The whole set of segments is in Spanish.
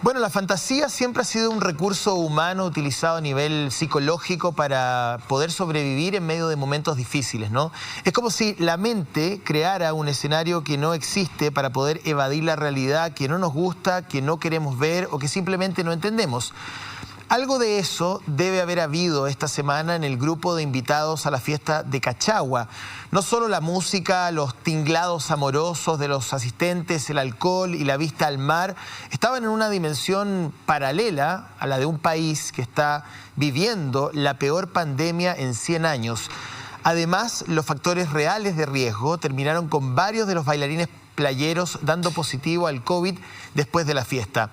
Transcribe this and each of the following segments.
Bueno, la fantasía siempre ha sido un recurso humano utilizado a nivel psicológico para poder sobrevivir en medio de momentos difíciles, ¿no? Es como si la mente creara un escenario que no existe para poder evadir la realidad que no nos gusta, que no queremos ver o que simplemente no entendemos. Algo de eso debe haber habido esta semana en el grupo de invitados a la fiesta de Cachagua. No solo la música, los tinglados amorosos de los asistentes, el alcohol y la vista al mar estaban en una dimensión paralela a la de un país que está viviendo la peor pandemia en 100 años. Además, los factores reales de riesgo terminaron con varios de los bailarines playeros dando positivo al COVID después de la fiesta.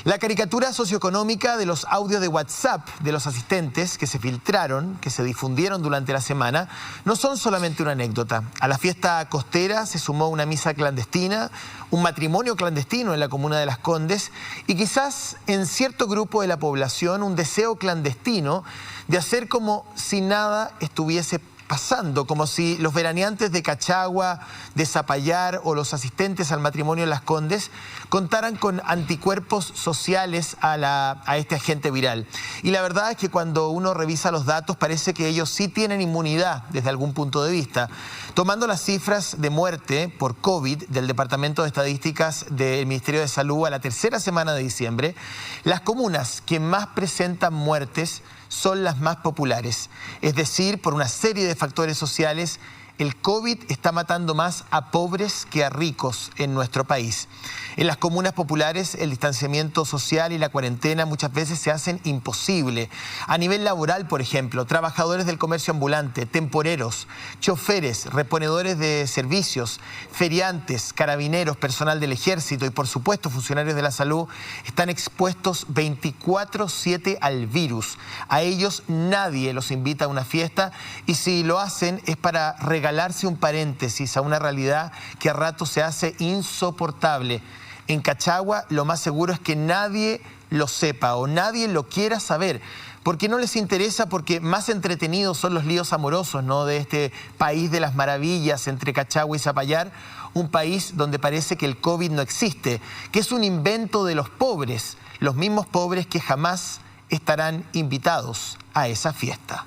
La caricatura socioeconómica de los audios de WhatsApp de los asistentes que se filtraron, que se difundieron durante la semana, no son solamente una anécdota. A la fiesta costera se sumó una misa clandestina, un matrimonio clandestino en la comuna de Las Condes y quizás en cierto grupo de la población un deseo clandestino de hacer como si nada estuviese pasando, como si los veraneantes de Cachagua, de Zapallar o los asistentes al matrimonio en Las Condes contaran con anticuerpos sociales a este agente viral. Y la verdad es que cuando uno revisa los datos parece que ellos sí tienen inmunidad desde algún punto de vista. Tomando las cifras de muerte por COVID del Departamento de Estadísticas del Ministerio de Salud a la tercera semana de diciembre, las comunas que más presentan muertes son las más populares. Es decir, por una serie de factores sociales, el COVID está matando más a pobres que a ricos en nuestro país. En las comunas populares, el distanciamiento social y la cuarentena muchas veces se hacen imposible. A nivel laboral, por ejemplo, trabajadores del comercio ambulante, temporeros, choferes, reponedores de servicios, feriantes, carabineros, personal del ejército y, por supuesto, funcionarios de la salud están expuestos 24/7 al virus. A ellos nadie los invita a una fiesta y si lo hacen es para regalarse un paréntesis a una realidad que a rato se hace insoportable. En Cachagua lo más seguro es que nadie lo sepa o nadie lo quiera saber, porque no les interesa, porque más entretenidos son los líos amorosos, ¿no?, de este país de las maravillas entre Cachagua y Zapallar, un país donde parece que el COVID no existe, que es un invento de los pobres, los mismos pobres que jamás estarán invitados a esa fiesta.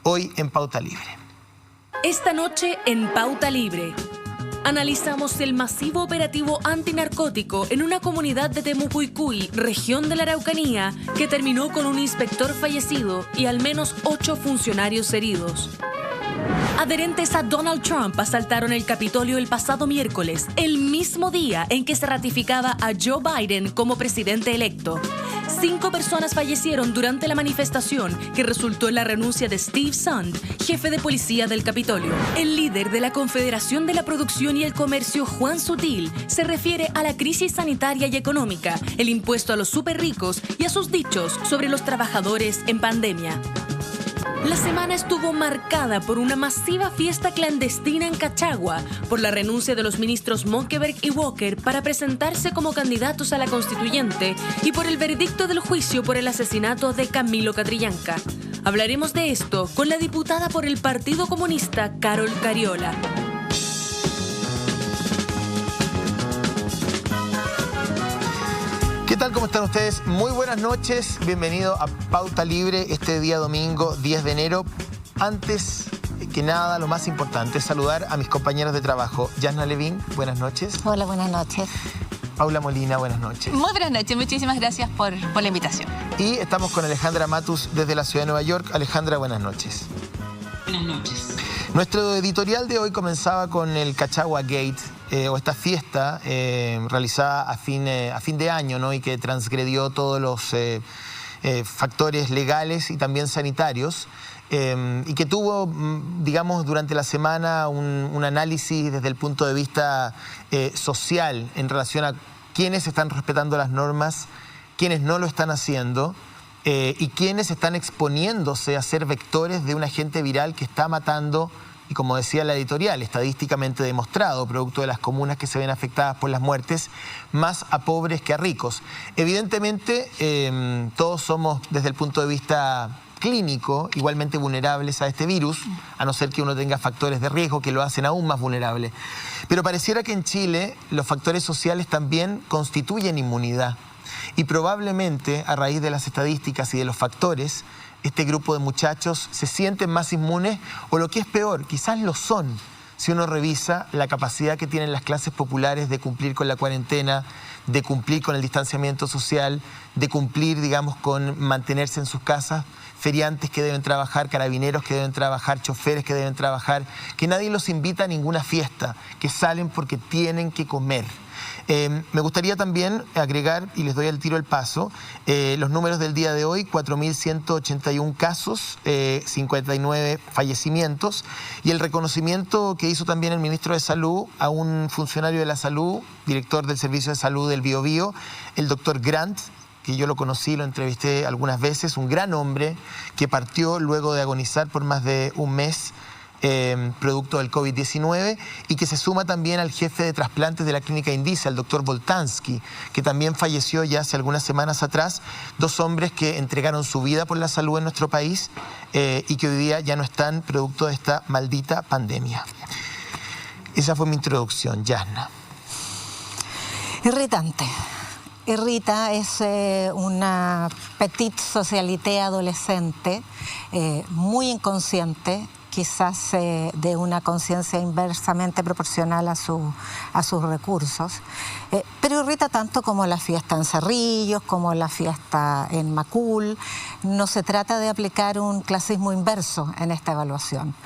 Hoy en Pauta Libre. Esta noche en Pauta Libre analizamos el masivo operativo antinarcótico en una comunidad de Temucuicui, región de la Araucanía, que terminó con un inspector fallecido y al menos 8 funcionarios heridos. Adherentes a Donald Trump asaltaron el Capitolio el pasado miércoles, el mismo día en que se ratificaba a Joe Biden como presidente electo. 5 personas fallecieron durante la manifestación que resultó en la renuncia de Steve Sund, jefe de policía del Capitolio. El líder de la Confederación de la Producción y el Comercio, Juan Sutil, se refiere a la crisis sanitaria y económica, el impuesto a los superricos y a sus dichos sobre los trabajadores en pandemia. La semana estuvo marcada por una masiva fiesta clandestina en Cachagua, por la renuncia de los ministros Monkeberg y Walker para presentarse como candidatos a la constituyente y por el veredicto del juicio por el asesinato de Camilo Catrillanca. Hablaremos de esto con la diputada por el Partido Comunista, Carol Cariola. ¿Qué tal? ¿Cómo están ustedes? Muy buenas noches. Bienvenido a Pauta Libre este día domingo 10 de enero. Antes que nada, lo más importante es saludar a mis compañeros de trabajo. Yasna Levín, buenas noches. Hola, buenas noches. Paula Molina, buenas noches. Muy buenas noches, muchísimas gracias por la invitación. Y estamos con Alejandra Matus desde la ciudad de Nueva York. Alejandra, buenas noches. Buenas noches. Nuestro editorial de hoy comenzaba con el Cachagua Gate, o esta fiesta realizada a fin de año, ¿no?, y que transgredió todos los factores legales y también sanitarios, y que tuvo, digamos, durante la semana un análisis desde el punto de vista social en relación a quiénes están respetando las normas, quiénes no lo están haciendo, y quiénes están exponiéndose a ser vectores de un agente viral que está matando, y como decía la editorial, estadísticamente demostrado, producto de las comunas que se ven afectadas por las muertes, más a pobres que a ricos. Evidentemente, todos somos, desde el punto de vista clínico, igualmente vulnerables a este virus, a no ser que uno tenga factores de riesgo que lo hacen aún más vulnerable. Pero pareciera que en Chile los factores sociales también constituyen inmunidad. Y probablemente, a raíz de las estadísticas y de los factores, este grupo de muchachos se sienten más inmunes, o lo que es peor, quizás lo son, si uno revisa la capacidad que tienen las clases populares de cumplir con la cuarentena, de cumplir con el distanciamiento social, de cumplir, digamos, con mantenerse en sus casas, feriantes que deben trabajar, carabineros que deben trabajar, choferes que deben trabajar, que nadie los invita a ninguna fiesta, que salen porque tienen que comer. Me gustaría también agregar, y les doy al tiro el paso, los números del día de hoy: 4.181 casos, 59 fallecimientos, y el reconocimiento que hizo también el ministro de Salud a un funcionario de la salud, director del Servicio de Salud del Biobío, el doctor Grant, que yo lo conocí, lo entrevisté algunas veces, un gran hombre que partió luego de agonizar por más de un mes, producto del COVID-19, y que se suma también al jefe de trasplantes de la clínica Indice, al doctor Boltansky, que también falleció ya hace algunas semanas atrás. Dos hombres que entregaron su vida por la salud en nuestro país y que hoy día ya no están, producto de esta maldita pandemia. Esa fue mi introducción, Yasna. Irritante. Irrita, es una petite socialité adolescente, muy inconsciente, quizás de una conciencia inversamente proporcional a sus recursos, pero irrita tanto como la fiesta en Cerrillos, como la fiesta en Macul. No se trata de aplicar un clasismo inverso en esta evaluación.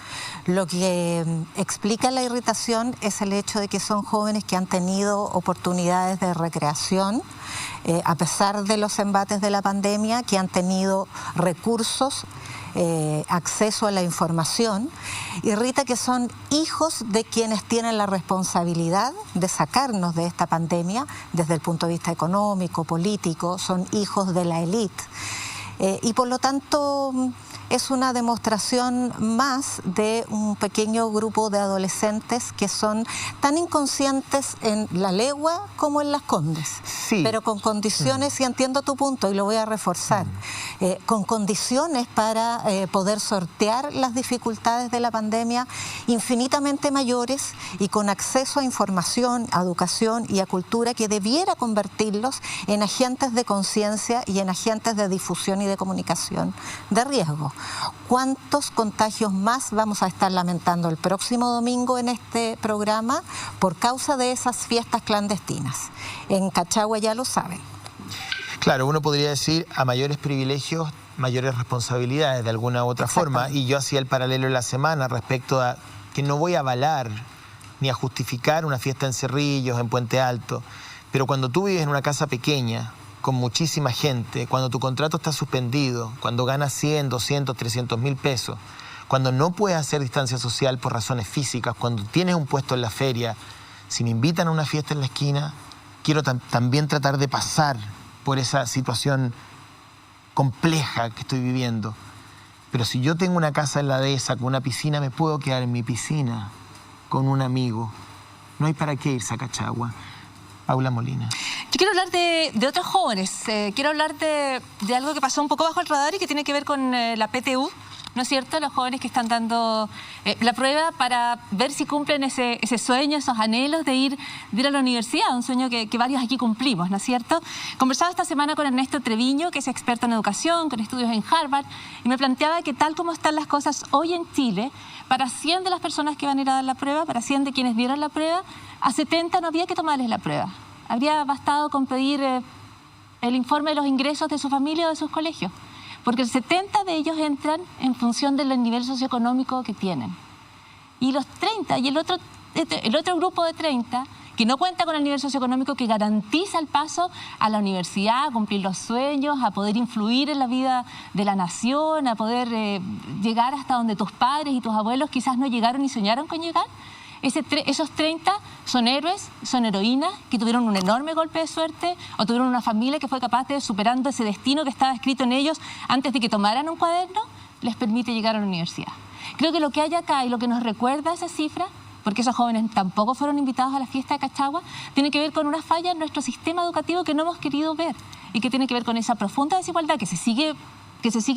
Lo que explica la irritación es el hecho de que son jóvenes que han tenido oportunidades de recreación, a pesar de los embates de la pandemia, que han tenido recursos, acceso a la información. Irrita que son hijos de quienes tienen la responsabilidad de sacarnos de esta pandemia desde el punto de vista económico, político, son hijos de la élite. Y por lo tanto es una demostración más de un pequeño grupo de adolescentes que son tan inconscientes en La Legua como en Las Condes, sí, pero con condiciones, y entiendo tu punto y lo voy a reforzar, con condiciones para poder sortear las dificultades de la pandemia infinitamente mayores, y con acceso a información, a educación y a cultura que debiera convertirlos en agentes de conciencia y en agentes de difusión y de comunicación de riesgo. ¿Cuántos contagios más vamos a estar lamentando el próximo domingo en este programa por causa de esas fiestas clandestinas? En Cachagua ya lo saben. Claro, uno podría decir, a mayores privilegios, mayores responsabilidades de alguna u otra forma, y yo hacía el paralelo en la semana respecto a que no voy a avalar ni a justificar una fiesta en Cerrillos, en Puente Alto, pero cuando tú vives en una casa pequeña, con muchísima gente, cuando tu contrato está suspendido, cuando ganas 100, 200, 300 mil pesos, cuando no puedes hacer distancia social por razones físicas, cuando tienes un puesto en la feria, si me invitan a una fiesta en la esquina, quiero también tratar de pasar por esa situación compleja que estoy viviendo. Pero si yo tengo una casa en la dehesa con una piscina, me puedo quedar en mi piscina con un amigo. No hay para qué irse a Cachagua. Paula Molina. Yo quiero hablar de otros jóvenes, quiero hablar de algo que pasó un poco bajo el radar y que tiene que ver con la PTU, ¿no es cierto? Los jóvenes que están dando la prueba para ver si cumplen ese sueño, esos anhelos de ir a la universidad, un sueño que varios aquí cumplimos, ¿no es cierto? Conversaba esta semana con Ernesto Treviño, que es experto en educación, con estudios en Harvard, y me planteaba que tal como están las cosas hoy en Chile, para 100 de las personas que van a ir a dar la prueba, para 100 de quienes dieron la prueba, a 70 no había que tomarles la prueba. Habría bastado con pedir el informe de los ingresos de su familia o de sus colegios, porque el 70 de ellos entran en función del nivel socioeconómico que tienen. Y los 30, y el otro grupo de 30, que no cuenta con el nivel socioeconómico que garantiza el paso a la universidad, a cumplir los sueños, a poder influir en la vida de la nación, a poder llegar hasta donde tus padres y tus abuelos quizás no llegaron ni soñaron con llegar. Esos 30 son héroes, son heroínas que tuvieron un enorme golpe de suerte o tuvieron una familia que fue capaz de, superando ese destino que estaba escrito en ellos antes de que tomaran un cuaderno, les permite llegar a la universidad. Creo que lo que hay acá y lo que nos recuerda esa cifra, porque esos jóvenes tampoco fueron invitados a la fiesta de Cachagua, tiene que ver con una falla en nuestro sistema educativo que no hemos querido ver y que tiene que ver con esa profunda desigualdad que se sigue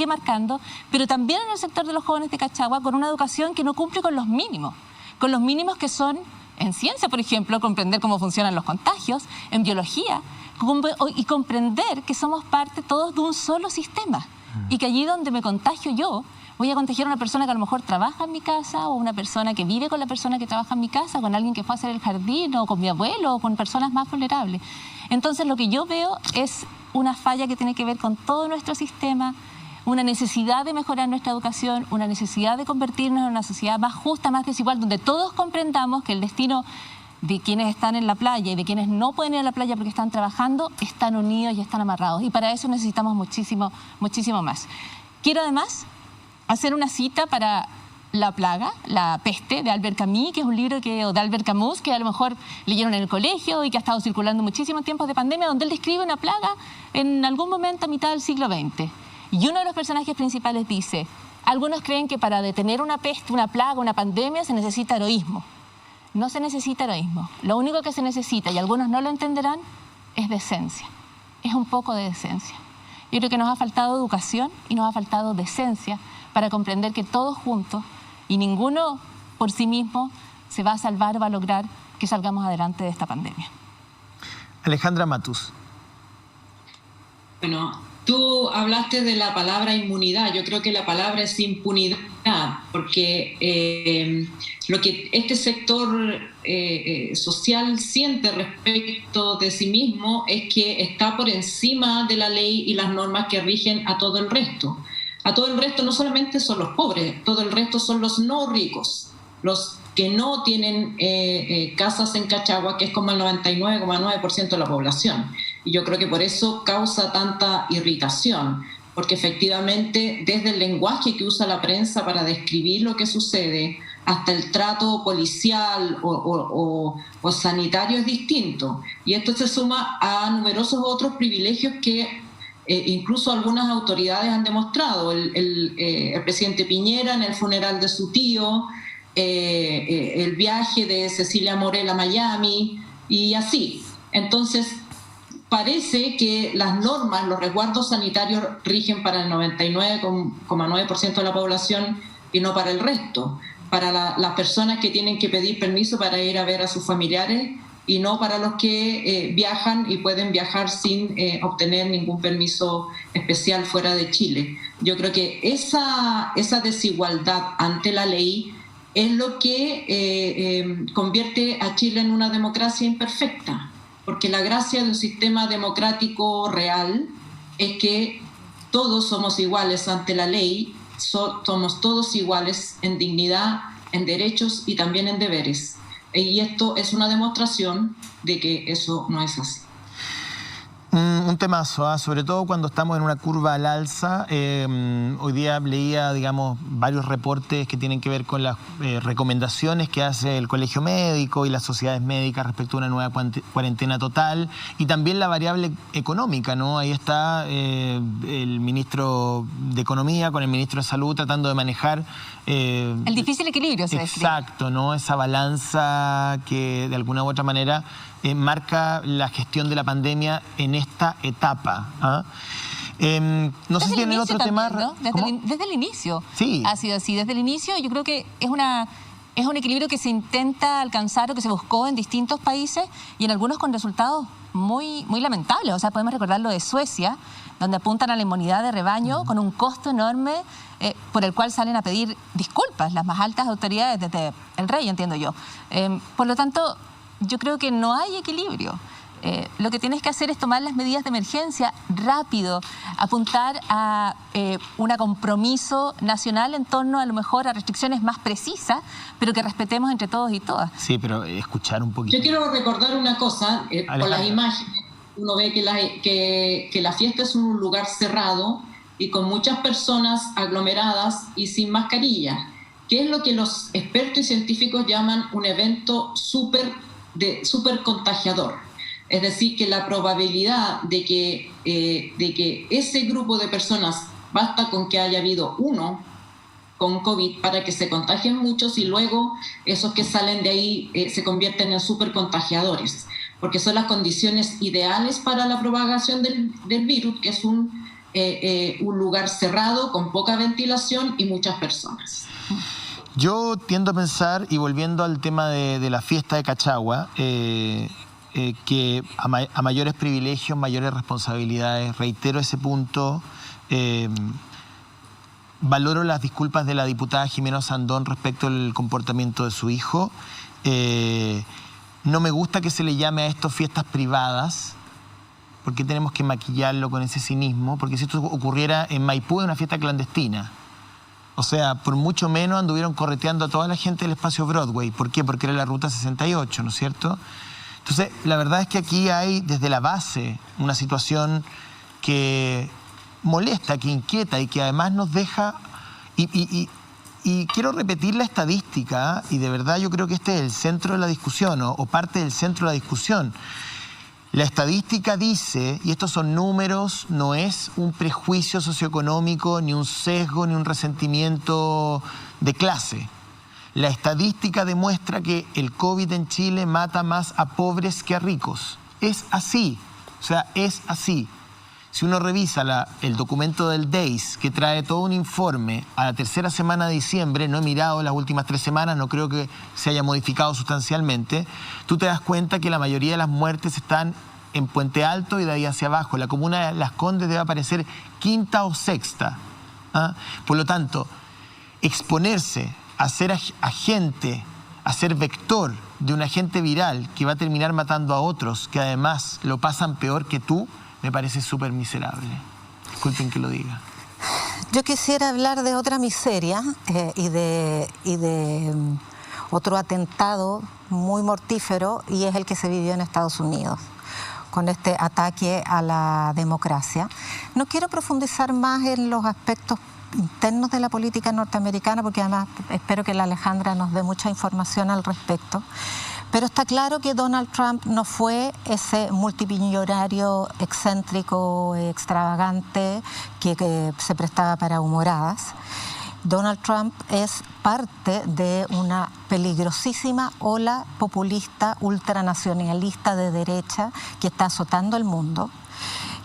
marcando, pero también en el sector de los jóvenes de Cachagua, con una educación que no cumple con los mínimos que son en ciencia, por ejemplo, comprender cómo funcionan los contagios, en biología, y comprender que somos parte todos de un solo sistema y que allí donde me contagio yo, voy a contagiar a una persona que a lo mejor trabaja en mi casa o una persona que vive con la persona que trabaja en mi casa, con alguien que fue a hacer el jardín o con mi abuelo o con personas más vulnerables. Entonces lo que yo veo es una falla que tiene que ver con todo nuestro sistema, una necesidad de mejorar nuestra educación, una necesidad de convertirnos en una sociedad más justa, más desigual, donde todos comprendamos que el destino de quienes están en la playa y de quienes no pueden ir a la playa porque están trabajando, están unidos y están amarrados. Y para eso necesitamos muchísimo, muchísimo más. Quiero además hacer una cita para La plaga, la peste, de Albert Camus, que es un libro o de Albert Camus, que a lo mejor leyeron en el colegio y que ha estado circulando muchísimo en tiempos de pandemia, donde él describe una plaga en algún momento a mitad del siglo XX. Y uno de los personajes principales dice, algunos creen que para detener una peste, una plaga, una pandemia, se necesita heroísmo. No se necesita heroísmo. Lo único que se necesita, y algunos no lo entenderán, es decencia. Es un poco de decencia. Yo creo que nos ha faltado educación y nos ha faltado decencia para comprender que todos juntos y ninguno por sí mismo se va a salvar o va a lograr que salgamos adelante de esta pandemia. Alejandra Matus. Bueno, tú hablaste de la palabra inmunidad. Yo creo que la palabra es impunidad, porque lo que este sector social siente respecto de sí mismo es que está por encima de la ley y las normas que rigen a todo el resto. A todo el resto no solamente son los pobres, todo el resto son los no ricos, los que no tienen casas en Cachagua, que es como el 99,9% de la población. Y yo creo que por eso causa tanta irritación, porque efectivamente desde el lenguaje que usa la prensa para describir lo que sucede, hasta el trato policial o sanitario es distinto. Y esto se suma a numerosos otros privilegios que incluso algunas autoridades han demostrado. El presidente Piñera en el funeral de su tío, el viaje de Cecilia Morel a Miami y así. Entonces, parece que las normas, los resguardos sanitarios rigen para el 99,9% de la población y no para el resto, para las personas que tienen que pedir permiso para ir a ver a sus familiares y no para los que viajan y pueden viajar sin obtener ningún permiso especial fuera de Chile. Yo creo que esa desigualdad ante la ley es lo que convierte a Chile en una democracia imperfecta, porque la gracia de un sistema democrático real es que todos somos iguales ante la ley, somos todos iguales en dignidad, en derechos y también en deberes. Y esto es una demostración de que eso no es así. Un temazo, sobre todo cuando estamos en una curva al alza. Hoy día leía, digamos, varios reportes que tienen que ver con las recomendaciones que hace el Colegio Médico y las sociedades médicas respecto a una nueva cuarentena total y también la variable económica, ¿no? Ahí está el ministro de Economía con el ministro de Salud tratando de manejar el difícil equilibrio, se describe. Exacto, ¿no? Esa balanza que de alguna u otra manera marca la gestión de la pandemia en esta etapa. No sé si tienen otro tema. ¿No? Desde el inicio sí. Ha sido así. Desde el inicio yo creo que es un equilibrio que se intenta alcanzar o que se buscó en distintos países y en algunos con resultados muy, muy lamentables. O sea, podemos recordar lo de Suecia, donde apuntan a la inmunidad de rebaño con un costo enorme por el cual salen a pedir disculpas las más altas autoridades, desde el rey, entiendo yo. Por lo tanto, yo creo que no hay equilibrio. Lo que tienes que hacer es tomar las medidas de emergencia rápido, apuntar a un compromiso nacional en torno a lo mejor a restricciones más precisas, pero que respetemos entre todos y todas. Sí, pero escuchar un poquito. Yo quiero recordar una cosa, con las imágenes, uno ve que la fiesta es un lugar cerrado y con muchas personas aglomeradas y sin mascarilla, que es lo que los expertos y científicos llaman un evento súper contagiador. Es decir, que la probabilidad de que ese grupo de personas, basta con que haya habido uno con COVID para que se contagien muchos y luego esos que salen de ahí se convierten en súper contagiadores, porque son las condiciones ideales para la propagación del virus, que es un lugar cerrado con poca ventilación y muchas personas. Yo tiendo a pensar, y volviendo al tema de la fiesta de Cachagua, que a mayores privilegios, mayores responsabilidades. Reitero ese punto. Valoro las disculpas de la diputada Jimena Sandón respecto al comportamiento de su hijo. No me gusta que se le llame a esto fiestas privadas. ¿Por qué tenemos que maquillarlo con ese cinismo? Porque si esto ocurriera en Maipú, es una fiesta clandestina. O sea, por mucho menos anduvieron correteando a toda la gente del espacio Broadway. ¿Por qué? Porque era la Ruta 68, ¿no es cierto? Entonces, la verdad es que aquí hay desde la base una situación que molesta, que inquieta y que además nos deja... Y quiero repetir la estadística, y de verdad yo creo que este es el centro de la discusión, o parte del centro de la discusión. La estadística dice, y estos son números, no es un prejuicio socioeconómico, ni un sesgo, ni un resentimiento de clase. La estadística demuestra que el COVID en Chile mata más a pobres que a ricos. Es así, o sea, es así. Si uno revisa el documento del DEIS, que trae todo un informe a la tercera semana de diciembre, no he mirado las últimas 3 semanas, no creo que se haya modificado sustancialmente, tú te das cuenta que la mayoría de las muertes están en Puente Alto y de ahí hacia abajo. La comuna de Las Condes debe aparecer 5ª o 6ª. ¿Ah? Por lo tanto, exponerse a ser agente, a ser vector de un agente viral que va a terminar matando a otros, que además lo pasan peor que tú, me parece súper miserable. Disculpen que lo diga. Yo quisiera hablar de otra miseria y de otro atentado muy mortífero, y es el que se vivió en Estados Unidos, con este ataque a la democracia. No quiero profundizar más en los aspectos internos de la política norteamericana, porque además espero que la Alejandra nos dé mucha información al respecto. Pero está claro que Donald Trump no fue ese multimillonario excéntrico, extravagante, que se prestaba para humoradas. Donald Trump es parte de una peligrosísima ola populista, ultranacionalista de derecha que está azotando el mundo,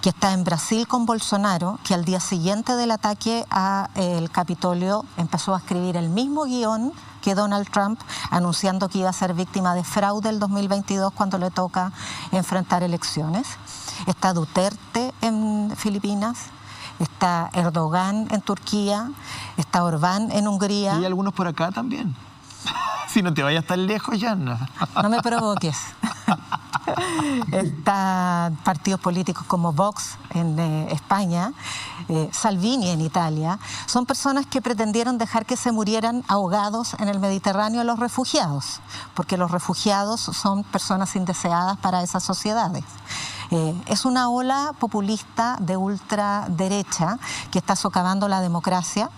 que está en Brasil con Bolsonaro, que al día siguiente del ataque al Capitolio empezó a escribir el mismo guión que Donald Trump, anunciando que iba a ser víctima de fraude el 2022 cuando le toca enfrentar elecciones. Está Duterte en Filipinas, está Erdogan en Turquía, está Orbán en Hungría. Y hay algunos por acá también. Si no te vayas tan lejos, Yanna. No me provoques. Están partidos políticos como Vox en España, Salvini en Italia. Son personas que pretendieron dejar que se murieran ahogados en el Mediterráneo los refugiados, porque los refugiados son personas indeseadas para esas sociedades. Es una ola populista de ultraderecha que está socavando la democracia,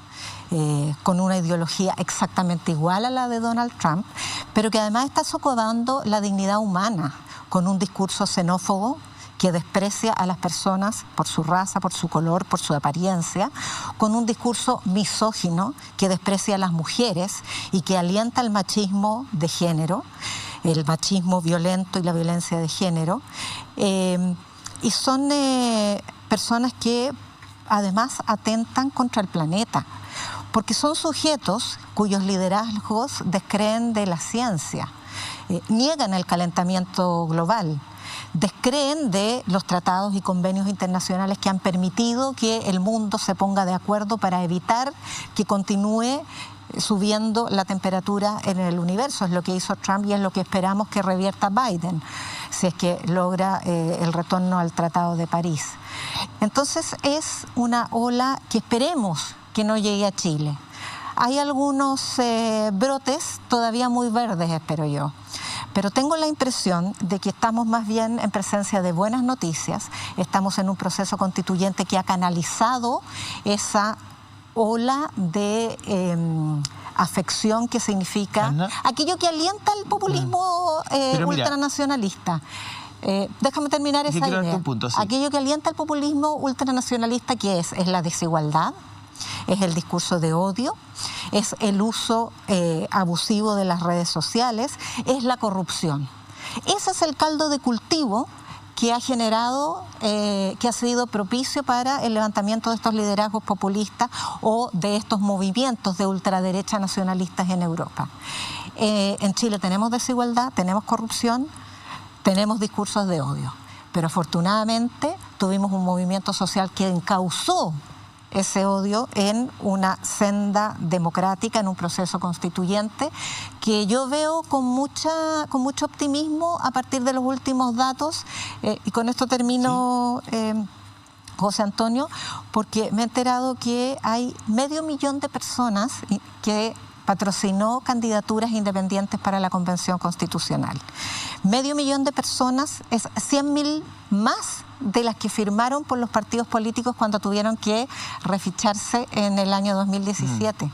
con una ideología exactamente igual a la de Donald Trump, pero que además está socavando la dignidad humana, con un discurso xenófobo que desprecia a las personas por su raza, por su color, por su apariencia, con un discurso misógino que desprecia a las mujeres y que alienta el machismo de género, el machismo violento y la violencia de género. Y son personas que además atentan contra el planeta, porque son sujetos cuyos liderazgos descreen de la ciencia, niegan el calentamiento global, descreen de los tratados y convenios internacionales que han permitido que el mundo se ponga de acuerdo para evitar que continúe subiendo la temperatura en el universo. Es lo que hizo Trump y es lo que esperamos que revierta Biden, si es que logra el retorno al Tratado de París. Entonces es una ola que esperemos que no llegue a Chile. Hay algunos brotes todavía muy verdes, espero yo. Pero tengo la impresión de que estamos más bien en presencia de buenas noticias. Estamos en un proceso constituyente que ha canalizado esa ola de afección que significa aquello que alienta el populismo ultranacionalista. Déjame terminar esa idea. Punto, sí. Aquello que alienta el populismo ultranacionalista, ¿qué es? Es la desigualdad, es el discurso de odio, es el uso abusivo de las redes sociales, es la corrupción. Ese es el caldo de cultivo que ha generado, que ha sido propicio para el levantamiento de estos liderazgos populistas o de estos movimientos de ultraderecha nacionalistas en Europa. En Chile tenemos desigualdad, tenemos corrupción, tenemos discursos de odio, pero afortunadamente tuvimos un movimiento social que encauzó ese odio en una senda democrática, en un proceso constituyente que yo veo con mucho optimismo a partir de los últimos datos, y con esto termino, José Antonio, porque me he enterado que hay 500.000 de personas que patrocinó candidaturas independientes para la Convención Constitucional. 500.000 de personas es 100.000 más de las que firmaron por los partidos políticos cuando tuvieron que reficharse en el año 2017.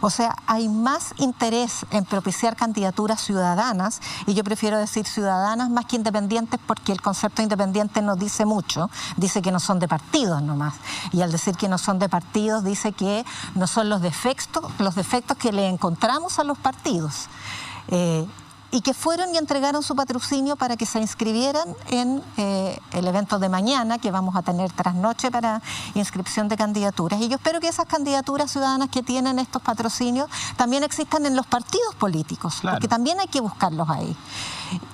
O sea, hay más interés en propiciar candidaturas ciudadanas, y yo prefiero decir ciudadanas más que independientes, porque el concepto independiente no dice mucho, dice que no son de partidos nomás, y al decir que no son de partidos dice que no son los defectos que le encontramos a los partidos. Y que fueron y entregaron su patrocinio para que se inscribieran en el evento de mañana, que vamos a tener trasnoche para inscripción de candidaturas. Y yo espero que esas candidaturas ciudadanas que tienen estos patrocinios también existan en los partidos políticos, claro, porque también hay que buscarlos ahí.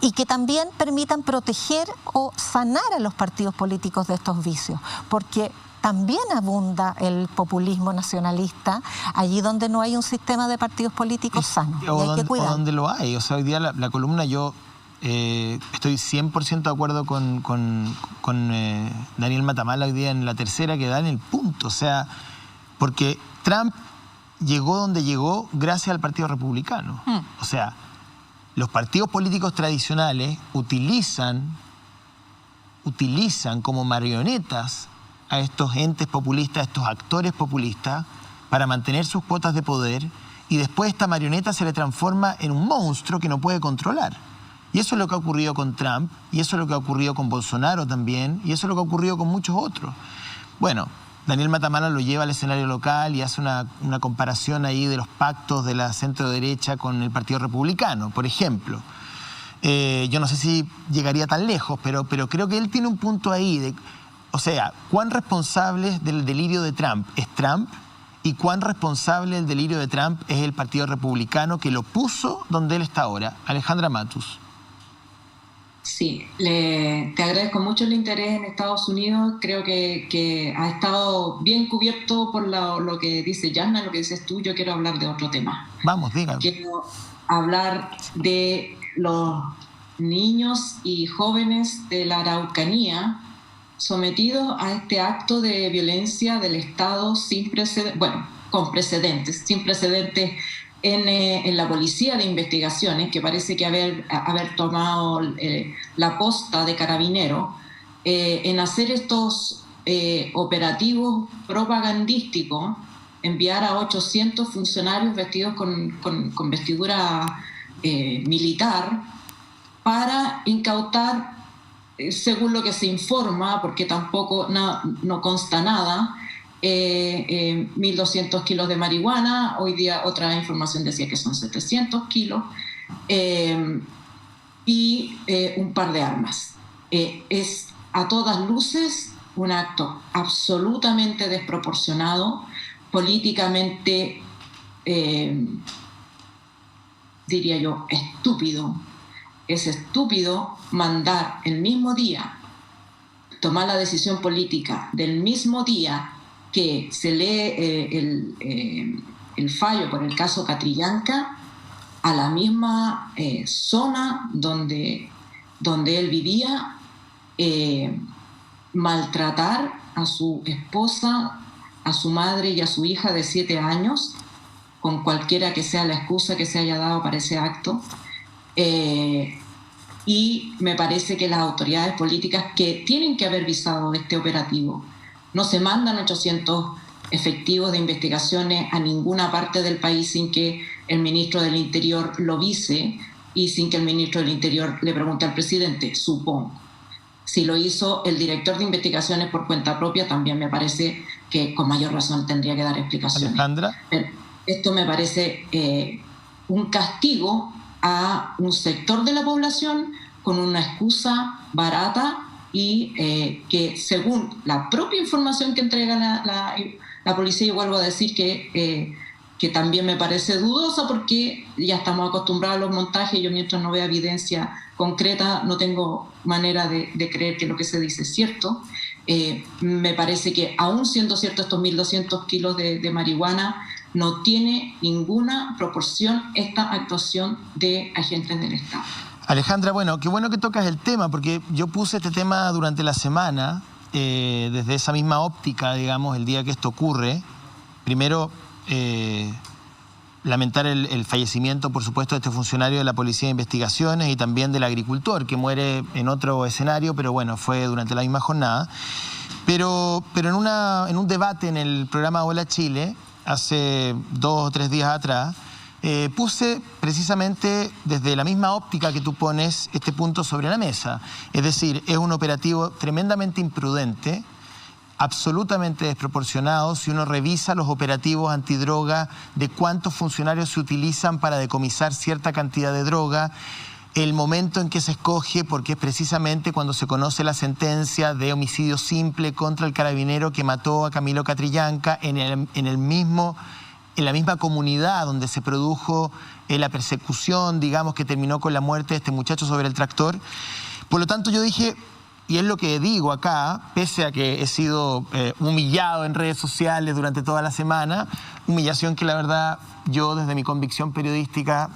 Y que también permitan proteger o sanar a los partidos políticos de estos vicios, porque también abunda el populismo nacionalista allí donde no hay un sistema de partidos políticos sano. Y hay que cuidar. O donde lo hay. O sea, hoy día la columna, yo estoy 100% de acuerdo con Daniel Matamala hoy día en la tercera, que da en el punto. O sea, porque Trump llegó donde llegó gracias al Partido Republicano. O sea, los partidos políticos tradicionales utilizan como marionetas a estos entes populistas, a estos actores populistas, para mantener sus cuotas de poder, y después esta marioneta se le transforma en un monstruo que no puede controlar. Y eso es lo que ha ocurrido con Trump, y eso es lo que ha ocurrido con Bolsonaro también, y eso es lo que ha ocurrido con muchos otros. Bueno, Daniel Matamala lo lleva al escenario local y hace una comparación ahí de los pactos de la centro-derecha con el Partido Republicano, por ejemplo. Yo no sé si llegaría tan lejos, pero creo que él tiene un punto ahí. O sea, ¿cuán responsable del delirio de Trump es Trump? ¿Y cuán responsable del delirio de Trump es el Partido Republicano que lo puso donde él está ahora? Alejandra Matus. Sí, te agradezco mucho el interés en Estados Unidos. Creo que ha estado bien cubierto por lo que dice Yanna, lo que dices tú. Yo quiero hablar de otro tema. Vamos, dígame. Quiero hablar de los niños y jóvenes de la Araucanía sometidos a este acto de violencia del Estado con precedentes, sin precedentes en la Policía de Investigaciones, que parece que haber tomado la posta de Carabineros, en hacer estos operativos propagandísticos, enviar a 800 funcionarios vestidos con vestidura militar para incautar, según lo que se informa, porque tampoco no consta nada, 1.200 kilos de marihuana. Hoy día otra información decía que son 700 kilos, y un par de armas. Es a todas luces un acto absolutamente desproporcionado, políticamente, diría yo, estúpido. Es estúpido mandar el mismo día, tomar la decisión política del mismo día que se lee el fallo por el caso Catrillanca, a la misma zona donde él vivía, maltratar a su esposa, a su madre y a su hija de 7 años, con cualquiera que sea la excusa que se haya dado para ese acto. Y me parece que las autoridades políticas que tienen que haber visado este operativo, no se mandan 800 efectivos de investigaciones a ninguna parte del país sin que el ministro del Interior lo vise y sin que el ministro del Interior le pregunte al presidente, supongo. Si lo hizo el director de investigaciones por cuenta propia, también me parece que con mayor razón tendría que dar explicaciones. Alejandra. Pero esto me parece un castigo a un sector de la población con una excusa barata y que, según la propia información que entrega la policía, y vuelvo a decir que que también me parece dudosa porque ya estamos acostumbrados a los montajes. Yo mientras no vea evidencia concreta no tengo manera de creer que lo que se dice es cierto. Me parece que aún siendo cierto estos 1.200 kilos de marihuana, no tiene ninguna proporción esta actuación de agentes del Estado. Alejandra, bueno, qué bueno que tocas el tema, porque yo puse este tema durante la semana, desde esa misma óptica, digamos, el día que esto ocurre. Primero, lamentar el fallecimiento, por supuesto, de este funcionario de la Policía de Investigaciones y también del agricultor, que muere en otro escenario, pero bueno, fue durante la misma jornada. Pero en un debate en el programa Hola Chile, hace 2 o 3 días atrás, puse precisamente desde la misma óptica que tú pones este punto sobre la mesa. Es decir, es un operativo tremendamente imprudente, absolutamente desproporcionado si uno revisa los operativos antidroga de cuántos funcionarios se utilizan para decomisar cierta cantidad de droga, el momento en que se escoge, porque es precisamente cuando se conoce la sentencia de homicidio simple contra el carabinero que mató a Camilo Catrillanca en la misma comunidad donde se produjo la persecución, digamos, que terminó con la muerte de este muchacho sobre el tractor. Por lo tanto, yo dije, y es lo que digo acá, pese a que he sido humillado en redes sociales durante toda la semana, humillación que la verdad yo desde mi convicción periodística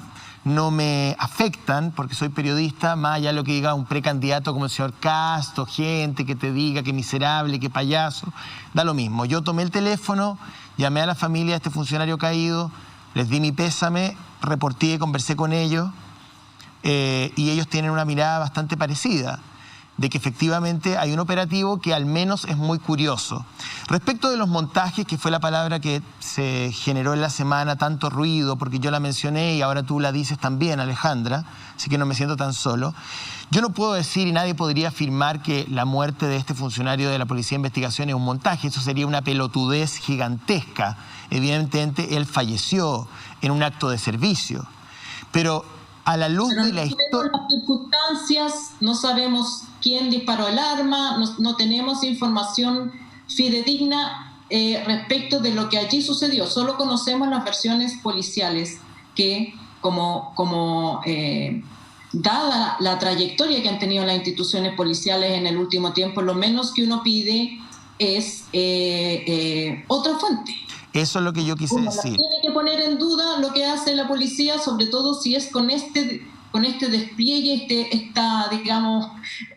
no me afectan, porque soy periodista, más allá de lo que diga un precandidato como el señor Castro, gente que te diga que miserable, que payaso, da lo mismo. Yo tomé el teléfono, llamé a la familia de este funcionario caído, les di mi pésame, reporté, conversé con ellos, y ellos tienen una mirada bastante parecida, de que efectivamente hay un operativo que al menos es muy curioso. Respecto de los montajes, que fue la palabra que se generó en la semana, tanto ruido, porque yo la mencioné y ahora tú la dices también, Alejandra, así que no me siento tan solo. Yo no puedo decir y nadie podría afirmar que la muerte de este funcionario de la Policía de Investigación es un montaje. Eso sería una pelotudez gigantesca. Evidentemente, él falleció en un acto de servicio. Pero a la luz de la historia... Las circunstancias, no sabemos quién disparó el arma, no tenemos información fidedigna respecto de lo que allí sucedió. Solo conocemos las versiones policiales que, dada la trayectoria que han tenido las instituciones policiales en el último tiempo, lo menos que uno pide es otra fuente. Eso es lo que yo quise decir. Tiene que poner en duda lo que hace la policía, sobre todo si es con este despliegue,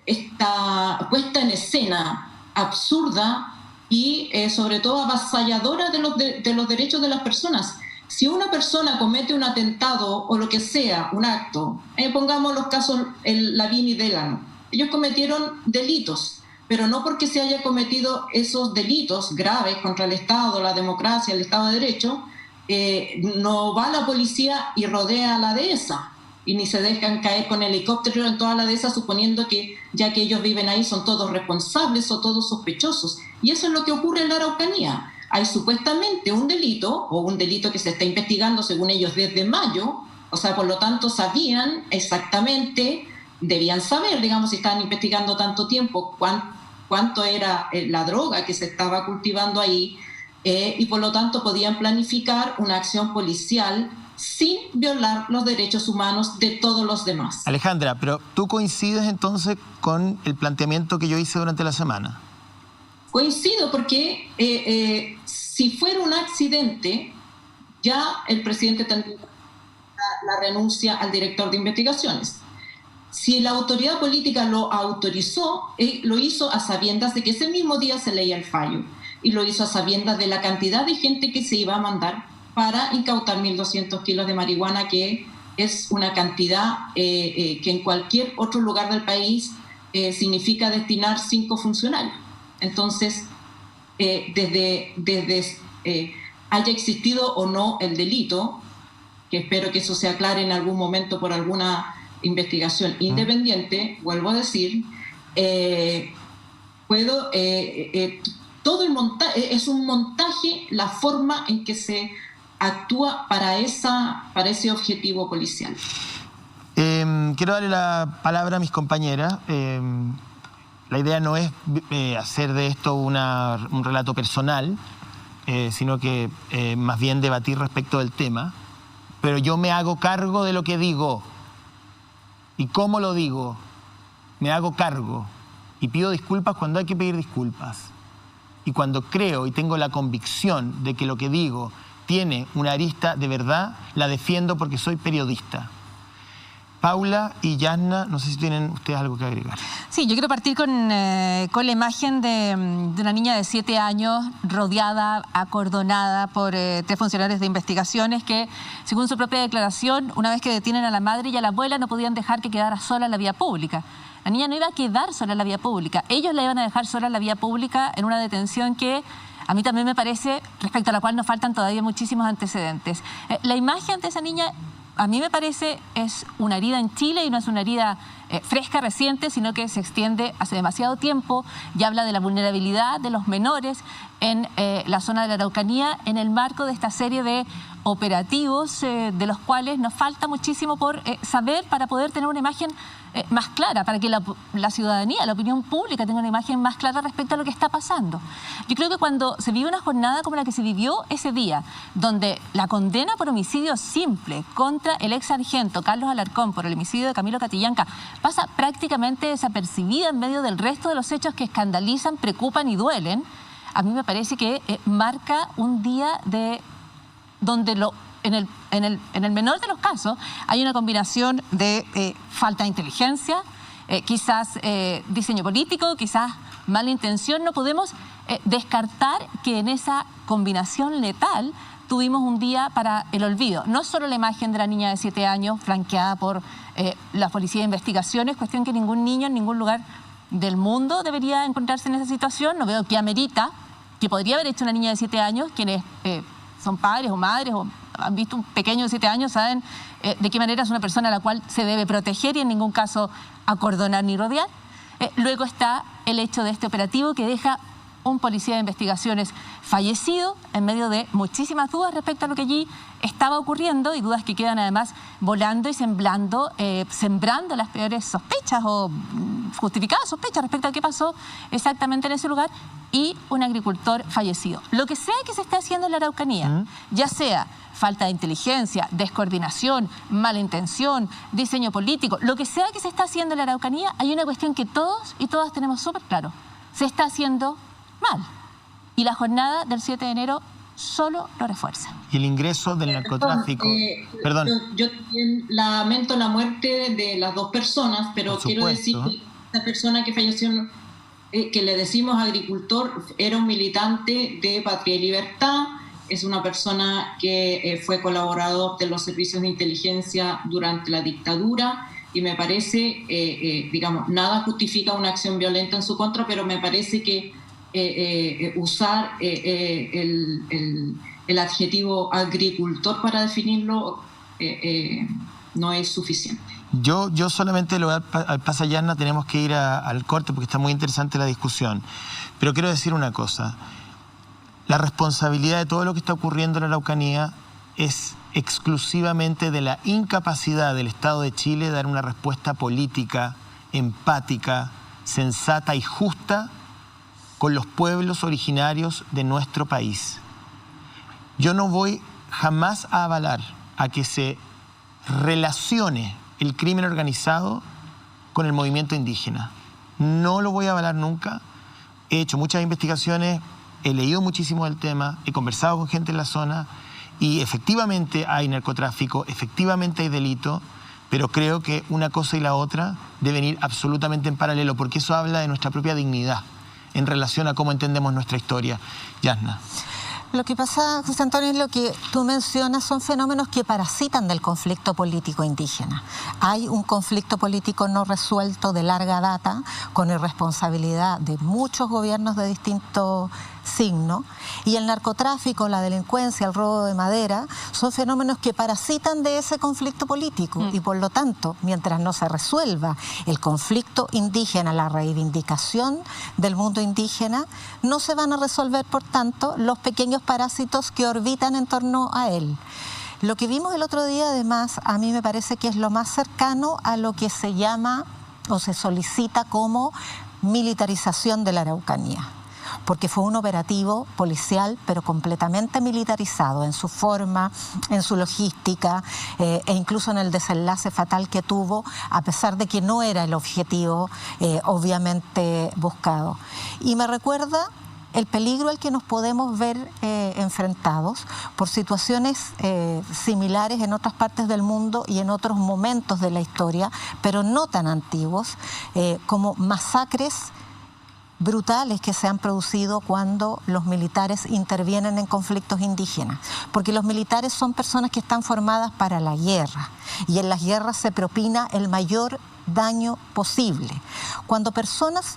esta puesta en escena absurda y sobre todo avasalladora de los derechos de las personas. Si una persona comete un atentado o lo que sea, un acto, pongamos los casos Lavín y Delano, ellos cometieron delitos, pero no porque se haya cometido esos delitos graves contra el Estado, la democracia, el Estado de Derecho, no va la policía y rodea a la dehesa y ni se dejan caer con helicóptero en toda la dehesa suponiendo que ya que ellos viven ahí son todos responsables o todos sospechosos. Y eso es lo que ocurre en la Araucanía. Hay supuestamente un delito que se está investigando según ellos desde mayo, o sea, por lo tanto sabían exactamente, debían saber, digamos, si estaban investigando tanto tiempo, cuánto era la droga que se estaba cultivando ahí, y por lo tanto podían planificar una acción policial sin violar los derechos humanos de todos los demás. Alejandra, pero ¿tú coincides entonces con el planteamiento que yo hice durante la semana? Coincido porque si fuera un accidente, ya el presidente tendría la renuncia al director de investigaciones. Si la autoridad política lo autorizó, lo hizo a sabiendas de que ese mismo día se leía el fallo y lo hizo a sabiendas de la cantidad de gente que se iba a mandar para incautar 1.200 kilos de marihuana, que es una cantidad que en cualquier otro lugar del país significa destinar 5 funcionarios. Entonces, desde haya existido o no el delito, que espero que eso se aclare en algún momento por alguna investigación independiente, vuelvo a decir, todo el montaje es un montaje, la forma en que se actúa para ese objetivo policial. Quiero darle la palabra a mis compañeras. La idea no es hacer de esto un relato personal, sino que más bien debatir respecto del tema, pero yo me hago cargo de lo que digo. ¿Y cómo lo digo? Me hago cargo y pido disculpas cuando hay que pedir disculpas. Y cuando creo y tengo la convicción de que lo que digo tiene una arista de verdad, la defiendo porque soy periodista. Paula y Yasna, no sé si tienen ustedes algo que agregar. Sí, yo quiero partir con la imagen de una niña de 7 años rodeada, acordonada por 3 funcionarios de investigaciones que, según su propia declaración, una vez que detienen a la madre y a la abuela, no podían dejar que quedara sola en la vía pública. La niña no iba a quedar sola en la vía pública. Ellos la iban a dejar sola en la vía pública en una detención que a mí también me parece, respecto a la cual nos faltan todavía muchísimos antecedentes. La imagen de esa niña, a mí me parece, es una herida en Chile y no es una herida fresca, reciente, sino que se extiende hace demasiado tiempo y habla de la vulnerabilidad de los menores en la zona de la Araucanía en el marco de esta serie de operativos de los cuales nos falta muchísimo por saber para poder tener una imagen más clara, para que la ciudadanía, la opinión pública tenga una imagen más clara respecto a lo que está pasando. Yo creo que cuando se vive una jornada como la que se vivió ese día, donde la condena por homicidio simple contra el ex sargento Carlos Alarcón por el homicidio de Camilo Catrillanca pasa prácticamente desapercibida en medio del resto de los hechos que escandalizan, preocupan y duelen, a mí me parece que marca un día donde en el menor de los casos hay una combinación de falta de inteligencia, quizás diseño político, quizás mala intención. No podemos descartar que en esa combinación letal tuvimos un día para el olvido. No solo la imagen de la niña de 7 años flanqueada por la Policía de Investigaciones, cuestión que ningún niño en ningún lugar del mundo debería encontrarse en esa situación. No veo que amerita, que podría haber hecho una niña de 7 años, quienes son padres o madres o han visto un pequeño de 7 años, saben de qué manera es una persona a la cual se debe proteger y en ningún caso acordonar ni rodear. Luego está el hecho de este operativo que deja un policía de investigaciones fallecido en medio de muchísimas dudas respecto a lo que allí estaba ocurriendo y dudas que quedan además volando y sembrando las peores sospechas o justificadas sospechas respecto a qué pasó exactamente en ese lugar, y un agricultor fallecido. Lo que sea que se esté haciendo en la Araucanía, ya sea falta de inteligencia, descoordinación, mala intención, diseño político, lo que sea que se está haciendo en la Araucanía, hay una cuestión que todos y todas tenemos súper claro: se está haciendo mal. Y la jornada del 7 de enero solo lo refuerza. Y el ingreso del narcotráfico... Perdón. Yo también lamento la muerte de las 2 personas, pero quiero decir que esta persona que falleció, que le decimos agricultor, era un militante de Patria y Libertad, es una persona que fue colaborador de los servicios de inteligencia durante la dictadura, y me parece, digamos, nada justifica una acción violenta en su contra, pero me parece que usar el adjetivo agricultor para definirlo no es suficiente. Yo solamente lo pasa, Yasna, tenemos que ir al corte porque está muy interesante la discusión. Pero quiero decir una cosa: la responsabilidad de todo lo que está ocurriendo en la Araucanía es exclusivamente de la incapacidad del Estado de Chile de dar una respuesta política, empática, sensata y justa con los pueblos originarios de nuestro país. Yo no voy jamás a avalar a que se relacione el crimen organizado con el movimiento indígena. No lo voy a avalar nunca. He hecho muchas investigaciones, he leído muchísimo del tema, he conversado con gente en la zona y efectivamente hay narcotráfico, efectivamente hay delito, pero creo que una cosa y la otra deben ir absolutamente en paralelo, porque eso habla de nuestra propia dignidad en relación a cómo entendemos nuestra historia. Yasna. Lo que pasa, José Antonio, es lo que tú mencionas, son fenómenos que parasitan del conflicto político indígena. Hay un conflicto político no resuelto de larga data, con irresponsabilidad de muchos gobiernos de distinto signo, y el narcotráfico, la delincuencia, el robo de madera, son fenómenos que parasitan de ese conflicto político y por lo tanto, mientras no se resuelva el conflicto indígena, la reivindicación del mundo indígena, no se van a resolver, por tanto, los pequeños parásitos que orbitan en torno a él. Lo que vimos el otro día, además, a mí me parece que es lo más cercano a lo que se llama o se solicita como militarización de la Araucanía. porque fue un operativo policial, pero completamente militarizado en su forma, en su logística e incluso en el desenlace fatal que tuvo, a pesar de que no era el objetivo obviamente buscado. Y me recuerda el peligro al que nos podemos ver enfrentados por situaciones similares en otras partes del mundo y en otros momentos de la historia, pero no tan antiguos, como masacres brutales que se han producido cuando los militares intervienen en conflictos indígenas, porque los militares son personas que están formadas para la guerra y en las guerras se propina el mayor daño posible. Cuando personas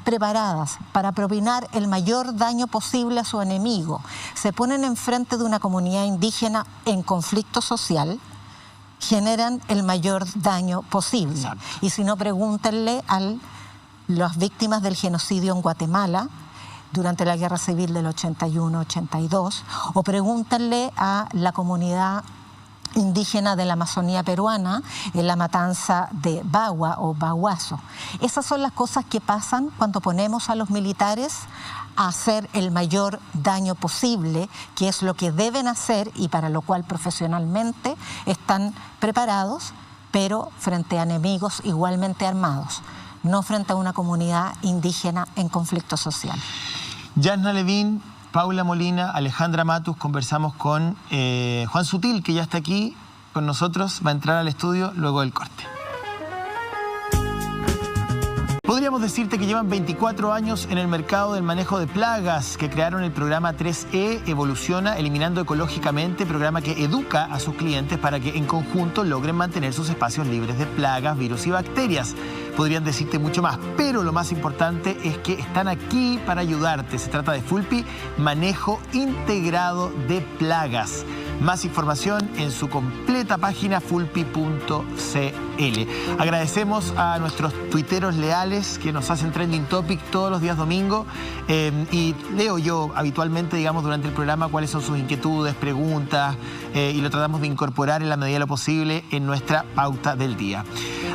preparadas para propinar el mayor daño posible a su enemigo se ponen enfrente de una comunidad indígena en conflicto social, generan el mayor daño posible. Exacto. Y si no, pregúntenle a las víctimas del genocidio en Guatemala durante la Guerra Civil del 81-82, o pregúntenle a la comunidad indígena de la Amazonía peruana en la matanza de Bagua o Baguazo. Esas son las cosas que pasan cuando ponemos a los militares a hacer el mayor daño posible, que es lo que deben hacer y para lo cual profesionalmente están preparados, pero frente a enemigos igualmente armados, no frente a una comunidad indígena en conflicto social. Yasna Levin, Paula Molina, Alejandra Matus, conversamos con Juan Sutil, que ya está aquí con nosotros, va a entrar al estudio luego del corte. Podríamos decirte que llevan 24 años en el mercado del manejo de plagas, que crearon el programa 3E Evoluciona Eliminando Ecológicamente, programa que educa a sus clientes para que en conjunto logren mantener sus espacios libres de plagas, virus y bacterias. Podrían decirte mucho más, pero lo más importante es que están aquí para ayudarte. Se trata de Fulpi, manejo integrado de plagas. Más información en su completa página fulpi.cl. Agradecemos a nuestros tuiteros leales que nos hacen trending topic todos los días domingo y leo yo habitualmente, digamos, durante el programa cuáles son sus inquietudes, preguntas y lo tratamos de incorporar en la medida de lo posible en nuestra pauta del día.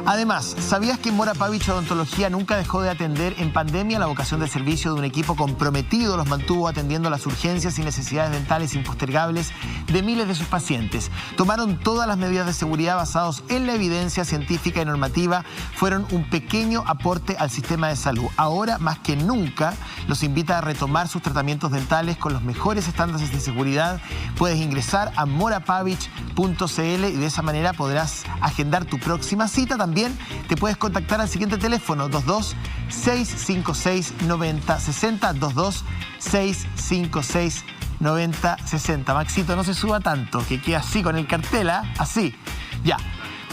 Además, ¿sabías que Mora Pavich Odontología nunca dejó de atender en pandemia? La vocación de servicio de un equipo comprometido los mantuvo atendiendo las urgencias y necesidades dentales impostergables de miles de sus pacientes. Tomaron todas las medidas de seguridad basados en la evidencia científica y normativa. Fueron un pequeño aporte al sistema de salud. Ahora, más que nunca, los invita a retomar sus tratamientos dentales con los mejores estándares de seguridad. Puedes ingresar a morapavich.cl y de esa manera podrás agendar tu próxima cita. También te puedes contactar al siguiente teléfono, 22-656-9060, 22-656-9060. Maxito, no se suba tanto, que queda así con el cartel, ¿eh? Así. Ya.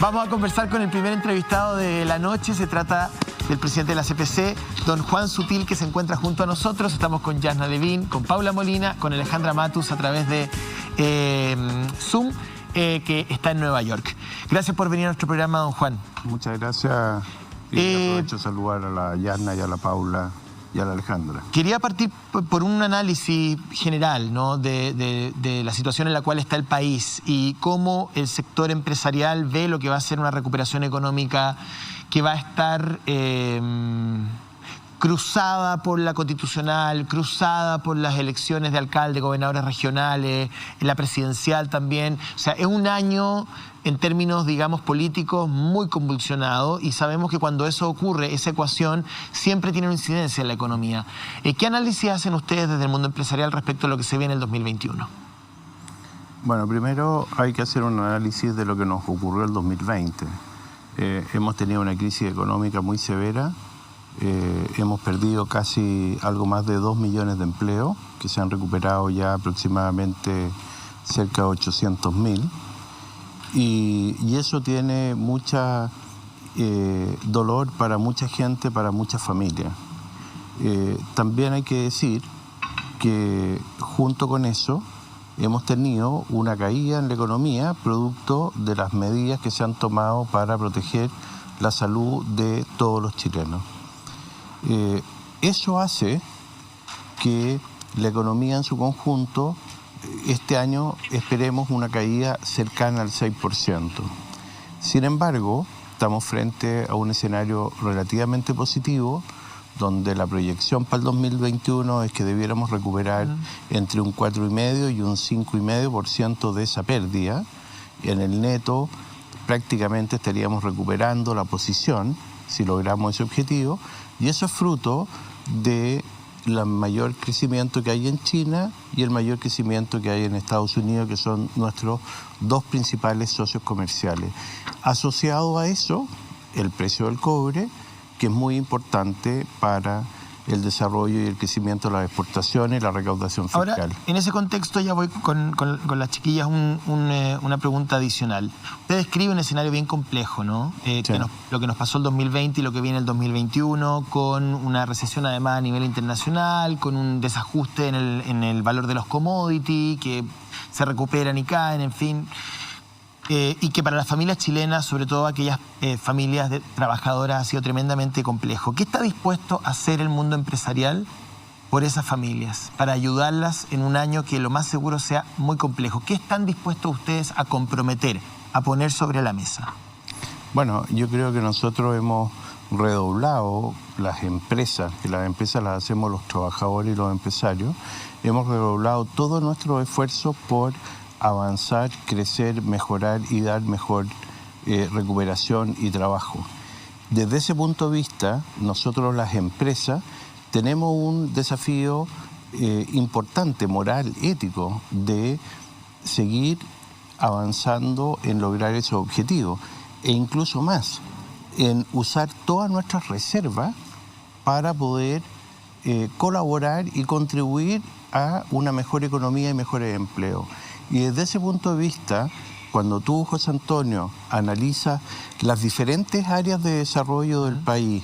Vamos a conversar con el primer entrevistado de la noche. Se trata del presidente de la CPC, don Juan Sutil, que se encuentra junto a nosotros. Estamos con Yasna Levin, con Paula Molina, con Alejandra Matus a través de Zoom, que está en Nueva York. Gracias por venir a nuestro programa, don Juan. Muchas gracias. Y aprovecho a saludar a la Yasna y a la Paula y a la Alejandra. Quería partir por un análisis general, ¿no?, de la situación en la cual está el país y cómo el sector empresarial ve lo que va a ser una recuperación económica que va a estar cruzada por la constitucional, cruzada por las elecciones de alcalde, gobernadores regionales, la presidencial también. O sea, es un año en términos, digamos, políticos muy convulsionado y sabemos que cuando eso ocurre, esa ecuación siempre tiene una incidencia en la economía. ¿Qué análisis hacen ustedes desde el mundo empresarial respecto a lo que se viene en el 2021? Bueno, primero hay que hacer un análisis de lo que nos ocurrió el 2020. Hemos tenido una crisis económica muy severa. Hemos perdido casi algo más de 2 millones de empleos, que se han recuperado ya aproximadamente cerca de 800.000. Y eso tiene mucha dolor para mucha gente, para muchas familias. También hay que decir que junto con eso hemos tenido una caída en la economía producto de las medidas que se han tomado para proteger la salud de todos los chilenos. Eso hace que la economía en su conjunto, este año esperemos una caída cercana al 6%. Sin embargo, estamos frente a un escenario relativamente positivo donde la proyección para el 2021 es que debiéramos recuperar entre un 4,5% y un 5,5% de esa pérdida. En el neto prácticamente estaríamos recuperando la posición si logramos ese objetivo, y eso es fruto de el mayor crecimiento que hay en China y el mayor crecimiento que hay en Estados Unidos, que son nuestros dos principales socios comerciales. Asociado a eso, el precio del cobre, que es muy importante para el desarrollo y el crecimiento de las exportaciones y la recaudación fiscal. Ahora, en ese contexto ya voy con las chiquillas una pregunta adicional. Usted describe un escenario bien complejo, ¿no? Sí. Lo que nos pasó el 2020 y lo que viene el 2021, con una recesión además a nivel internacional, con un desajuste en el valor de los commodities, que se recuperan y caen, en fin. Y que para las familias chilenas, sobre todo aquellas familias trabajadoras, ha sido tremendamente complejo. ¿Qué está dispuesto a hacer el mundo empresarial por esas familias, para ayudarlas en un año que lo más seguro sea muy complejo? ¿Qué están dispuestos ustedes a comprometer, a poner sobre la mesa? Bueno, yo creo que nosotros hemos redoblado las empresas, que las empresas las hacemos los trabajadores y los empresarios, hemos redoblado todo nuestro esfuerzo por avanzar, crecer, mejorar y dar mejor recuperación y trabajo. Desde ese punto de vista, nosotros las empresas tenemos un desafío importante, moral, ético, de seguir avanzando en lograr esos objetivos, e incluso más, en usar todas nuestras reservas para poder colaborar y contribuir a una mejor economía y mejores empleos. Y desde ese punto de vista, cuando tú, José Antonio, analizas las diferentes áreas de desarrollo del país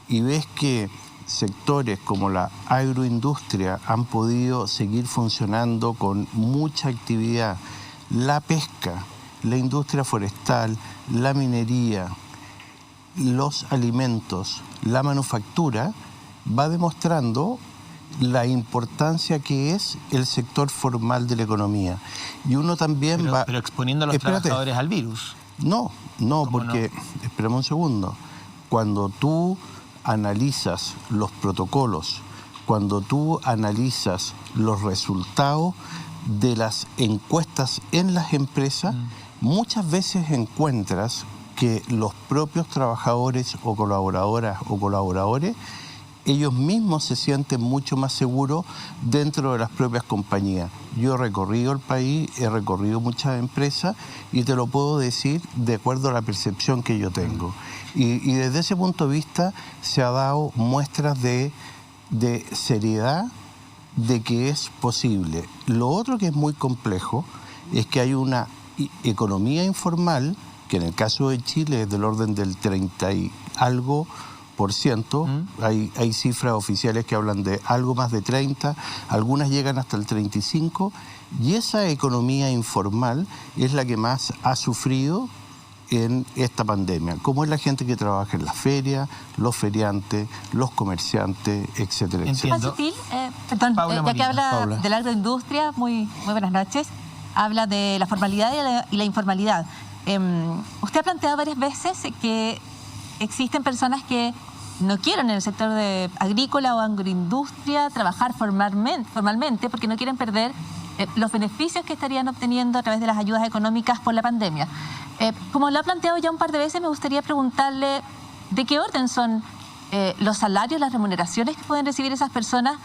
y ves que sectores como la agroindustria han podido seguir funcionando con mucha actividad, la pesca, la industria forestal, la minería, los alimentos, la manufactura, va demostrando la importancia que es el sector formal de la economía. Y uno también pero exponiendo a los trabajadores al virus. No, porque, espérame un segundo, cuando tú analizas los protocolos, cuando tú analizas los resultados de las encuestas en las empresas, muchas veces encuentras que los propios trabajadores o colaboradoras o colaboradores, ellos mismos se sienten mucho más seguros dentro de las propias compañías. Yo he recorrido el país, he recorrido muchas empresas y te lo puedo decir de acuerdo a la percepción que yo tengo. Y desde ese punto de vista se ha dado muestras de seriedad de que es posible. Lo otro que es muy complejo es que hay una economía informal, que en el caso de Chile es del orden del 30 y algo %. Hay cifras oficiales que hablan de algo más de 30, algunas llegan hasta el 35%, y esa economía informal es la que más ha sufrido en esta pandemia, como es la gente que trabaja en las ferias, los feriantes, los comerciantes, etcétera, etcétera. Sutil, perdón, ya que habla de la agroindustria, muy buenas noches, habla de la formalidad y la informalidad. Usted ha planteado varias veces que existen personas que no quieren en el sector agrícola o agroindustria trabajar formalmente porque no quieren perder los beneficios que estarían obteniendo a través de las ayudas económicas por la pandemia. Como lo ha planteado ya un par de veces, me gustaría preguntarle de qué orden son los salarios, las remuneraciones que pueden recibir esas personas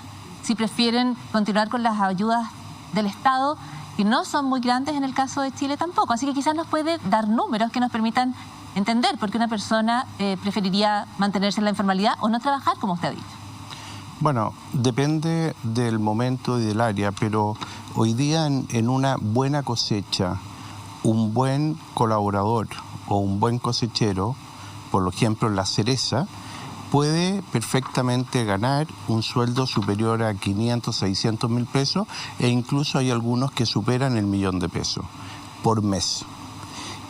si prefieren continuar con las ayudas del Estado, que no son muy grandes en el caso de Chile tampoco. Así que quizás nos puede dar números que nos permitan entender por qué una persona preferiría mantenerse en la informalidad o no trabajar, como usted ha dicho. Bueno, depende del momento y del área, pero hoy día en una buena cosecha, un buen colaborador o un buen cosechero, por ejemplo la cereza, puede perfectamente ganar un sueldo superior a 500, 600 mil pesos, e incluso hay algunos que superan el 1.000.000 de pesos por mes.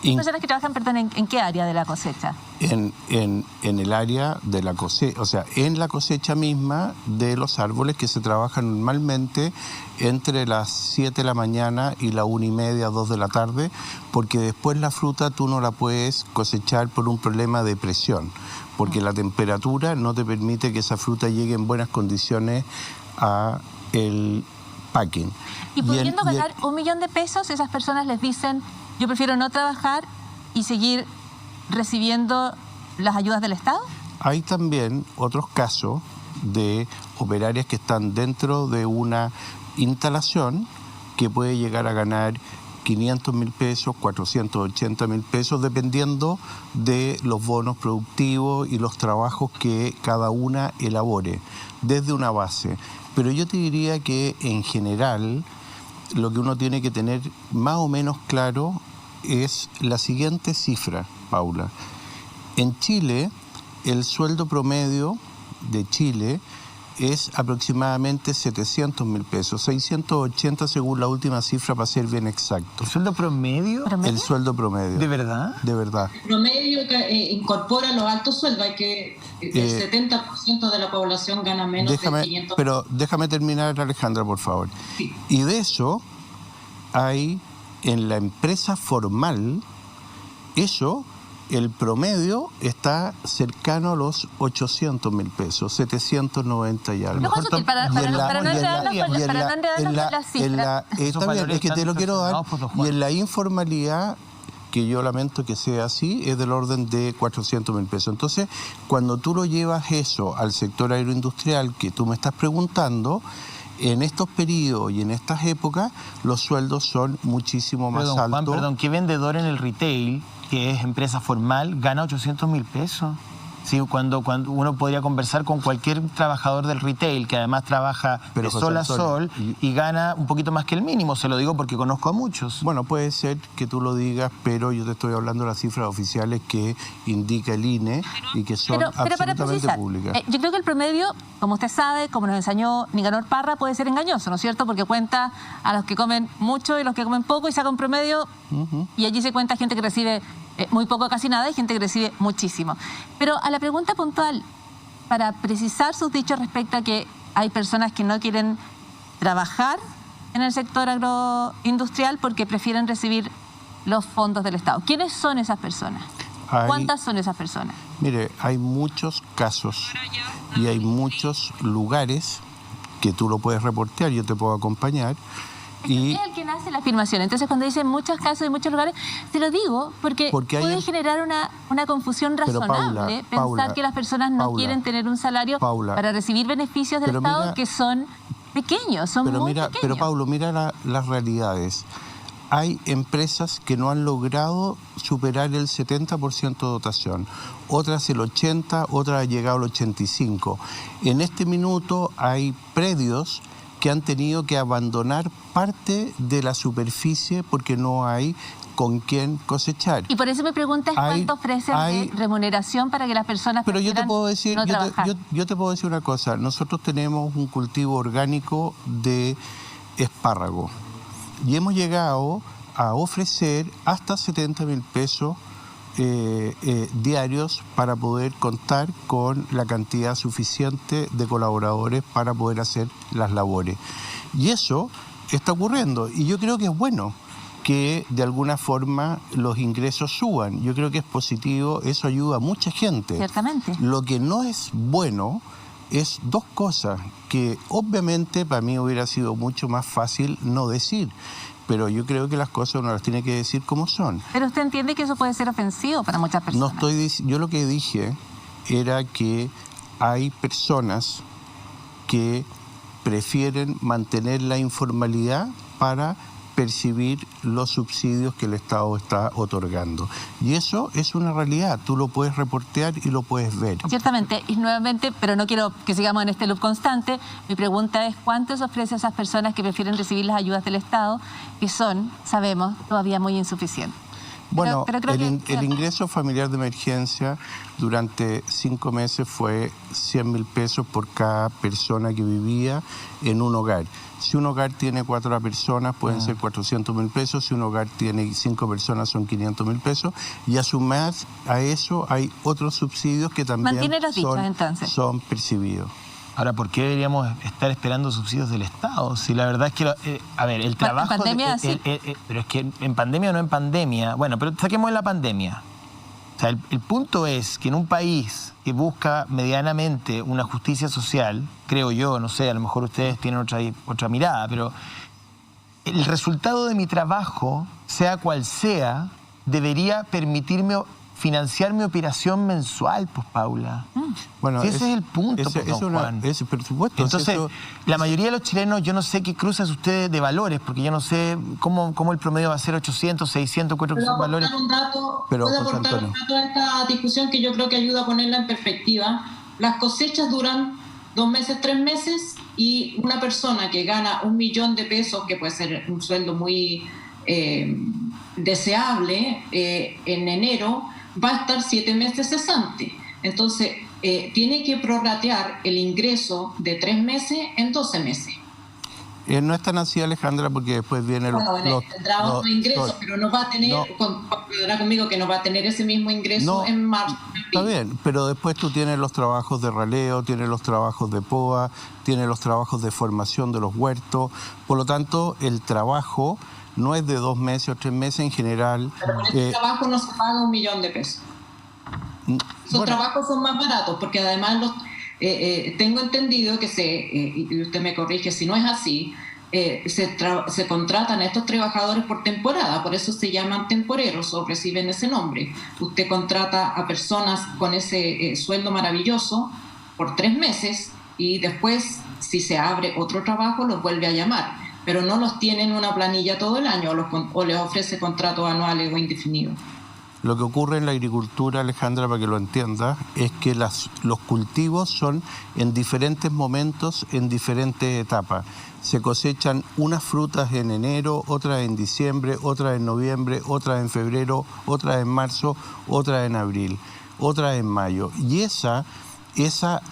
Personas que trabajan, perdón, ¿en qué área de la cosecha? En el área de la cosecha, o sea, en la cosecha misma de los árboles que se trabajan normalmente entre las 7 de la mañana y la 1:30, 2 de la tarde, porque después la fruta tú no la puedes cosechar por un problema de presión, porque la temperatura no te permite que esa fruta llegue en buenas condiciones a el packing. Y pudiendo ganar $1 millón de pesos, esas personas les dicen: yo prefiero no trabajar y seguir recibiendo las ayudas del Estado. Hay también otros casos de operarias que están dentro de una instalación que puede llegar a ganar 500.000 pesos, 480.000 pesos, dependiendo de los bonos productivos y los trabajos que cada una elabore, desde una base. Pero yo te diría que en general lo que uno tiene que tener más o menos claro es la siguiente cifra, Paula. En Chile, el sueldo promedio de Chile es aproximadamente 700.000 pesos, 680 según la última cifra, para ser bien exacto. ¿El sueldo promedio? El sueldo promedio. ¿De verdad? De verdad. El promedio incorpora los altos sueldos. Hay que el 70% de la población gana menos de 500. Pero déjame terminar, Alejandra, por favor. Sí. Y de eso hay en la empresa formal, eso, el promedio está cercano a los 800.000 pesos, 790 y algo. Para no enredarnos con las cifras. Está bien, es que te lo quiero dar. Y en la informalidad, que yo lamento que sea así, es del orden de 400.000 pesos. Entonces, cuando tú lo llevas eso al sector agroindustrial que tú me estás preguntando, en estos periodos y en estas épocas, los sueldos son muchísimo más altos. Juan, perdón, ¿qué vendedor en el retail, que es empresa formal, gana 800.000 pesos? Sí, cuando uno podría conversar con cualquier trabajador del retail, que además trabaja de sol a sol y gana un poquito más que el mínimo. Se lo digo porque conozco a muchos. Bueno, puede ser que tú lo digas, pero yo te estoy hablando de las cifras oficiales que indica el INE y que son absolutamente públicas. Yo creo que el promedio, como usted sabe, como nos enseñó Nicanor Parra, puede ser engañoso, ¿no es cierto? Porque cuenta a los que comen mucho y los que comen poco y saca un promedio, y allí se cuenta gente que recibe muy poco, casi nada, y gente que recibe muchísimo. Pero a la pregunta puntual, para precisar sus dichos respecto a que hay personas que no quieren trabajar en el sector agroindustrial porque prefieren recibir los fondos del Estado. ¿Quiénes son esas personas? ¿Cuántas son esas personas? Mire, hay muchos casos y hay muchos lugares que tú lo puedes reportear, yo te puedo acompañar. Y es el que hace la afirmación. Entonces, cuando dice muchos casos y muchos lugares, te lo digo porque puede generar una confusión razonable, pensar que las personas no quieren tener un salario para recibir beneficios del Estado, que son pequeños, son muy pequeños. Pero, Paulo, mira las realidades. Hay empresas que no han logrado superar el 70% de dotación, otras el 80%, otras han llegado al 85%. En este minuto hay predios que han tenido que abandonar parte de la superficie porque no hay con quién cosechar. Y por eso me preguntas cuánto ofrecen de remuneración para que las personas pero yo te puedo decir, no trabajar. Yo te puedo decir una cosa. Nosotros tenemos un cultivo orgánico de espárrago y hemos llegado a ofrecer hasta 70.000 pesos diarios para poder contar con la cantidad suficiente de colaboradores para poder hacer las labores. Y eso está ocurriendo y yo creo que es bueno que de alguna forma los ingresos suban. Yo creo que es positivo, eso ayuda a mucha gente. Ciertamente. Lo que no es bueno es dos cosas que obviamente para mí hubiera sido mucho más fácil no decir. Pero yo creo que las cosas uno las tiene que decir como son. Pero usted entiende que eso puede ser ofensivo para muchas personas. Yo lo que dije era que hay personas que prefieren mantener la informalidad para percibir los subsidios que el Estado está otorgando. Y eso es una realidad, tú lo puedes reportear y lo puedes ver. Ciertamente, y nuevamente, pero no quiero que sigamos en este loop constante, mi pregunta es ¿cuánto se ofrece a esas personas que prefieren recibir las ayudas del Estado, que son, sabemos, todavía muy insuficientes? Bueno, pero creo el ingreso familiar de emergencia durante 5 meses fue 100.000 pesos por cada persona que vivía en un hogar. Si un hogar tiene 4 personas, pueden ser 400.000 pesos. Si un hogar tiene 5 personas, son 500.000 pesos. Y a su vez, a eso hay otros subsidios que también son percibidos. Ahora, ¿por qué deberíamos estar esperando subsidios del Estado? Si la verdad es que, a ver, el trabajo... En pandemia, sí. Pero es que en pandemia o no en pandemia... Bueno, pero saquemos la pandemia. O sea, el punto es que en un país que busca medianamente una justicia social, creo yo, no sé, a lo mejor ustedes tienen otra mirada, pero el resultado de mi trabajo, sea cual sea, debería permitirme financiar mi operación mensual, pues, Paula. Bueno, ese es el punto, pues, don Juan. Por supuesto. Entonces, la mayoría de los chilenos, yo no sé qué cruzan ustedes de valores, porque yo no sé cómo el promedio va a ser 800, 600, creo que son valores. ¿Puedo aportar un dato a esta discusión que yo creo que ayuda a ponerla en perspectiva? Las cosechas duran 2 meses, 3 meses, y una persona que gana 1 millón de pesos, que puede ser un sueldo muy deseable, en enero, va a estar 7 meses cesante. Entonces, tiene que prorratear el ingreso de 3 meses en 12 meses. No es tan así, Alejandra, porque después viene tendrá otro ingreso, pero no va a tener, podrá conmigo que no va a tener ese mismo ingreso en marzo. Está bien, pero después tú tienes los trabajos de raleo, tienes los trabajos de POA, tienes los trabajos de formación de los huertos. Por lo tanto, el trabajo no es de 2 meses o 3 meses en general. Pero por ese trabajo no se paga 1 millón de pesos. Esos trabajos son más baratos, porque además tengo entendido que y usted me corrige si no es así, se contratan a estos trabajadores por temporada, por eso se llaman temporeros o reciben ese nombre. Usted contrata a personas con ese sueldo maravilloso por 3 meses y después, si se abre otro trabajo, los vuelve a llamar, pero no los tiene en una planilla todo el año o les ofrece contratos anuales o indefinidos. Lo que ocurre en la agricultura, Alejandra, para que lo entiendas, es que los cultivos son en diferentes momentos, en diferentes etapas. Se cosechan unas frutas en enero, otras en diciembre, otras en noviembre, otras en febrero, otras en marzo, otras en abril, otras en mayo. Y esa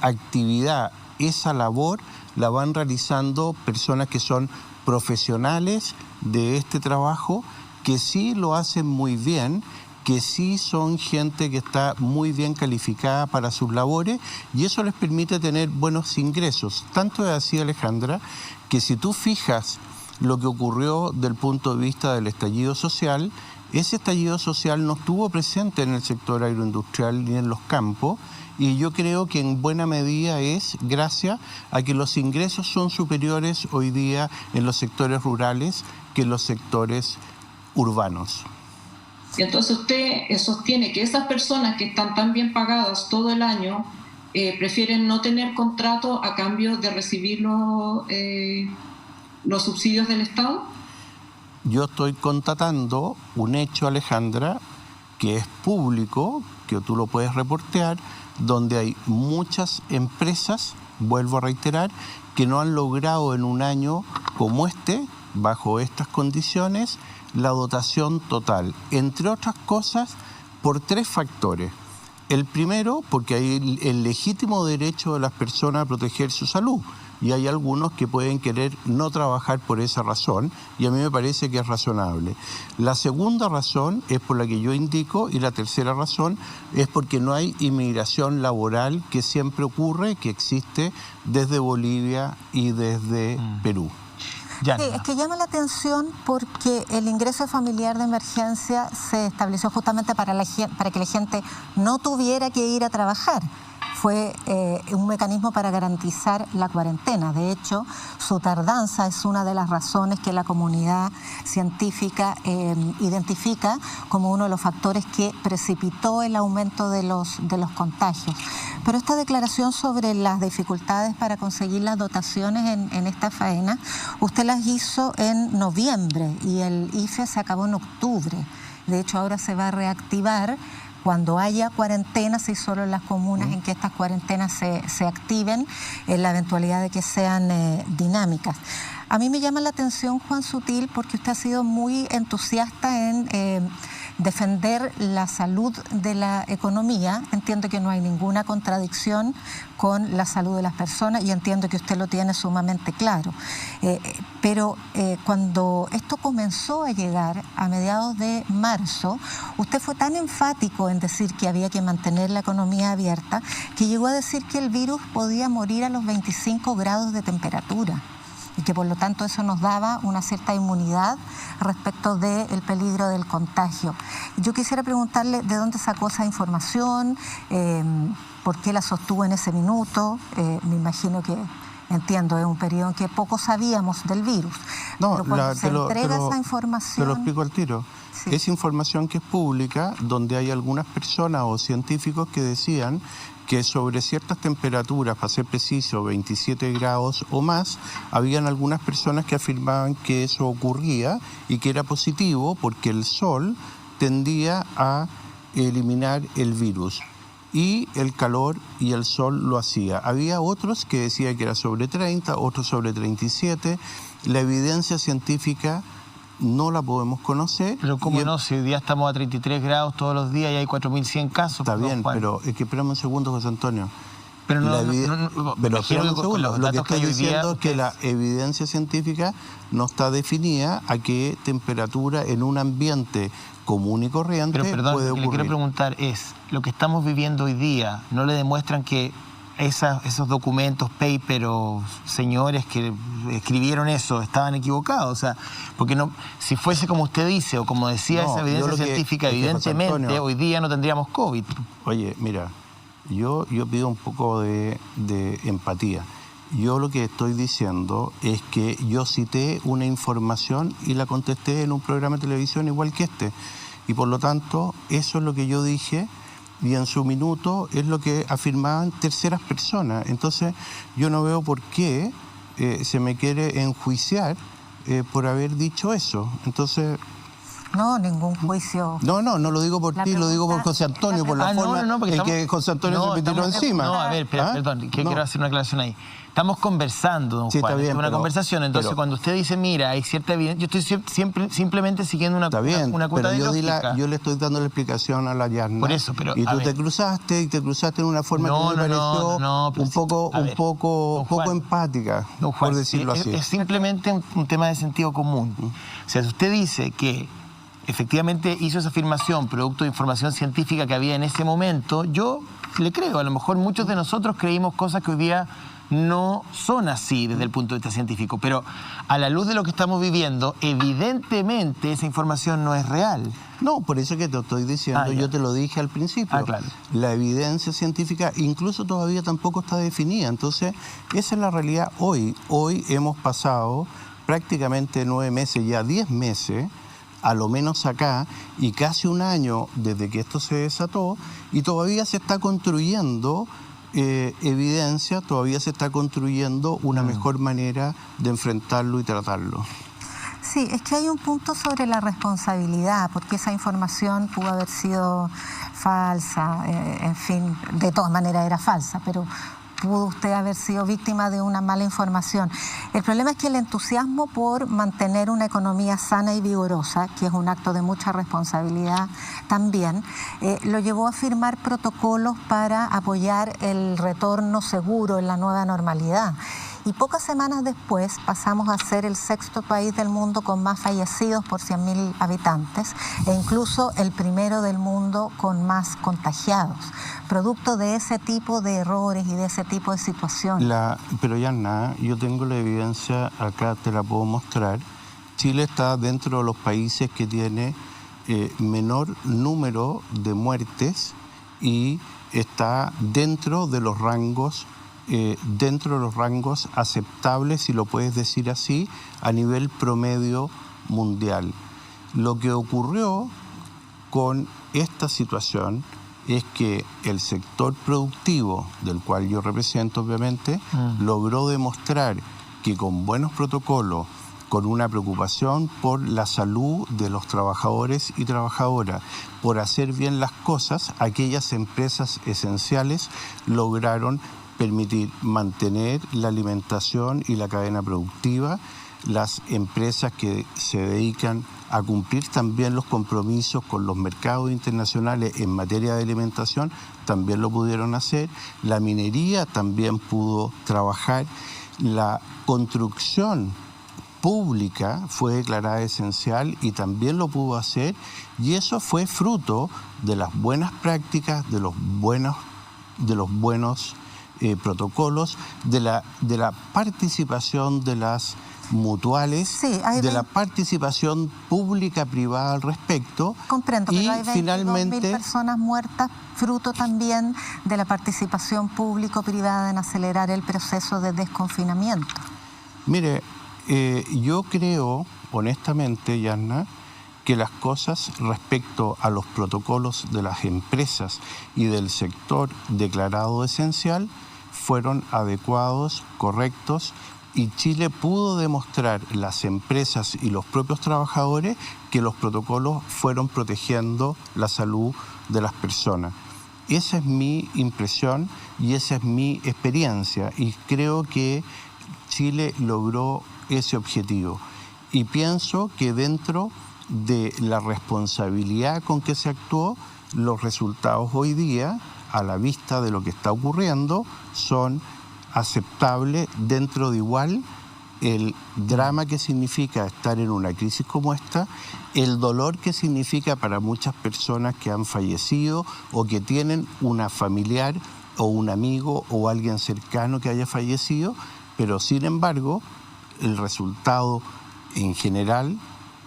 actividad, esa labor, la van realizando personas que son profesionales de este trabajo, que sí lo hacen muy bien, que sí son gente que está muy bien calificada para sus labores, y eso les permite tener buenos ingresos. Tanto es así, Alejandra, que si tú fijas lo que ocurrió del punto de vista del estallido social, ese estallido social no estuvo presente en el sector agroindustrial ni en los campos, y yo creo que en buena medida es gracias a que los ingresos son superiores hoy día en los sectores rurales que en los sectores urbanos. Y entonces usted sostiene que esas personas que están tan bien pagadas todo el año prefieren no tener contrato a cambio de recibir los subsidios del Estado. Yo estoy constatando un hecho, Alejandra, que es público, que tú lo puedes reportear, donde hay muchas empresas, vuelvo a reiterar, que no han logrado en un año como este, bajo estas condiciones, la dotación total, entre otras cosas, por 3 factores. El primero, porque hay el legítimo derecho de las personas a proteger su salud, y hay algunos que pueden querer no trabajar por esa razón, y a mí me parece que es razonable. La segunda razón es por la que yo indico, y la tercera razón es porque no hay inmigración laboral, que siempre ocurre, que existe desde Bolivia y desde Perú. Sí, es que llama la atención porque el ingreso familiar de emergencia se estableció justamente para que la gente no tuviera que ir a trabajar. Fue un mecanismo para garantizar la cuarentena. De hecho, su tardanza es una de las razones que la comunidad científica identifica como uno de los factores que precipitó el aumento de los contagios. Pero esta declaración sobre las dificultades para conseguir las dotaciones en esta faena, usted las hizo en noviembre y el IFE se acabó en octubre. De hecho, ahora se va a reactivar cuando haya cuarentenas y solo en las comunas en que estas cuarentenas se activen, en la eventualidad de que sean dinámicas. A mí me llama la atención, Juan Sutil, porque usted ha sido muy entusiasta en defender la salud de la economía. Entiendo que no hay ninguna contradicción con la salud de las personas y entiendo que usted lo tiene sumamente claro. Pero cuando esto comenzó a llegar a mediados de marzo, usted fue tan enfático en decir que había que mantener la economía abierta que llegó a decir que el virus podía morir a los 25 grados de temperatura y que por lo tanto eso nos daba una cierta inmunidad respecto del peligro del contagio. Yo quisiera preguntarle de dónde sacó esa información, por qué la sostuvo en ese minuto. Me imagino que, entiendo, es un periodo en que poco sabíamos del virus. No, pero cuando se entrega esa información... Te lo explico al tiro. Sí. Es información que es pública, donde hay algunas personas o científicos que decían que sobre ciertas temperaturas, para ser preciso, 27 grados o más, habían algunas personas que afirmaban que eso ocurría y que era positivo porque el sol tendía a eliminar el virus. Y el calor y el sol lo hacía. Había otros que decían que era sobre 30, otros sobre 37. La evidencia científica no la podemos conocer. Pero cómo no, si hoy día estamos a 33 grados todos los días y hay 4.100 casos. Está bien, pero es que espérame un segundo, José Antonio. Pero pero espérame un segundo. Lo que estoy diciendo es que la evidencia científica no está definida a qué temperatura en un ambiente común y corriente puede ocurrir. Lo que le quiero preguntar es, lo que estamos viviendo hoy día, ¿no le demuestran que esos documentos, paper o señores que escribieron eso estaban equivocados? O sea, porque no, si fuese como usted dice o como decía esa evidencia científica, evidentemente Antonio, hoy día no tendríamos COVID. Oye, mira, yo pido un poco de empatía. Yo lo que estoy diciendo es que yo cité una información y la contesté en un programa de televisión igual que este. Y por lo tanto, eso es lo que yo dije y en su minuto es lo que afirmaban terceras personas. Entonces, yo no veo por qué se me quiere enjuiciar por haber dicho eso. Entonces... No, ningún juicio. No lo digo por ti, lo digo por José Antonio, por la forma en que José Antonio se me tiró encima. No, a ver, perdón, quiero hacer una aclaración ahí. Estamos conversando, don Juan, es una conversación. Entonces, cuando usted dice, mira, hay cierta evidencia, yo estoy simplemente siguiendo una cuota de lógica. Yo le estoy dando la explicación a la Yarna. Por eso, pero... Y tú te cruzaste en una forma que me pareció un poco empática, don Juan, por decirlo así. Es simplemente un tema de sentido común. O sea, si usted dice que efectivamente hizo esa afirmación producto de información científica que había en ese momento, yo le creo. A lo mejor muchos de nosotros creímos cosas que hoy día no son así desde el punto de vista científico, pero a la luz de lo que estamos viviendo, evidentemente esa información no es real. No, por eso que te estoy diciendo, yo te lo dije al principio, claro. La evidencia científica incluso todavía tampoco está definida, entonces esa es la realidad hoy. Hoy hemos pasado prácticamente 9 meses, ya 10 meses, a lo menos acá, y casi un año desde que esto se desató, y todavía se está construyendo evidencia, todavía se está construyendo una mejor manera de enfrentarlo y tratarlo. Sí, es que hay un punto sobre la responsabilidad, porque esa información pudo haber sido falsa, en fin, de todas maneras era falsa, pero pudo usted haber sido víctima de una mala información. El problema es que el entusiasmo por mantener una economía sana y vigorosa, que es un acto de mucha responsabilidad también, lo llevó a firmar protocolos para apoyar el retorno seguro en la nueva normalidad. Y pocas semanas después pasamos a ser el 6º país del mundo con más fallecidos por 100.000 habitantes e incluso el primero del mundo con más contagiados, producto de ese tipo de errores y de ese tipo de situaciones. Pero ya nada, yo tengo la evidencia, acá te la puedo mostrar. Chile está dentro de los países que tiene menor número de muertes y está dentro de los rangos aceptables, si lo puedes decir así, a nivel promedio mundial. Lo que ocurrió con esta situación es que el sector productivo, del cual yo represento obviamente, logró demostrar que con buenos protocolos, con una preocupación por la salud de los trabajadores y trabajadoras, por hacer bien las cosas, aquellas empresas esenciales lograron permitir mantener la alimentación y la cadena productiva. Las empresas que se dedican a cumplir también los compromisos con los mercados internacionales en materia de alimentación también lo pudieron hacer. La minería también pudo trabajar. La construcción pública fue declarada esencial y también lo pudo hacer, y eso fue fruto de las buenas prácticas, de los buenos protocolos, de la participación de las mutuales, Sí, de la participación pública-privada al respecto. Comprendo, y pero hay 22.000 finalmente personas muertas, fruto también de la participación público-privada en acelerar el proceso de desconfinamiento. Mire, yo creo, honestamente, Yanna, que las cosas respecto a los protocolos de las empresas y del sector declarado esencial fueron adecuados, correctos, y Chile pudo demostrar, las empresas y los propios trabajadores, que los protocolos fueron protegiendo la salud de las personas. Esa es mi impresión y esa es mi experiencia, y creo que Chile logró ese objetivo. Y pienso que dentro de la responsabilidad con que se actuó, los resultados hoy día, a la vista de lo que está ocurriendo, son aceptables dentro de igual el drama que significa estar en una crisis como esta, el dolor que significa para muchas personas que han fallecido o que tienen una familiar o un amigo o alguien cercano que haya fallecido, pero sin embargo el resultado en general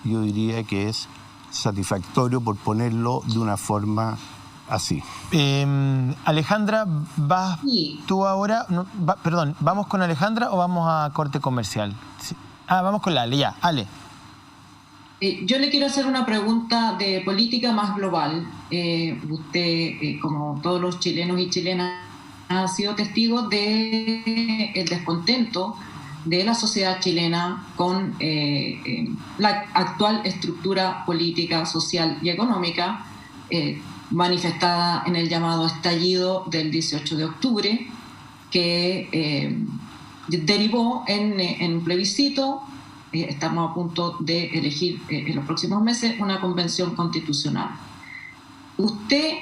yo diría que es satisfactorio, por ponerlo de una forma así. Alejandra, ¿vas Sí. tú ahora? No, perdón, ¿vamos con Alejandra o vamos a corte comercial? Sí. Vamos con la Ale, ya, Ale. Yo le quiero hacer una pregunta de política más global. Usted, como todos los chilenos y chilenas, ha sido testigo del descontento de la sociedad chilena con la actual estructura política, social y económica, manifestada en el llamado estallido del 18 de octubre, que derivó en un plebiscito. Estamos a punto de elegir en los próximos meses una convención constitucional. Usted,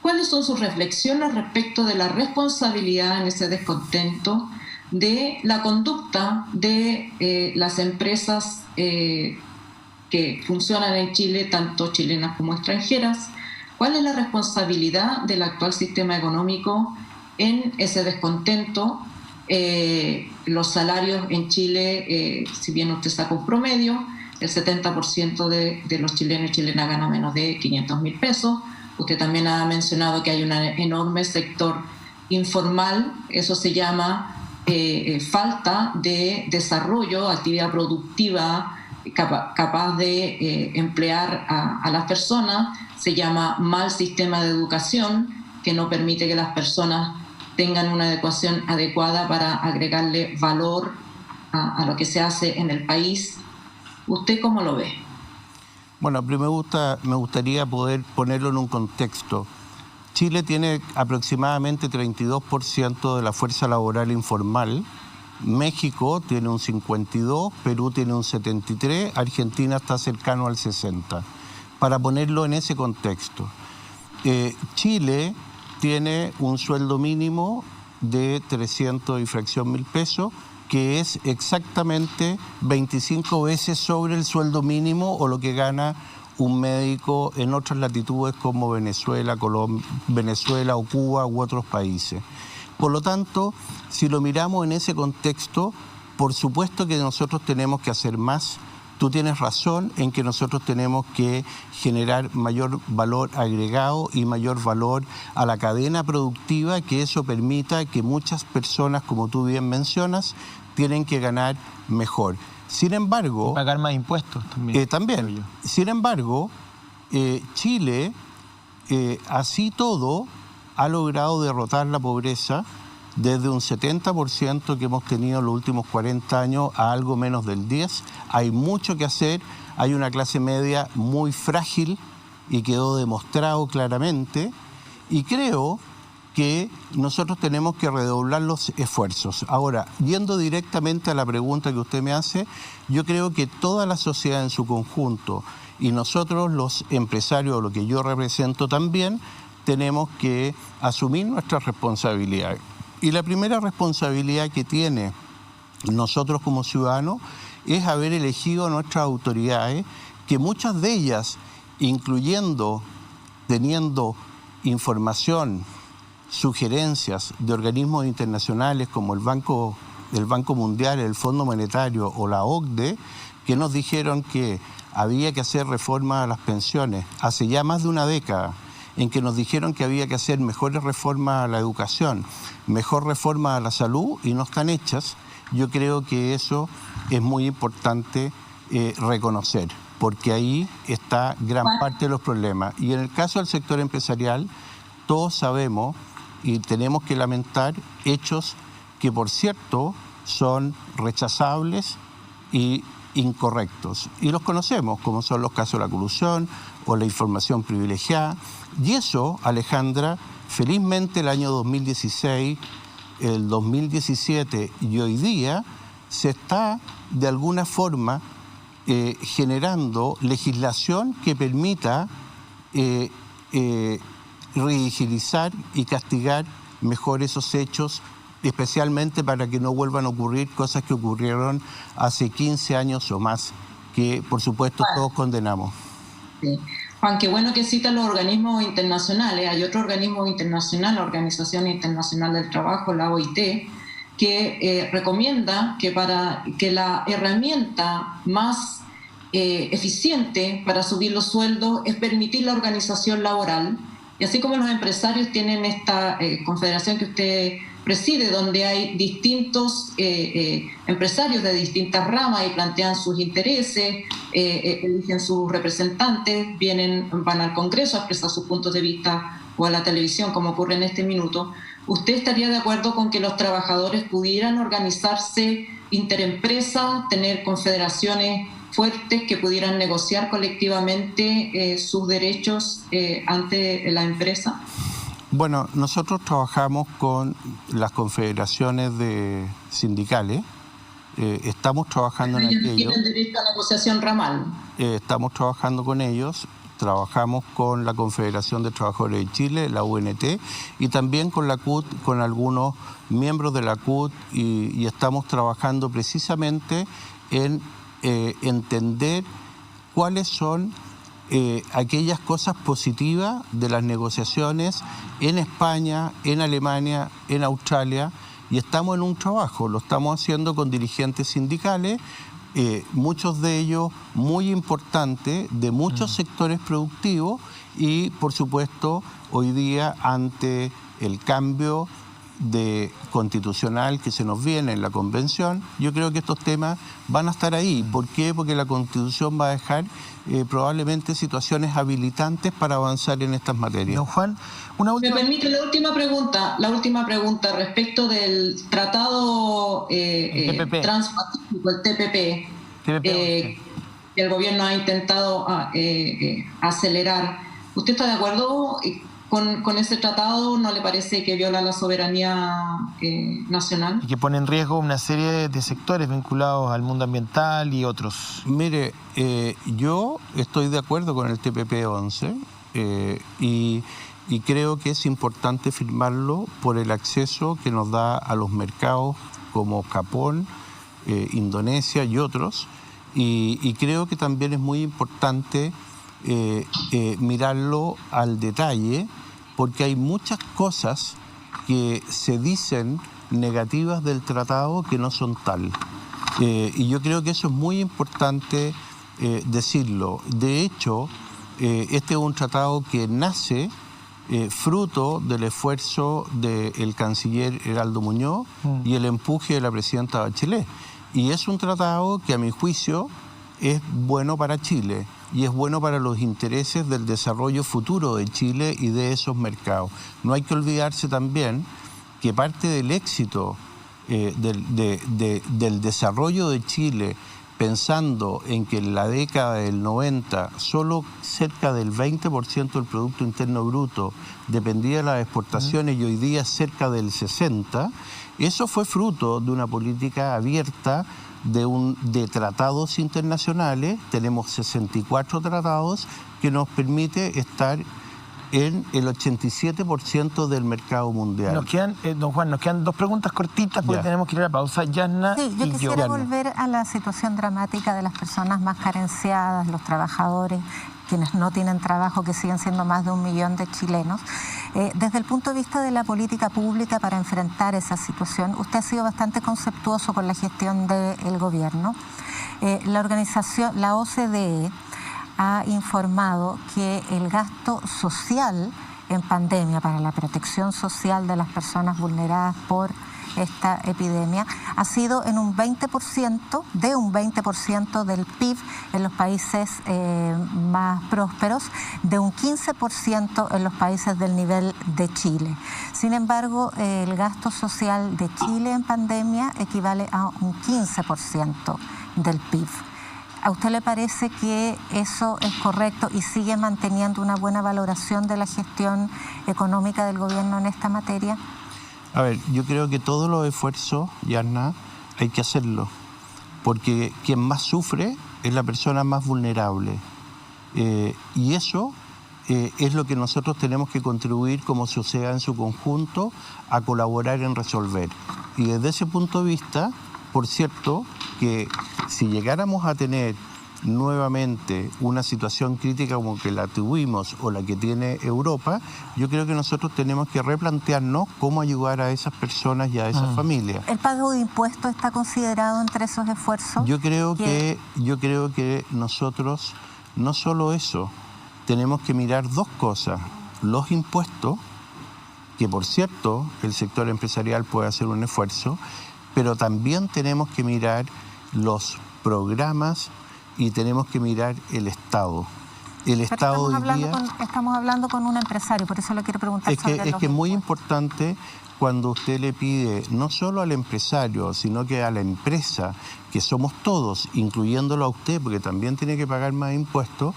¿cuáles son sus reflexiones respecto de la responsabilidad en ese descontento de la conducta de las empresas que funcionan en Chile, tanto chilenas como extranjeras? ¿Cuál es la responsabilidad del actual sistema económico en ese descontento? Los salarios en Chile, si bien usted saca un promedio, el 70% de los chilenos y chilenas gana menos de 500.000 pesos. Usted también ha mencionado que hay un enorme sector informal, eso se llama falta de desarrollo, actividad productiva capaz de emplear a las personas, se llama mal sistema de educación que no permite que las personas tengan una educación adecuada para agregarle valor a lo que se hace en el país. ¿Usted cómo lo ve? Bueno, primero me gustaría poder ponerlo en un contexto. Chile tiene aproximadamente 32% de la fuerza laboral informal, México tiene un 52%, Perú tiene un 73%, Argentina está cercano al 60%. Para ponerlo en ese contexto, Chile tiene un sueldo mínimo de 300 y fracción mil pesos, que es exactamente 25 veces sobre el sueldo mínimo o lo que gana un médico en otras latitudes como Venezuela, Venezuela o Cuba u otros países. Por lo tanto, si lo miramos en ese contexto, por supuesto que nosotros tenemos que hacer más. Tú tienes razón en que nosotros tenemos que generar mayor valor agregado y mayor valor a la cadena productiva, que eso permita que muchas personas, como tú bien mencionas, tienen que ganar mejor. Sin embargo... Y pagar más impuestos también. También. Sin embargo, Chile, así todo, ha logrado derrotar la pobreza desde un 70% que hemos tenido en los últimos 40 años a algo menos del 10%. Hay mucho que hacer, hay una clase media muy frágil y quedó demostrado claramente. Y creo que nosotros tenemos que redoblar los esfuerzos. Ahora, yendo directamente a la pregunta que usted me hace, yo creo que toda la sociedad en su conjunto y nosotros los empresarios, lo que yo represento también, tenemos que asumir nuestras responsabilidades. Y la primera responsabilidad que tiene nosotros como ciudadanos es haber elegido a nuestras autoridades, que muchas de ellas, incluyendo, teniendo información, sugerencias de organismos internacionales como el Banco Mundial, el Fondo Monetario o la OCDE, que nos dijeron que había que hacer reformas a las pensiones hace ya más de una década, en que nos dijeron que había que hacer mejores reformas a la educación, mejor reforma a la salud, y no están hechas. Yo creo que eso es muy importante reconocer, porque ahí está gran parte de los problemas. Y en el caso del sector empresarial, todos sabemos y tenemos que lamentar hechos que, por cierto, son rechazables y incorrectos. Y los conocemos, como son los casos de la colusión o la información privilegiada. Y eso, Alejandra, felizmente el año 2016, el 2017 y hoy día se está de alguna forma generando legislación que permita rigidizar y castigar mejor esos hechos, especialmente para que no vuelvan a ocurrir cosas que ocurrieron hace 15 años o más, que por supuesto todos condenamos. Sí. Juan, qué bueno que citan los organismos internacionales. Hay otro organismo internacional, la Organización Internacional del Trabajo, la OIT, que recomienda que para que la herramienta más eficiente para subir los sueldos es permitir la organización laboral. Y así como los empresarios tienen esta confederación que usted preside, donde hay distintos empresarios de distintas ramas y plantean sus intereses, eligen sus representantes, van al Congreso a expresar sus puntos de vista o a la televisión, como ocurre en este minuto. ¿Usted estaría de acuerdo con que los trabajadores pudieran organizarse interempresa, tener confederaciones fuertes que pudieran negociar colectivamente sus derechos ante la empresa? Bueno, nosotros trabajamos con las confederaciones sindicales, estamos trabajando en aquello. ¿Tienen derecho a negociación ramal? Estamos trabajando con ellos, trabajamos con la Confederación de Trabajadores de Chile, la UNT, y también con la CUT, con algunos miembros de la CUT, y estamos trabajando precisamente en entender cuáles son aquellas cosas positivas de las negociaciones en España, en Alemania, en Australia, y estamos en un trabajo, lo estamos haciendo con dirigentes sindicales, muchos de ellos muy importantes, de muchos sectores productivos, y por supuesto hoy día ante el cambio constitucional que se nos viene en la Convención, yo creo que estos temas van a estar ahí. ¿Por qué? Porque la Constitución va a dejar probablemente situaciones habilitantes para avanzar en estas materias. Don Juan, ¿Me permite la última pregunta respecto del tratado transpacífico, el TPP, que el gobierno ha intentado acelerar? ¿Usted está de acuerdo con ese tratado? ¿No le parece que viola la soberanía nacional? Y que pone en riesgo una serie de sectores vinculados al mundo ambiental y otros. Mire, yo estoy de acuerdo con el TPP-11 y creo que es importante firmarlo por el acceso que nos da a los mercados como Japón, Indonesia y otros. Y creo que también es muy importante mirarlo al detalle, porque hay muchas cosas que se dicen negativas del tratado que no son tal. Y yo creo que eso es muy importante decirlo. De hecho, este es un tratado que nace fruto del esfuerzo del canciller Heraldo Muñoz y el empuje de la presidenta Bachelet. Y es un tratado que, a mi juicio, es bueno para Chile y es bueno para los intereses del desarrollo futuro de Chile y de esos mercados. No hay que olvidarse también que parte del éxito del desarrollo de Chile pensando en que en la década del 90 solo cerca del 20% del Producto Interno Bruto dependía de las exportaciones y hoy día cerca del 60%, eso fue fruto de una política abierta de tratados internacionales. Tenemos 64 tratados que nos permite estar en el 87% del mercado mundial. Nos quedan, don Juan, nos quedan 2 preguntas cortitas porque tenemos que ir a la pausa. Yasna sí, yo y quisiera volver a la situación dramática de las personas más carenciadas, los trabajadores, quienes no tienen trabajo, que siguen siendo más de 1 millón de chilenos. Desde el punto de vista de la política pública para enfrentar esa situación, usted ha sido bastante conceptuoso con la gestión del gobierno. La organización, la OCDE, ha informado que el gasto social en pandemia para la protección social de las personas vulneradas por esta epidemia ha sido en un 20% del PIB en los países más prósperos, de un 15% en los países del nivel de Chile. Sin embargo, el gasto social de Chile en pandemia equivale a un 15% del PIB. ¿A usted le parece que eso es correcto y sigue manteniendo una buena valoración de la gestión económica del gobierno en esta materia? A ver, yo creo que todos los esfuerzos, Yasna, hay que hacerlo, porque quien más sufre es la persona más vulnerable. Y eso es lo que nosotros tenemos que contribuir como sociedad en su conjunto a colaborar en resolver. Y desde ese punto de vista, por cierto, que si llegáramos a tener nuevamente una situación crítica como que la tuvimos o la que tiene Europa, yo creo que nosotros tenemos que replantearnos cómo ayudar a esas personas y a esas familias. ¿El pago de impuestos está considerado entre esos esfuerzos? Yo creo que nosotros, no solo eso, tenemos que mirar 2 cosas. Los impuestos, que por cierto el sector empresarial puede hacer un esfuerzo, pero también tenemos que mirar los programas y tenemos que mirar el Estado. El Estado hoy día... Estamos hablando con un empresario, por eso le quiero preguntar es que es muy importante cuando usted le pide, no solo al empresario, sino que a la empresa, que somos todos, incluyéndolo a usted, porque también tiene que pagar más impuestos,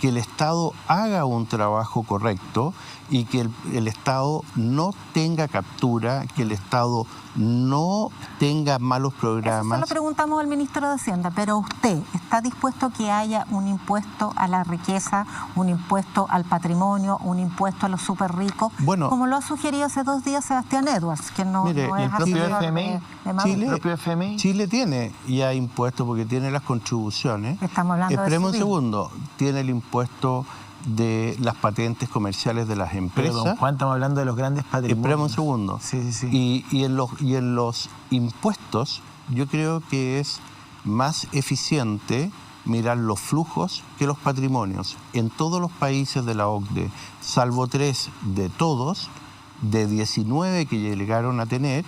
que el Estado haga un trabajo correcto y que el Estado no tenga captura, que el Estado no tenga malos programas. Eso se lo preguntamos al ministro de Hacienda, pero usted está dispuesto a que haya un impuesto a la riqueza, un impuesto al patrimonio, un impuesto a los súper ricos, como lo ha sugerido hace 2 días Sebastián Edwards, que no, mire, no es el propio FMI, Chile tiene ya impuestos porque tiene las contribuciones. Estamos hablando Esperemos un segundo, tiene el impuesto de las patentes comerciales de las empresas. Pero, don Juan, estamos hablando de los grandes patrimonios. Esperemos un segundo. Sí. Y en los impuestos, yo creo que es más eficiente mirar los flujos que los patrimonios. En todos los países de la OCDE, salvo 3 de todos, de 19 que llegaron a tener,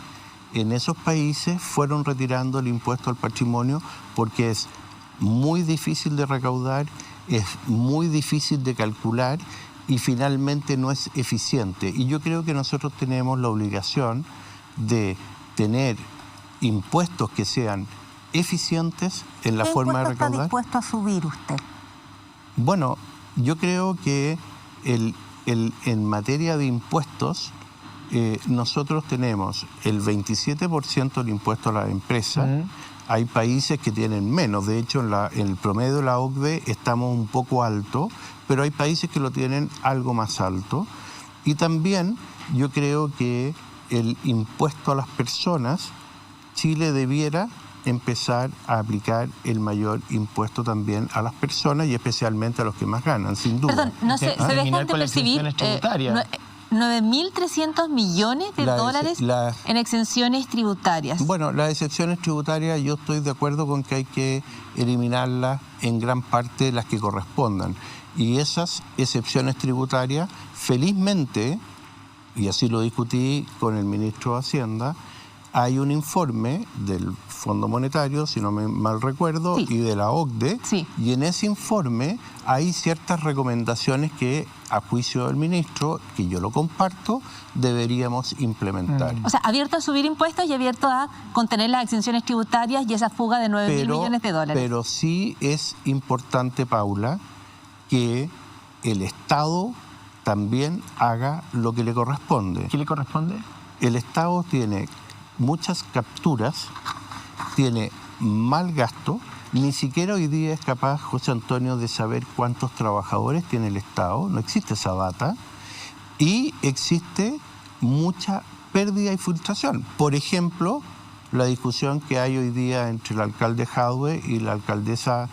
en esos países fueron retirando el impuesto al patrimonio porque es muy difícil de recaudar, es muy difícil de calcular y finalmente no es eficiente. Y yo creo que nosotros tenemos la obligación de tener impuestos que sean eficientes en la forma de recaudar. ¿Qué impuesto está dispuesto a subir usted? Bueno, yo creo que en materia de impuestos, nosotros tenemos el 27% del impuesto a la empresa. Hay países que tienen menos. De hecho, en el promedio de la OCDE estamos un poco alto, pero hay países que lo tienen algo más alto. Y también yo creo que el impuesto a las personas, Chile debiera empezar a aplicar el mayor impuesto también a las personas y especialmente a los que más ganan, sin duda. Perdón, no sé, se dejan de percibir 9.300 millones de dólares en exenciones tributarias. Bueno, las exenciones tributarias yo estoy de acuerdo con que hay que eliminarlas en gran parte las que correspondan. Y esas excepciones tributarias, felizmente, y así lo discutí con el ministro de Hacienda, hay un informe del Fondo Monetario, si no me mal recuerdo, Sí. y de la OCDE, Sí. y en ese informe hay ciertas recomendaciones que, a juicio del ministro, que yo lo comparto, deberíamos implementar. O sea, abierto a subir impuestos y abierto a contener las exenciones tributarias y esa fuga de 9.000 millones de dólares. Pero sí es importante, Paula, que el Estado también haga lo que le corresponde. ¿Qué le corresponde? El Estado tiene muchas capturas, tiene mal gasto, ni siquiera hoy día es capaz, José Antonio, de saber cuántos trabajadores tiene el Estado, no existe esa data, y existe mucha pérdida y frustración. Por ejemplo, la discusión que hay hoy día entre el alcalde Jadwe y la alcaldesa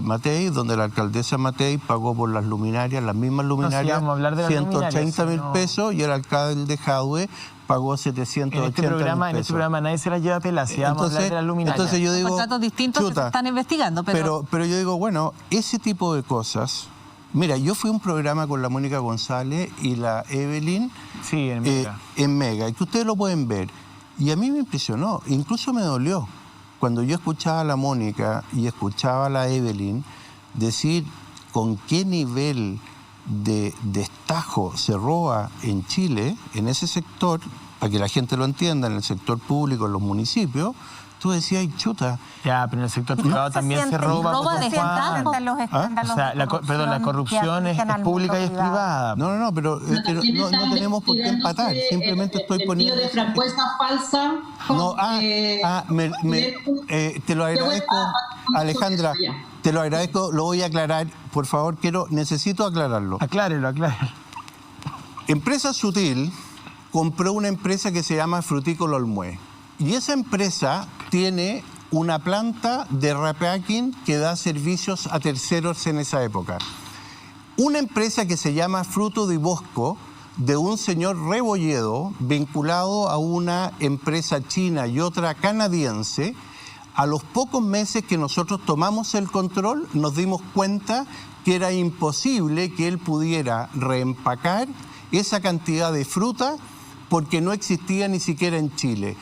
Matei, donde la alcaldesa Matei pagó por las luminarias, las mismas luminarias, vamos a hablar de las 180 mil luminarias, pesos, y el alcalde Jadwe pagó 780 mil pesos. En este programa nadie se las lleva a pelas, si vamos a hablar de las luminarias. Entonces yo digo, contratos distintos que se están investigando, pero yo digo, bueno, ese tipo de cosas. Mira, yo fui a un programa con la Mónica González y la Evelyn, Sí, en Mega. en Mega, y que ustedes lo pueden ver. Y a mí me impresionó, incluso me dolió, cuando yo escuchaba a la Mónica y escuchaba a la Evelyn decir con qué nivel de destajo se roba en Chile, en ese sector, para que la gente lo entienda, en el sector público, en los municipios. Tú decías, ay, chuta. Ya, pero en el sector privado también se roba. roba de Juan. destajo. O sea, la corrupción es pública y es privada. No, pero no tenemos por qué empatar. Simplemente estoy poniendo... de frambuesa falsa. Te lo agradezco, Alejandra. Te lo agradezco, lo voy a aclarar. Por favor, necesito aclararlo. Aclárelo. Empresa Sutil compró una empresa que se llama Frutícola Olmué. Y esa empresa tiene una planta de repacking que da servicios a terceros en esa época. Una empresa que se llama Fruto de Bosco, de un señor Rebolledo, vinculado a una empresa china y otra canadiense. A los pocos meses que nosotros tomamos el control, nos dimos cuenta que era imposible que él pudiera reempacar esa cantidad de fruta porque no existía ni siquiera en Chile.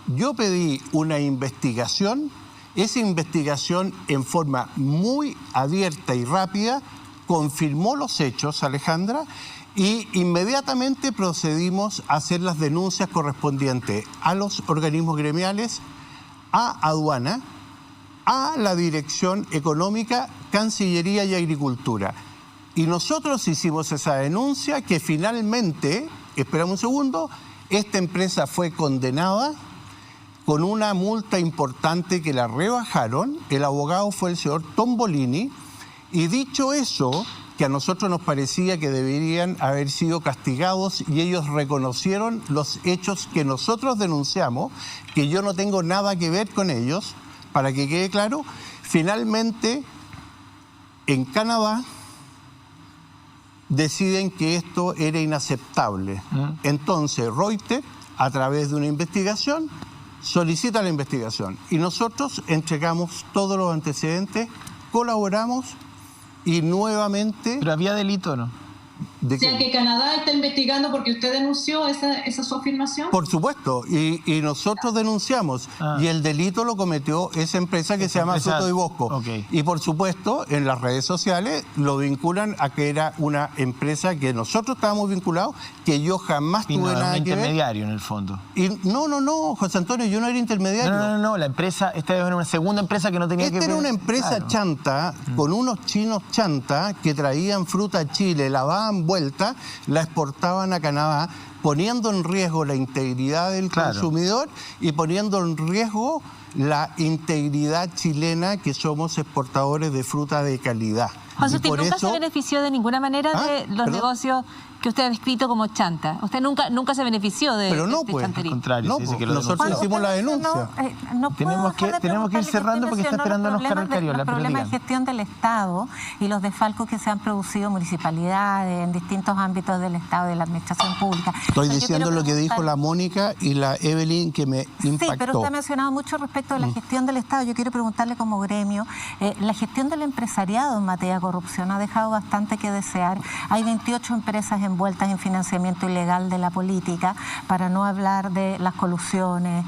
Yo pedí una investigación, esa investigación en forma muy abierta y rápida confirmó los hechos, Alejandra, y inmediatamente procedimos a hacer las denuncias correspondientes a los organismos gremiales, a aduana, a la Dirección Económica, Cancillería y Agricultura. Y nosotros hicimos esa denuncia que finalmente, esperamos un segundo, esta empresa fue condenada con una multa importante que la rebajaron. El abogado fue el señor Tombolini. Y dicho eso, que a nosotros nos parecía que deberían haber sido castigados, y ellos reconocieron los hechos que nosotros denunciamos, que yo no tengo nada que ver con ellos, para que quede claro, finalmente en Canadá deciden que esto era inaceptable. Entonces Reuters, a través de una investigación, solicita la investigación. Y nosotros entregamos todos los antecedentes, colaboramos y nuevamente... ¿Pero había delito o no? ¿De O sea, qué? que Canadá está investigando porque usted denunció esa su afirmación. Por supuesto, y nosotros denunciamos, y el delito lo cometió esa empresa que se llama Fruto de Bosco. Okay. Y por supuesto, en las redes sociales lo vinculan a que era una empresa que nosotros estábamos vinculados, que yo jamás Y no, tuve es un nada que ver. intermediario en el fondo. Y no, José Antonio, yo no era intermediario. No, la empresa, esta era una segunda empresa que no tenía que ver. Esta era una empresa Claro. chanta, con unos chinos chanta, que traían fruta a Chile, la daban vuelta, la exportaban a Canadá, poniendo en riesgo la integridad del consumidor y poniendo en riesgo la integridad chilena, que somos exportadores de fruta de calidad. José, Y usted por nunca eso- se benefició de ninguna manera de los ¿Perdón? negocios que usted ha descrito como chanta. Usted nunca se benefició de Pero no, este pues, chanterío. Al contrario, No, se dice que pues, lo nosotros denunció. hicimos la denuncia. No puedo Tenemos que- dejar de tenemos que ir preguntarle, cerrando porque está usted esperando mencionó Oscar Carriola, los pero problemas de diga. gestión del Estado y los desfalcos que se han producido en municipalidades, en distintos ámbitos del Estado y de la administración pública. Estoy Pero yo diciendo quiero lo que dijo la Mónica y la Evelyn, que me impactó. Sí, pero usted ha mencionado mucho respecto de la gestión del Estado. Yo quiero preguntarle como gremio, la gestión del empresariado en materia de corrupción ha dejado bastante que desear. Hay 28 empresas envueltas en financiamiento ilegal de la política, para no hablar de las colusiones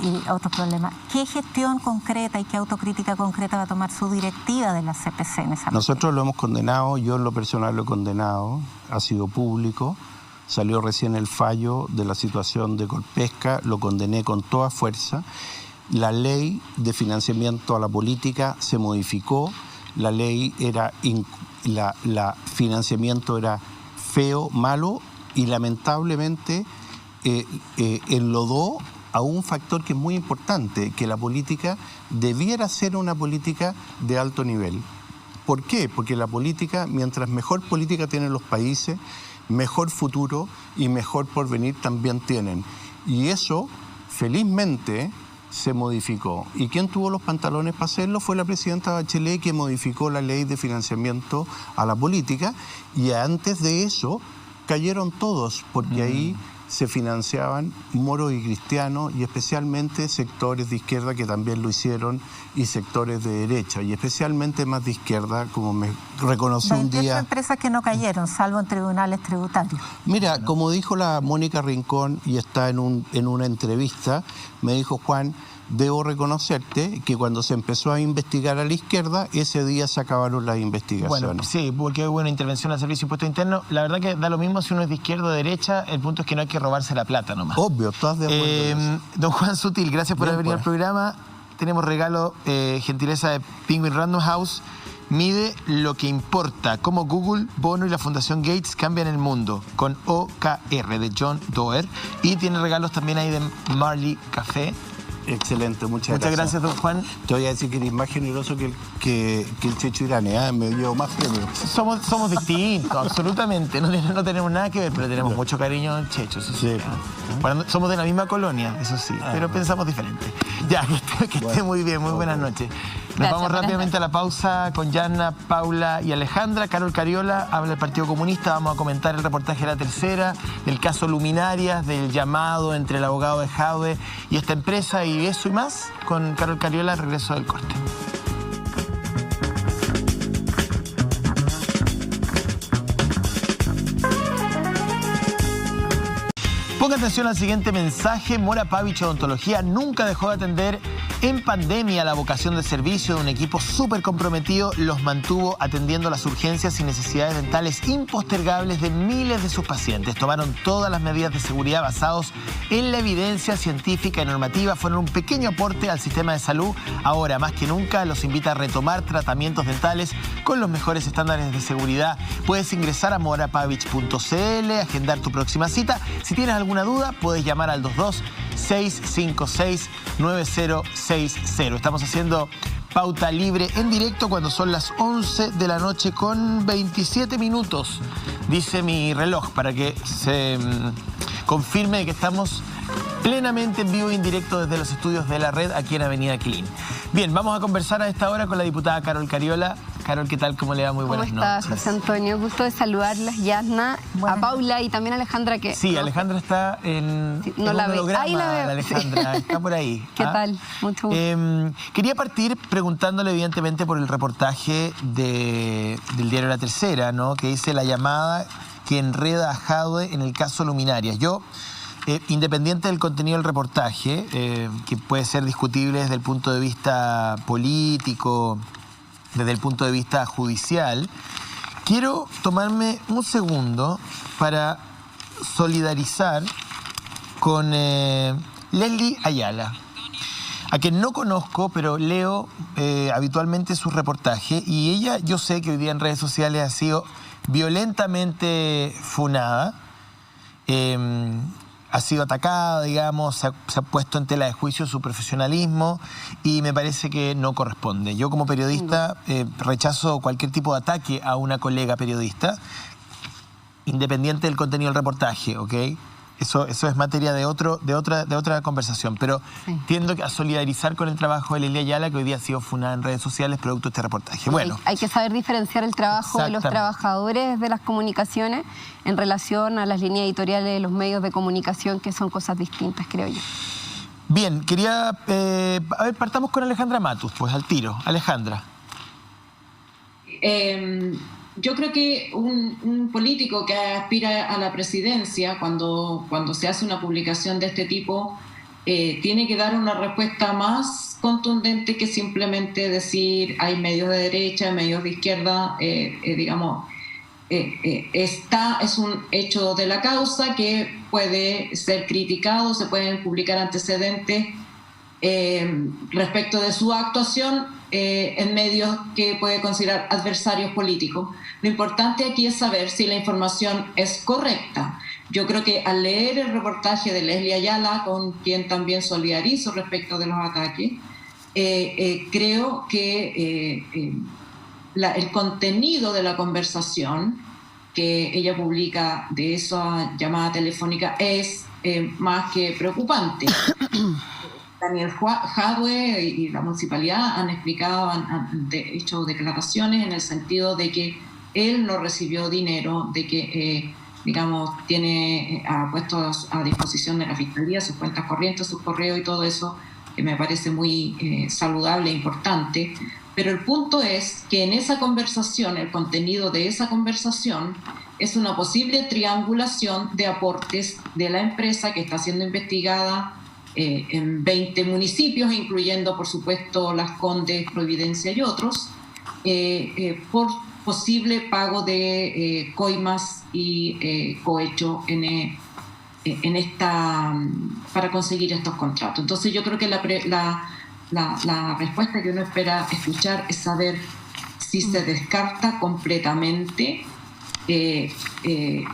y otros problemas. ¿Qué gestión concreta y qué autocrítica concreta va a tomar su directiva de la CPC en esa materia? Nosotros lo hemos condenado, yo en lo personal lo he condenado, ha sido público. Salió recién el fallo de la situación de Colpesca, lo condené con toda fuerza. La ley de financiamiento a la política se modificó, la ley era, la financiamiento era feo, malo y lamentablemente enlodó a un factor que es muy importante, que la política debiera ser una política de alto nivel. ¿Por qué? Porque la política, mientras mejor política tienen los países, mejor futuro y mejor porvenir también tienen. Y eso, felizmente, se modificó. ¿Y quién tuvo los pantalones para hacerlo? Fue la presidenta Bachelet, que modificó la ley de financiamiento a la política, y antes de eso cayeron todos, porque ahí se financiaban moros y cristianos, y especialmente sectores de izquierda que también lo hicieron, y sectores de derecha, y especialmente más de izquierda, como me reconoció un día. 28 empresas que no cayeron, salvo en tribunales tributarios. Mira, como dijo la Mónica Rincón, y está en una entrevista, me dijo: Juan, debo reconocerte que cuando se empezó a investigar a la izquierda, ese día se acabaron las investigaciones. Bueno, sí, porque hubo una intervención al Servicio de Impuesto Interno. La verdad que da lo mismo si uno es de izquierda o de derecha, el punto es que no hay que robarse la plata nomás. Obvio, estás de acuerdo en eso. Don Juan Sutil, gracias por haber venido al programa. Tenemos regalo, gentileza de Penguin Random House. Mide lo que importa, cómo Google, Bono y la Fundación Gates cambian el mundo, con OKR de John Doerr. Y tiene regalos también ahí de Marley Café. Excelente, muchas gracias, don Juan. Te voy a decir que eres más generoso que el Checho Irane, me dio más premios. Somos distintos, absolutamente. No tenemos nada que ver, pero tenemos mucho cariño al Checho. Sí. Bueno, somos de la misma colonia, eso sí, pero pensamos diferente. Ya, que esté muy bien, muy buenas noches. Nos vamos rápidamente a la pausa con Yana, Paula y Alejandra. Carol Cariola habla del Partido Comunista. Vamos a comentar el reportaje de La Tercera, del caso Luminarias, del llamado entre el abogado de Jadwe y esta empresa, y eso y más con Carol Cariola al regreso del corte. Ponga atención al siguiente mensaje. Mora Pavich Odontología nunca dejó de atender en pandemia. La vocación de servicio de un equipo súper comprometido los mantuvo atendiendo las urgencias y necesidades dentales impostergables de miles de sus pacientes. Tomaron todas las medidas de seguridad basados en la evidencia científica y normativa. Fueron un pequeño aporte al sistema de salud. Ahora, más que nunca, los invita a retomar tratamientos dentales con los mejores estándares de seguridad. Puedes ingresar a morapavich.cl, agendar tu próxima cita. Si tienes alguna duda, puedes llamar al 22-656-9060. Estamos haciendo Pauta Libre en directo cuando son las 11 de la noche con 27 minutos, dice mi reloj, para que se confirme que estamos plenamente en vivo e indirecto desde los estudios de la red aquí en Avenida Quilín. Bien, vamos a conversar a esta hora con la diputada Carol Cariola. Carol, ¿qué tal? ¿Cómo le va? Muy buenas noches. ¿Cómo estás, José Antonio? Gusto de saludarlas, Yana, a Paula y también a Alejandra. Que sí, Alejandra está en no la veo. Ahí la veo. Alejandra, sí. Está por ahí. ¿Qué tal? Mucho gusto. Quería partir preguntándole evidentemente por el reportaje del diario La Tercera, ¿no? Que dice la llamada que enreda a Jadwe en el caso Luminarias. Yo, independiente del contenido del reportaje, que puede ser discutible desde el punto de vista político, desde el punto de vista judicial, quiero tomarme un segundo para solidarizar con Leslie Ayala, a quien no conozco, pero leo habitualmente sus reportajes, y ella, yo sé que hoy día en redes sociales ha sido violentamente funada, ha sido atacada, digamos, se ha puesto en tela de juicio su profesionalismo, y me parece que no corresponde. Yo como periodista rechazo cualquier tipo de ataque a una colega periodista, independiente del contenido del reportaje, ¿ok? Eso es materia de otra conversación, pero tiendo a solidarizar con el trabajo de Leslie Ayala, que hoy día ha sido funada en redes sociales producto de este reportaje. Bueno, hay que saber diferenciar el trabajo de los trabajadores de las comunicaciones en relación a las líneas editoriales de los medios de comunicación, que son cosas distintas, creo yo. Bien, quería... a ver, partamos con Alejandra Matus, pues al tiro. Alejandra. yo creo que un político que aspira a la presidencia, cuando se hace una publicación de este tipo, tiene que dar una respuesta más contundente que simplemente decir hay medios de derecha, medios de izquierda, digamos, es un hecho de la causa que puede ser criticado, se pueden publicar antecedentes respecto de su actuación en medios que puede considerar adversarios políticos. Lo importante aquí es saber si la información es correcta. Yo creo que al leer el reportaje de Leslie Ayala, con quien también solidarizo respecto de los ataques, creo que el contenido de la conversación que ella publica de esa llamada telefónica es más que preocupante. Daniel Jadwe y la municipalidad han explicado, han hecho declaraciones en el sentido de que él no recibió dinero, de que, digamos, ha puesto a disposición de la Fiscalía sus cuentas corrientes, sus correos y todo eso, que me parece muy saludable e importante. Pero el punto es que en esa conversación, el contenido de esa conversación es una posible triangulación de aportes de la empresa que está siendo investigada en 20 municipios, incluyendo, por supuesto, Las Condes, Providencia y otros, por posible pago de coimas y cohecho para conseguir estos contratos. Entonces yo creo que la respuesta que uno espera escuchar es saber si se descarta completamente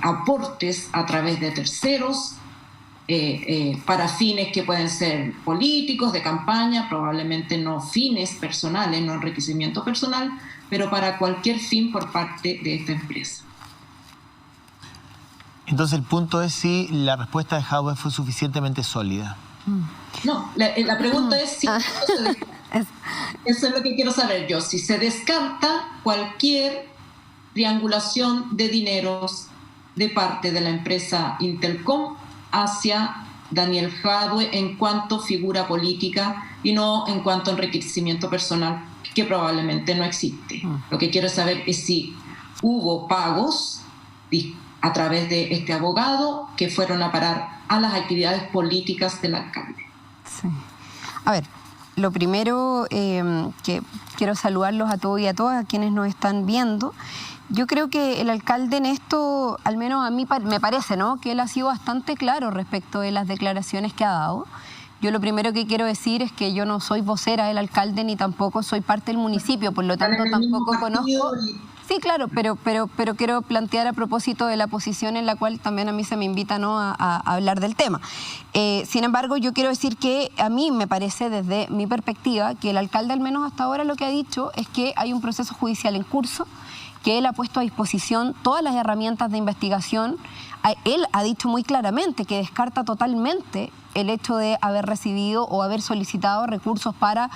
aportes a través de terceros para fines que pueden ser políticos, de campaña, probablemente no fines personales, no enriquecimiento personal, pero para cualquier fin por parte de esta empresa. Entonces el punto es si la respuesta de Jadwe fue suficientemente sólida. No, la pregunta es si eso es lo que quiero saber yo, si se descarta cualquier triangulación de dineros de parte de la empresa Intelcom hacia Daniel Jadwe en cuanto figura política y no en cuanto enriquecimiento personal, que probablemente no existe. Lo que quiero saber es si hubo pagos a través de este abogado que fueron a parar a las actividades políticas del alcalde. Sí. A ver, lo primero que quiero saludarlos a todos y a todas, a quienes nos están viendo. Yo creo que el alcalde en esto, al menos a mí me parece, ¿no?, que él ha sido bastante claro respecto de las declaraciones que ha dado. Yo lo primero que quiero decir es que yo no soy vocera del alcalde ni tampoco soy parte del municipio, por lo tanto tampoco conozco... Sí, claro, pero quiero plantear a propósito de la posición en la cual también a mí se me invita, ¿no?, a hablar del tema. Sin embargo, yo quiero decir que a mí me parece, desde mi perspectiva, que el alcalde, al menos hasta ahora, lo que ha dicho es que hay un proceso judicial en curso, que él ha puesto a disposición todas las herramientas de investigación. Él ha dicho muy claramente que descarta totalmente el hecho de haber recibido o haber solicitado recursos para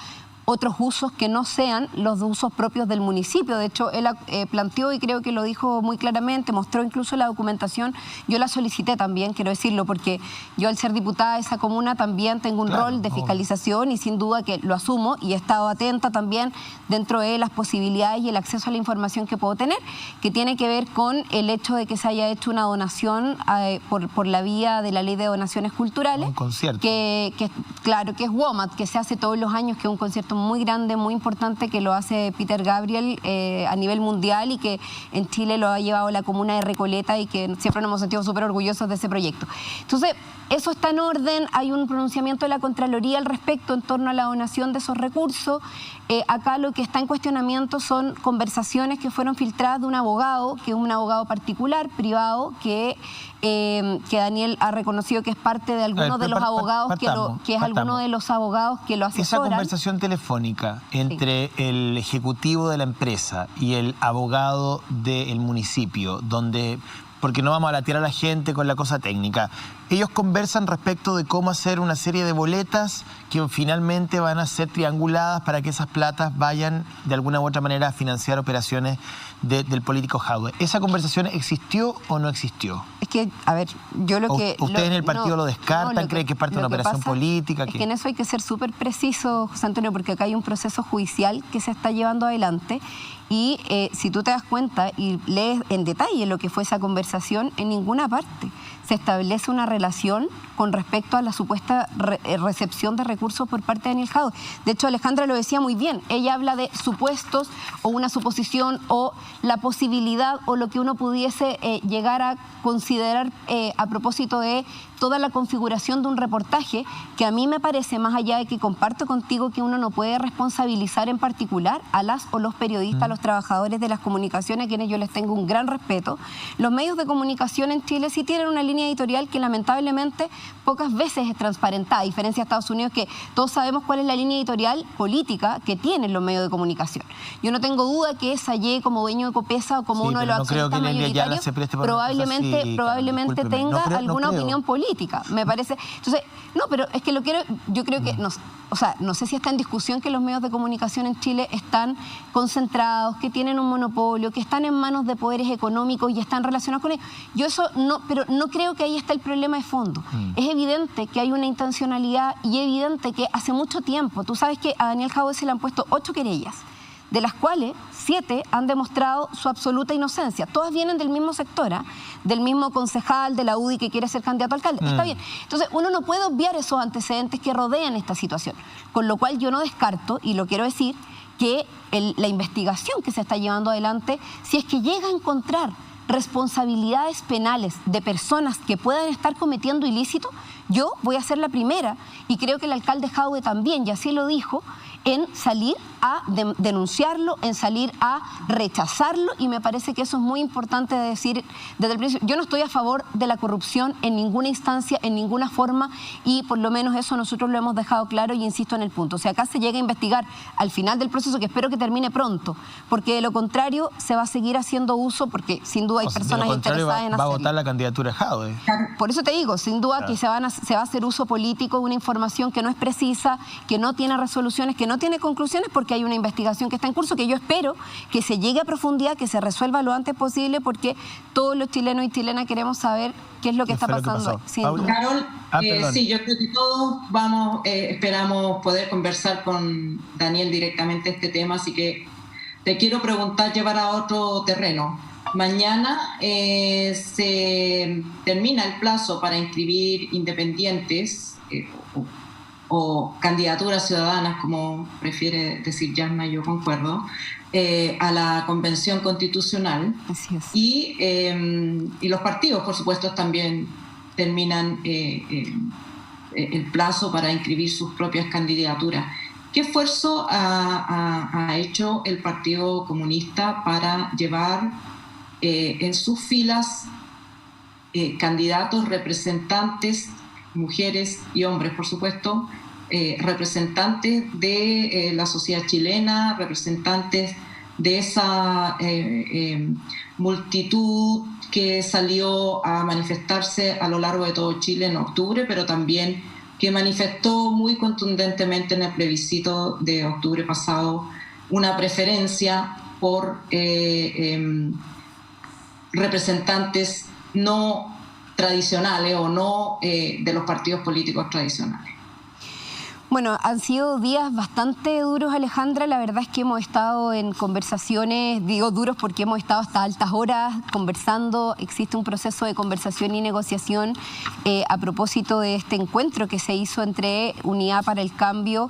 otros usos que no sean los usos propios del municipio. De hecho, él planteó, y creo que lo dijo muy claramente, mostró incluso la documentación. Yo la solicité también, quiero decirlo, porque yo, al ser diputada de esa comuna, también tengo un rol de fiscalización y sin duda que lo asumo, y he estado atenta también dentro de las posibilidades y el acceso a la información que puedo tener, que tiene que ver con el hecho de que se haya hecho una donación por la vía de la Ley de Donaciones Culturales. Un concierto. Claro, que es WOMAD, que se hace todos los años, que es un concierto muy grande, muy importante, que lo hace Peter Gabriel a nivel mundial y que en Chile lo ha llevado la comuna de Recoleta y que siempre nos hemos sentido súper orgullosos de ese proyecto. Entonces, eso está en orden, hay un pronunciamiento de la Contraloría al respecto en torno a la donación de esos recursos. Acá lo que está en cuestionamiento son conversaciones que fueron filtradas de un abogado, que es un abogado particular, privado, que Daniel ha reconocido que es parte de algunos de los abogados que es alguno de los abogados que lo asesoran. Esa conversación telefónica entre el ejecutivo de la empresa y el abogado del municipio, donde, porque no vamos a latear a la gente con la cosa técnica, ellos conversan respecto de cómo hacer una serie de boletas que finalmente van a ser trianguladas para que esas platas vayan de alguna u otra manera a financiar operaciones del político Jadwe. ¿Esa conversación existió o no existió? Es que, a ver, yo lo que... ¿Ustedes en el partido lo descartan? ¿Creen que es parte de una operación política? Es que en eso hay que ser súper preciso, José Antonio, porque acá hay un proceso judicial que se está llevando adelante y si tú te das cuenta y lees en detalle lo que fue esa conversación, en ninguna parte se establece una relación con respecto a la supuesta recepción de recursos por parte de Daniel Jadwe. De hecho, Alejandra lo decía muy bien, ella habla de supuestos o una suposición o la posibilidad o lo que uno pudiese llegar a considerar a propósito de toda la configuración de un reportaje, que a mí me parece, más allá de que comparto contigo que uno no puede responsabilizar en particular a las o los periodistas, a los trabajadores de las comunicaciones, a quienes yo les tengo un gran respeto. Los medios de comunicación en Chile sí tienen una línea editorial que lamentablemente pocas veces es transparentada, a diferencia de Estados Unidos, que todos sabemos cuál es la línea editorial política que tienen los medios de comunicación. Yo no tengo duda que Sayé, como dueño de Copesa o como uno de los accionistas mayoritarios, probablemente tenga alguna opinión política, me parece. Entonces, no, pero es que yo creo que, no sé si está en discusión que los medios de comunicación en Chile están concentrados, que tienen un monopolio, que están en manos de poderes económicos y están relacionados con ellos. Yo eso no, pero no creo que ahí está el problema de fondo. Es evidente que hay una intencionalidad y evidente que hace mucho tiempo, tú sabes que a Daniel Jadwe se le han puesto 8 querellas, de las cuales 7 han demostrado su absoluta inocencia. Todas vienen del mismo sector, del mismo concejal de la UDI que quiere ser candidato a alcalde. Está bien. Entonces, uno no puede obviar esos antecedentes que rodean esta situación. Con lo cual yo no descarto, y lo quiero decir, que la investigación que se está llevando adelante, si es que llega a encontrar responsabilidades penales de personas que puedan estar cometiendo ilícito, yo voy a ser la primera, y creo que el alcalde Jadwe también, y así lo dijo, en salir a denunciarlo, en salir a rechazarlo, y me parece que eso es muy importante de decir desde el principio. Yo no estoy a favor de la corrupción en ninguna instancia, en ninguna forma, y por lo menos eso nosotros lo hemos dejado claro y insisto en el punto. O sea, acá se llega a investigar al final del proceso, que espero que termine pronto, porque de lo contrario se va a seguir haciendo uso, porque sin duda hay personas interesadas en hacerlo. Va a votar la candidatura de Jadwe. Por eso te digo, sin duda que se va a hacer uso político de una información que no es precisa, que no tiene resoluciones, que no tiene conclusiones, porque hay una investigación que está en curso, que yo espero que se llegue a profundidad, que se resuelva lo antes posible, porque todos los chilenos y chilenas queremos saber qué es lo que está pasando. Carol, sí, yo creo que todos esperamos poder conversar con Daniel directamente este tema, así que te quiero preguntar, llevar a otro terreno. Mañana se termina el plazo para inscribir independientes o candidaturas ciudadanas, como prefiere decir Yanna, yo concuerdo, a la Convención Constitucional. Así es. Y los partidos, por supuesto, también terminan el plazo para inscribir sus propias candidaturas. ¿Qué esfuerzo ha hecho el Partido Comunista para llevar en sus filas candidatos, representantes, mujeres y hombres, por supuesto, representantes de la sociedad chilena, representantes de esa multitud que salió a manifestarse a lo largo de todo Chile en octubre, pero también que manifestó muy contundentemente en el plebiscito de octubre pasado una preferencia por representantes no tradicionales o no de los partidos políticos tradicionales? Bueno, han sido días bastante duros, Alejandra. La verdad es que hemos estado en conversaciones, digo duros porque hemos estado hasta altas horas conversando. Existe un proceso de conversación y negociación a propósito de este encuentro que se hizo entre Unidad para el Cambio,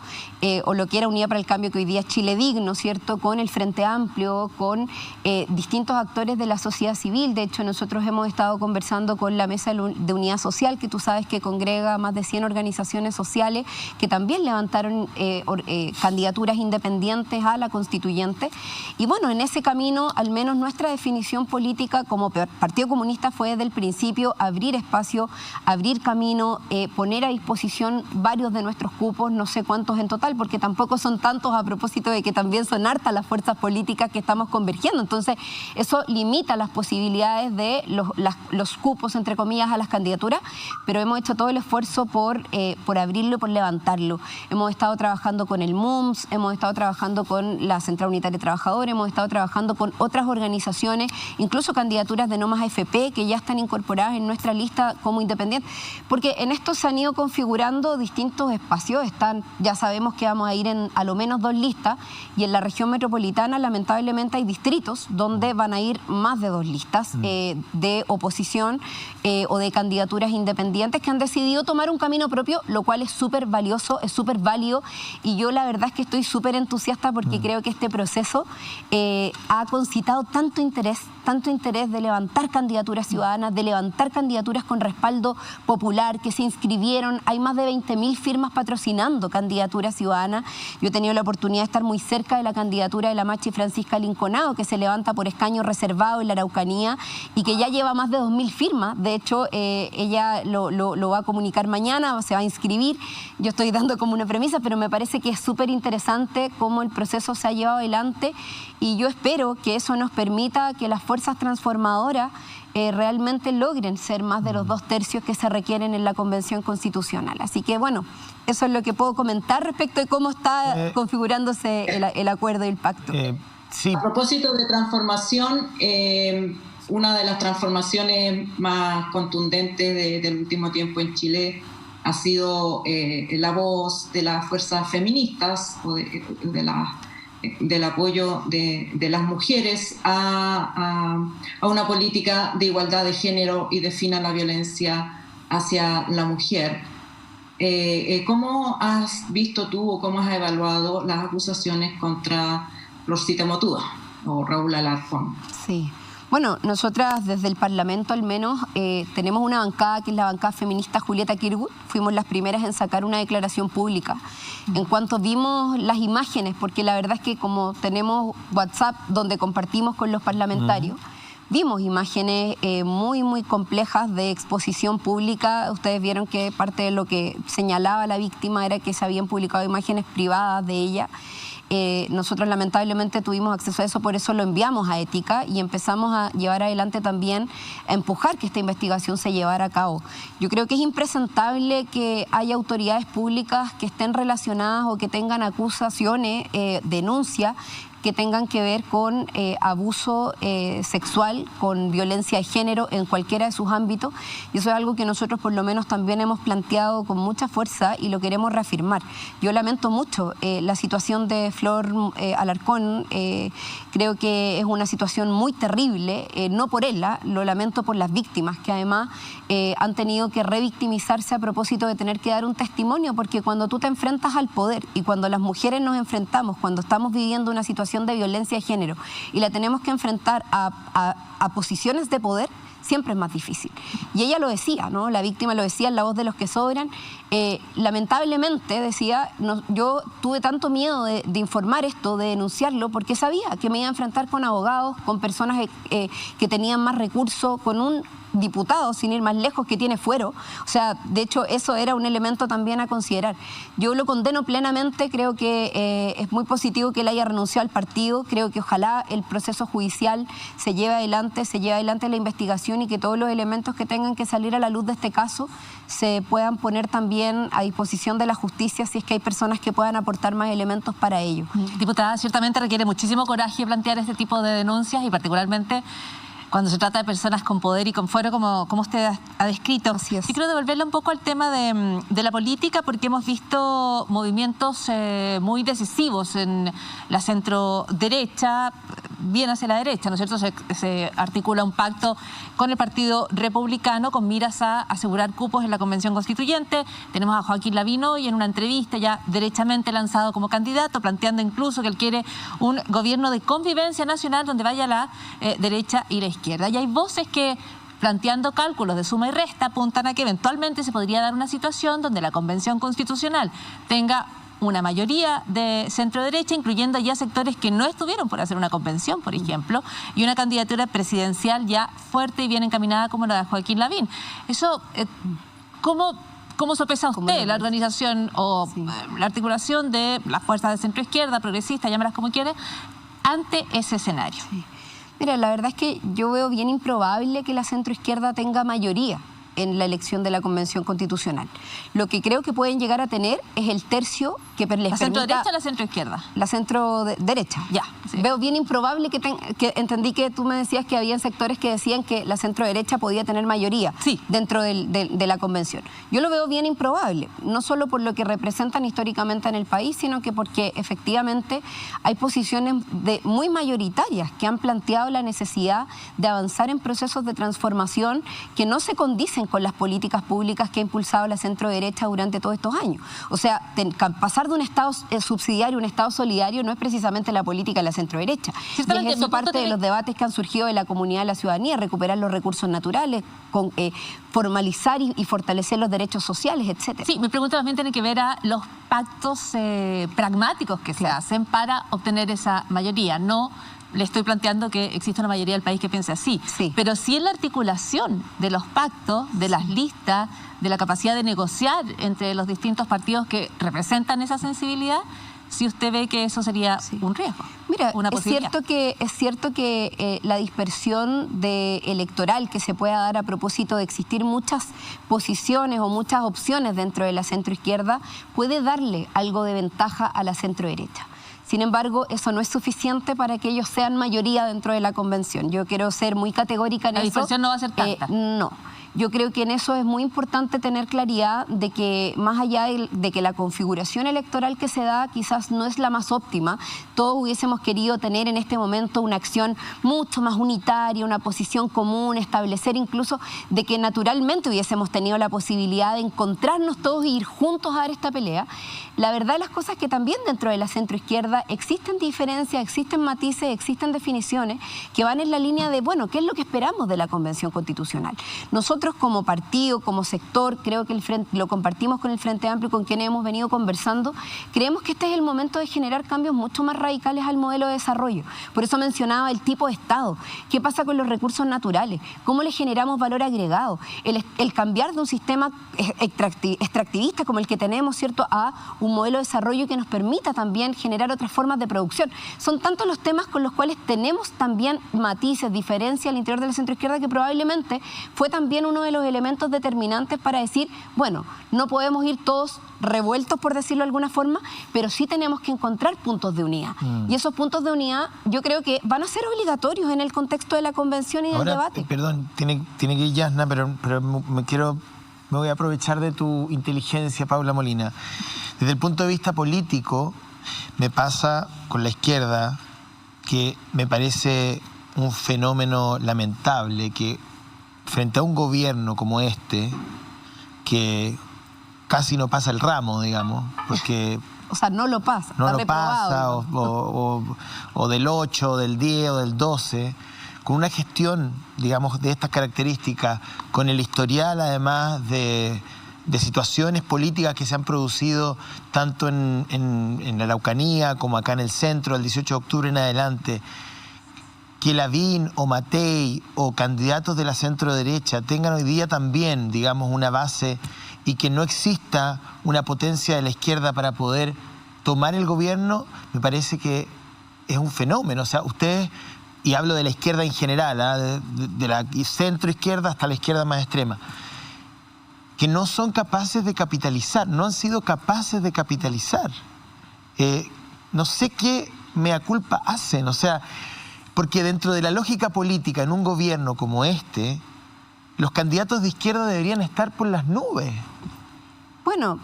o lo que era Unidad para el Cambio, que hoy día es Chile Digno, ¿cierto?, con el Frente Amplio, con distintos actores de la sociedad civil. De hecho, nosotros hemos estado conversando con la Mesa de Unidad Social, que tú sabes que congrega más de 100 organizaciones sociales, que también también levantaron candidaturas independientes a la constituyente. Y bueno, en ese camino, al menos nuestra definición política como Partido Comunista fue desde el principio abrir espacio, abrir camino, poner a disposición varios de nuestros cupos, no sé cuántos en total, porque tampoco son tantos a propósito de que también son hartas las fuerzas políticas que estamos convergiendo. Entonces, eso limita las posibilidades de los cupos, entre comillas, a las candidaturas, pero hemos hecho todo el esfuerzo por abrirlo, por levantarlo. Hemos estado trabajando con el MUMS, hemos estado trabajando con la Central Unitaria de Trabajadores, hemos estado trabajando con otras organizaciones, incluso candidaturas de no más AFP que ya están incorporadas en nuestra lista como independientes, porque en esto se han ido configurando distintos espacios. Ya sabemos que vamos a ir en a lo menos 2 listas, y en la región metropolitana lamentablemente hay distritos donde van a ir más de 2 listas de oposición o de candidaturas independientes que han decidido tomar un camino propio, lo cual es súper valioso, es súper válido, y yo la verdad es que estoy súper entusiasta porque creo que este proceso ha concitado tanto interés de levantar candidaturas ciudadanas, de levantar candidaturas con respaldo popular, que se inscribieron. Hay más de 20.000 firmas patrocinando candidaturas ciudadanas. Yo he tenido la oportunidad de estar muy cerca de la candidatura de la Machi Francisca Linconado, que se levanta por escaño reservado en la Araucanía y que ya lleva más de 2.000 firmas. De hecho, ella lo va a comunicar mañana, se va a inscribir. Yo estoy dando como una premisa, pero me parece que es súper interesante cómo el proceso se ha llevado adelante, y yo espero que eso nos permita que las fuerzas transformadoras realmente logren ser más de los 2/3 que se requieren en la Convención Constitucional. Así que bueno, eso es lo que puedo comentar respecto de cómo está configurándose el acuerdo y el pacto. Sí. A propósito de transformación, una de las transformaciones más contundentes del último tiempo en Chile ha sido la voz de las fuerzas feministas o del apoyo de las mujeres a una política de igualdad de género y de fin a la violencia hacia la mujer. ¿Cómo has visto tú o cómo has evaluado las acusaciones contra Florcita Motúa o Raúl Alarcón? Sí. Bueno, nosotras desde el Parlamento al menos tenemos una bancada que es la bancada feminista Julieta Kirwood. Fuimos las primeras en sacar una declaración pública. En cuanto vimos las imágenes, porque la verdad es que como tenemos WhatsApp donde compartimos con los parlamentarios, vimos imágenes muy, muy complejas de exposición pública. Ustedes vieron que parte de lo que señalaba la víctima era que se habían publicado imágenes privadas de ella. Nosotros lamentablemente tuvimos acceso a eso, por eso lo enviamos a Ética y empezamos a llevar adelante también, a empujar que esta investigación se llevara a cabo. Yo creo que es impresentable que haya autoridades públicas que estén relacionadas o que tengan acusaciones, denuncias, que tengan que ver con abuso sexual, con violencia de género en cualquiera de sus ámbitos, y eso es algo que nosotros por lo menos también hemos planteado con mucha fuerza y lo queremos reafirmar. Yo lamento mucho la situación de Flor Alarcón, creo que es una situación muy terrible, no por ella, lo lamento por las víctimas, que además han tenido que revictimizarse a propósito de tener que dar un testimonio, porque cuando tú te enfrentas al poder y cuando las mujeres nos enfrentamos, cuando estamos viviendo una situación de violencia de género y la tenemos que enfrentar a posiciones de poder, siempre es más difícil. Y ella lo decía, ¿no? La víctima lo decía en La Voz de los que Sobran. Lamentablemente, decía, yo tuve tanto miedo de informar esto, de denunciarlo, porque sabía que me iba a enfrentar con abogados, con personas que tenían más recursos, con un diputado, sin ir más lejos, que tiene fuero. O sea, de hecho, eso era un elemento también a considerar. Yo lo condeno plenamente, creo que es muy positivo que él haya renunciado al partido, creo que ojalá el proceso judicial se lleve adelante la investigación y que todos los elementos que tengan que salir a la luz de este caso se puedan poner también a disposición de la justicia si es que hay personas que puedan aportar más elementos para ello. Diputada, ciertamente requiere muchísimo coraje plantear este tipo de denuncias y particularmente cuando se trata de personas con poder y con fuero, como usted ha descrito. Así es. Y quiero devolverle un poco al tema de la política, porque hemos visto movimientos muy decisivos en la centro-derecha, bien hacia la derecha, ¿no es cierto? Se articula un pacto con el Partido Republicano con miras a asegurar cupos en la Convención Constituyente. Tenemos a Joaquín Lavín y en una entrevista ya derechamente lanzado como candidato, planteando incluso que él quiere un gobierno de convivencia nacional donde vaya la derecha y la izquierda. Y hay voces que planteando cálculos de suma y resta, apuntan a que eventualmente se podría dar una situación donde la Convención Constitucional tenga una mayoría de centro derecha, incluyendo ya sectores que no estuvieron por hacer una convención, por ejemplo, y una candidatura presidencial ya fuerte y bien encaminada como la de Joaquín Lavín. Eso, ¿cómo sopesa usted la organización o la articulación de las fuerzas de centro izquierda, progresista, llámalas como quiera, ante ese escenario? Sí. Mira, la verdad es que yo veo bien improbable que la centro izquierda tenga mayoría en la elección de la Convención Constitucional. Lo que creo que pueden llegar a tener es el tercio que les permita... ¿La centro derecha o la centro izquierda? La centro derecha. Ya. Sí. Veo bien improbable que entendí que tú me decías que había sectores que decían que la centro derecha podía tener mayoría dentro de la Convención. Yo lo veo bien improbable, no solo por lo que representan históricamente en el país, sino que porque efectivamente hay posiciones muy mayoritarias que han planteado la necesidad de avanzar en procesos de transformación que no se condicen con las políticas públicas que ha impulsado la centro derecha durante todos estos años. O sea, pasar de un Estado subsidiario a un Estado solidario no es precisamente la política de la centro derecha. Y es eso parte de los debates que han surgido de la comunidad de la ciudadanía, recuperar los recursos naturales, formalizar y fortalecer los derechos sociales, etcétera. Sí, mi pregunta también tiene que ver a los pactos pragmáticos que se hacen para obtener esa mayoría. No le estoy planteando que existe una mayoría del país que piense así, pero sí en la articulación de los pactos, de las listas, de la capacidad de negociar entre los distintos partidos que representan esa sensibilidad, si usted ve que eso sería un riesgo. Mira, es cierto que la dispersión electoral que se pueda dar a propósito de existir muchas posiciones o muchas opciones dentro de la centroizquierda puede darle algo de ventaja a la centroderecha. Sin embargo, eso no es suficiente para que ellos sean mayoría dentro de la convención. Yo quiero ser muy categórica en eso. La dispersión no va a ser tanta. No. Yo creo que en eso es muy importante tener claridad de que más allá de que la configuración electoral que se da quizás no es la más óptima, todos hubiésemos querido tener en este momento una acción mucho más unitaria, una posición común, establecer incluso de que naturalmente hubiésemos tenido la posibilidad de encontrarnos todos e ir juntos a dar esta pelea. La verdad de las cosas es que también dentro de la centroizquierda existen diferencias, existen matices, existen definiciones que van en la línea de, bueno, ¿qué es lo que esperamos de la Convención Constitucional? Nosotros como partido, como sector, creo que lo compartimos con el Frente Amplio, con quienes hemos venido conversando, creemos que este es el momento de generar cambios mucho más radicales al modelo de desarrollo. Por eso mencionaba el tipo de Estado. ¿Qué pasa con los recursos naturales? ¿Cómo le generamos valor agregado? El cambiar de un sistema extractivista como el que tenemos, ¿cierto?, a un modelo de desarrollo que nos permita también generar otras formas de producción. Son tantos los temas con los cuales tenemos también matices, diferencias al interior de la centroizquierda que probablemente fue también uno de los elementos determinantes para decir, bueno, no podemos ir todos revueltos, por decirlo de alguna forma, pero sí tenemos que encontrar puntos de unidad. Y esos puntos de unidad yo creo que van a ser obligatorios en el contexto de la convención y del debate. Perdón, tiene que ir Yasna, pero me voy a aprovechar de tu inteligencia, Paula Molina. Desde el punto de vista político, me pasa con la izquierda que me parece un fenómeno lamentable que frente a un gobierno como este, que casi no pasa el ramo, digamos, porque... O sea, no lo pasa. No lo pasa, o del 8, o del 10, o del 12, con una gestión, digamos, de estas características, con el historial, además, de situaciones políticas que se han producido tanto en la Araucanía como acá en el centro, el 18 de octubre en adelante, que Lavín o Matei o candidatos de la centro derecha tengan hoy día también, digamos, una base y que no exista una potencia de la izquierda para poder tomar el gobierno, me parece que es un fenómeno. O sea, ustedes, y hablo de la izquierda en general, de la centro izquierda hasta la izquierda más extrema, que no son capaces de capitalizar, no han sido capaces de capitalizar. No sé qué mea culpa hacen, o sea, porque dentro de la lógica política en un gobierno como este, los candidatos de izquierda deberían estar por las nubes. Bueno,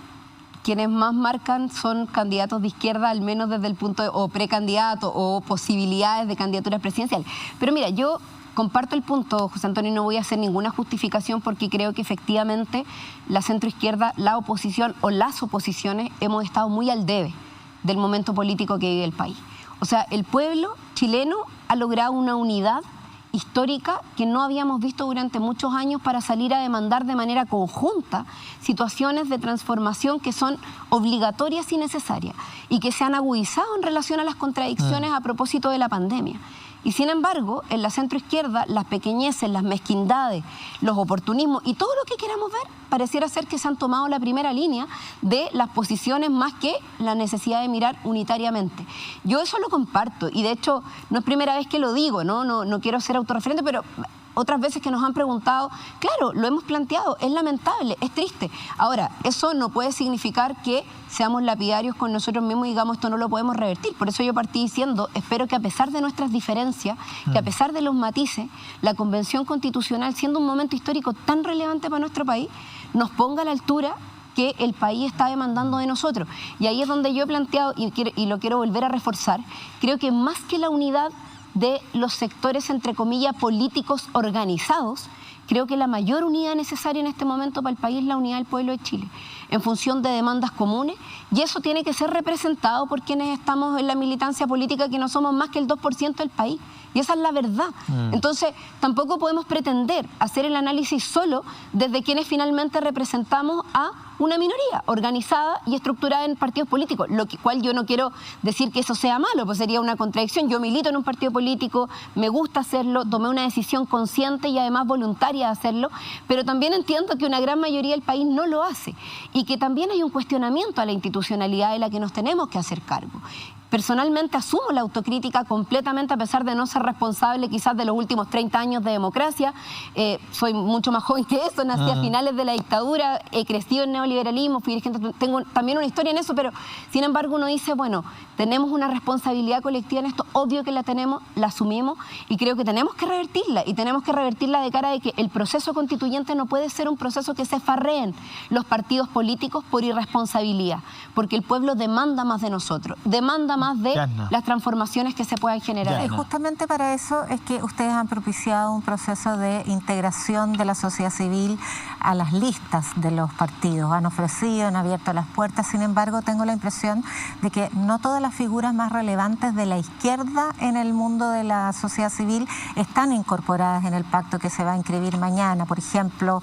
quienes más marcan son candidatos de izquierda, al menos desde el punto de, o precandidatos o posibilidades de candidaturas presidenciales. Pero mira, yo comparto el punto, José Antonio, y no voy a hacer ninguna justificación porque creo que efectivamente la centroizquierda, la oposición o las oposiciones hemos estado muy al debe del momento político que vive el país. O sea, el pueblo chileno ha logrado una unidad histórica que no habíamos visto durante muchos años para salir a demandar de manera conjunta situaciones de transformación que son obligatorias y necesarias y que se han agudizado en relación a las contradicciones a propósito de la pandemia. Y sin embargo, en la centroizquierda, las pequeñeces, las mezquindades, los oportunismos y todo lo que queramos ver, pareciera ser que se han tomado la primera línea de las posiciones más que la necesidad de mirar unitariamente. Yo eso lo comparto y de hecho no es primera vez que lo digo, no quiero ser autorreferente, pero otras veces que nos han preguntado, claro, lo hemos planteado, es lamentable, es triste. Ahora, eso no puede significar que seamos lapidarios con nosotros mismos y digamos esto no lo podemos revertir. Por eso yo partí diciendo, espero que a pesar de nuestras diferencias, que a pesar de los matices, la Convención Constitucional, siendo un momento histórico tan relevante para nuestro país, nos ponga a la altura que el país está demandando de nosotros. Y ahí es donde yo he planteado, y lo quiero volver a reforzar, creo que más que la unidad de los sectores, entre comillas, políticos organizados, creo que la mayor unidad necesaria en este momento para el país es la unidad del pueblo de Chile, en función de demandas comunes, y eso tiene que ser representado por quienes estamos en la militancia política, que no somos más que el 2% del país, y esa es la verdad. Entonces, tampoco podemos pretender hacer el análisis solo desde quienes finalmente representamos a una minoría organizada y estructurada en partidos políticos, lo cual yo no quiero decir que eso sea malo, pues sería una contradicción. Yo milito en un partido político, me gusta hacerlo, tomé una decisión consciente y además voluntaria de hacerlo, pero también entiendo que una gran mayoría del país no lo hace y que también hay un cuestionamiento a la institucionalidad de la que nos tenemos que hacer cargo. Personalmente asumo la autocrítica completamente, a pesar de no ser responsable quizás de los últimos 30 años de democracia. Soy mucho más joven que eso, nací a finales de la dictadura, he crecido en neoliberalismo, fui dirigente, tengo también una historia en eso, pero sin embargo uno dice, bueno, tenemos una responsabilidad colectiva en esto, obvio que la tenemos, la asumimos y creo que tenemos que revertirla, y tenemos que revertirla de cara de que el proceso constituyente no puede ser un proceso que se farreen los partidos políticos por irresponsabilidad, porque el pueblo demanda más de nosotros, demanda más de las transformaciones que se puedan generar. Y justamente para eso es que ustedes han propiciado un proceso de integración de la sociedad civil a las listas de los partidos. Han ofrecido, han abierto las puertas. Sin embargo, tengo la impresión de que no todas las figuras más relevantes de la izquierda en el mundo de la sociedad civil están incorporadas en el pacto que se va a inscribir mañana. Por ejemplo,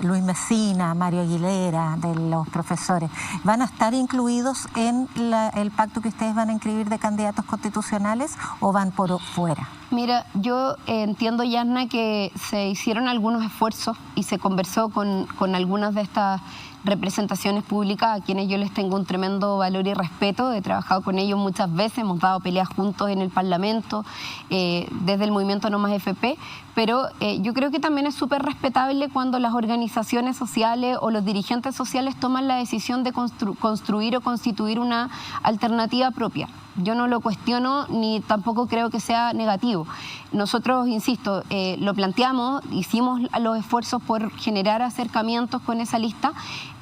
Luis Mesina, Mario Aguilera, de los profesores. ¿Van a estar incluidos en el pacto que ustedes van a inscribir de candidatos constitucionales o van por fuera? Mira, yo entiendo, Yasna, que se hicieron algunos esfuerzos y se conversó con algunas de estas representaciones públicas a quienes yo les tengo un tremendo valor y respeto. He trabajado con ellos muchas veces, hemos dado peleas juntos en el Parlamento, desde el movimiento No Más FP, pero yo creo que también es súper respetable cuando las organizaciones sociales o los dirigentes sociales toman la decisión de construir o constituir una alternativa propia. Yo no lo cuestiono ni tampoco creo que sea negativo. Nosotros, insisto, lo planteamos, hicimos los esfuerzos por generar acercamientos con esa lista.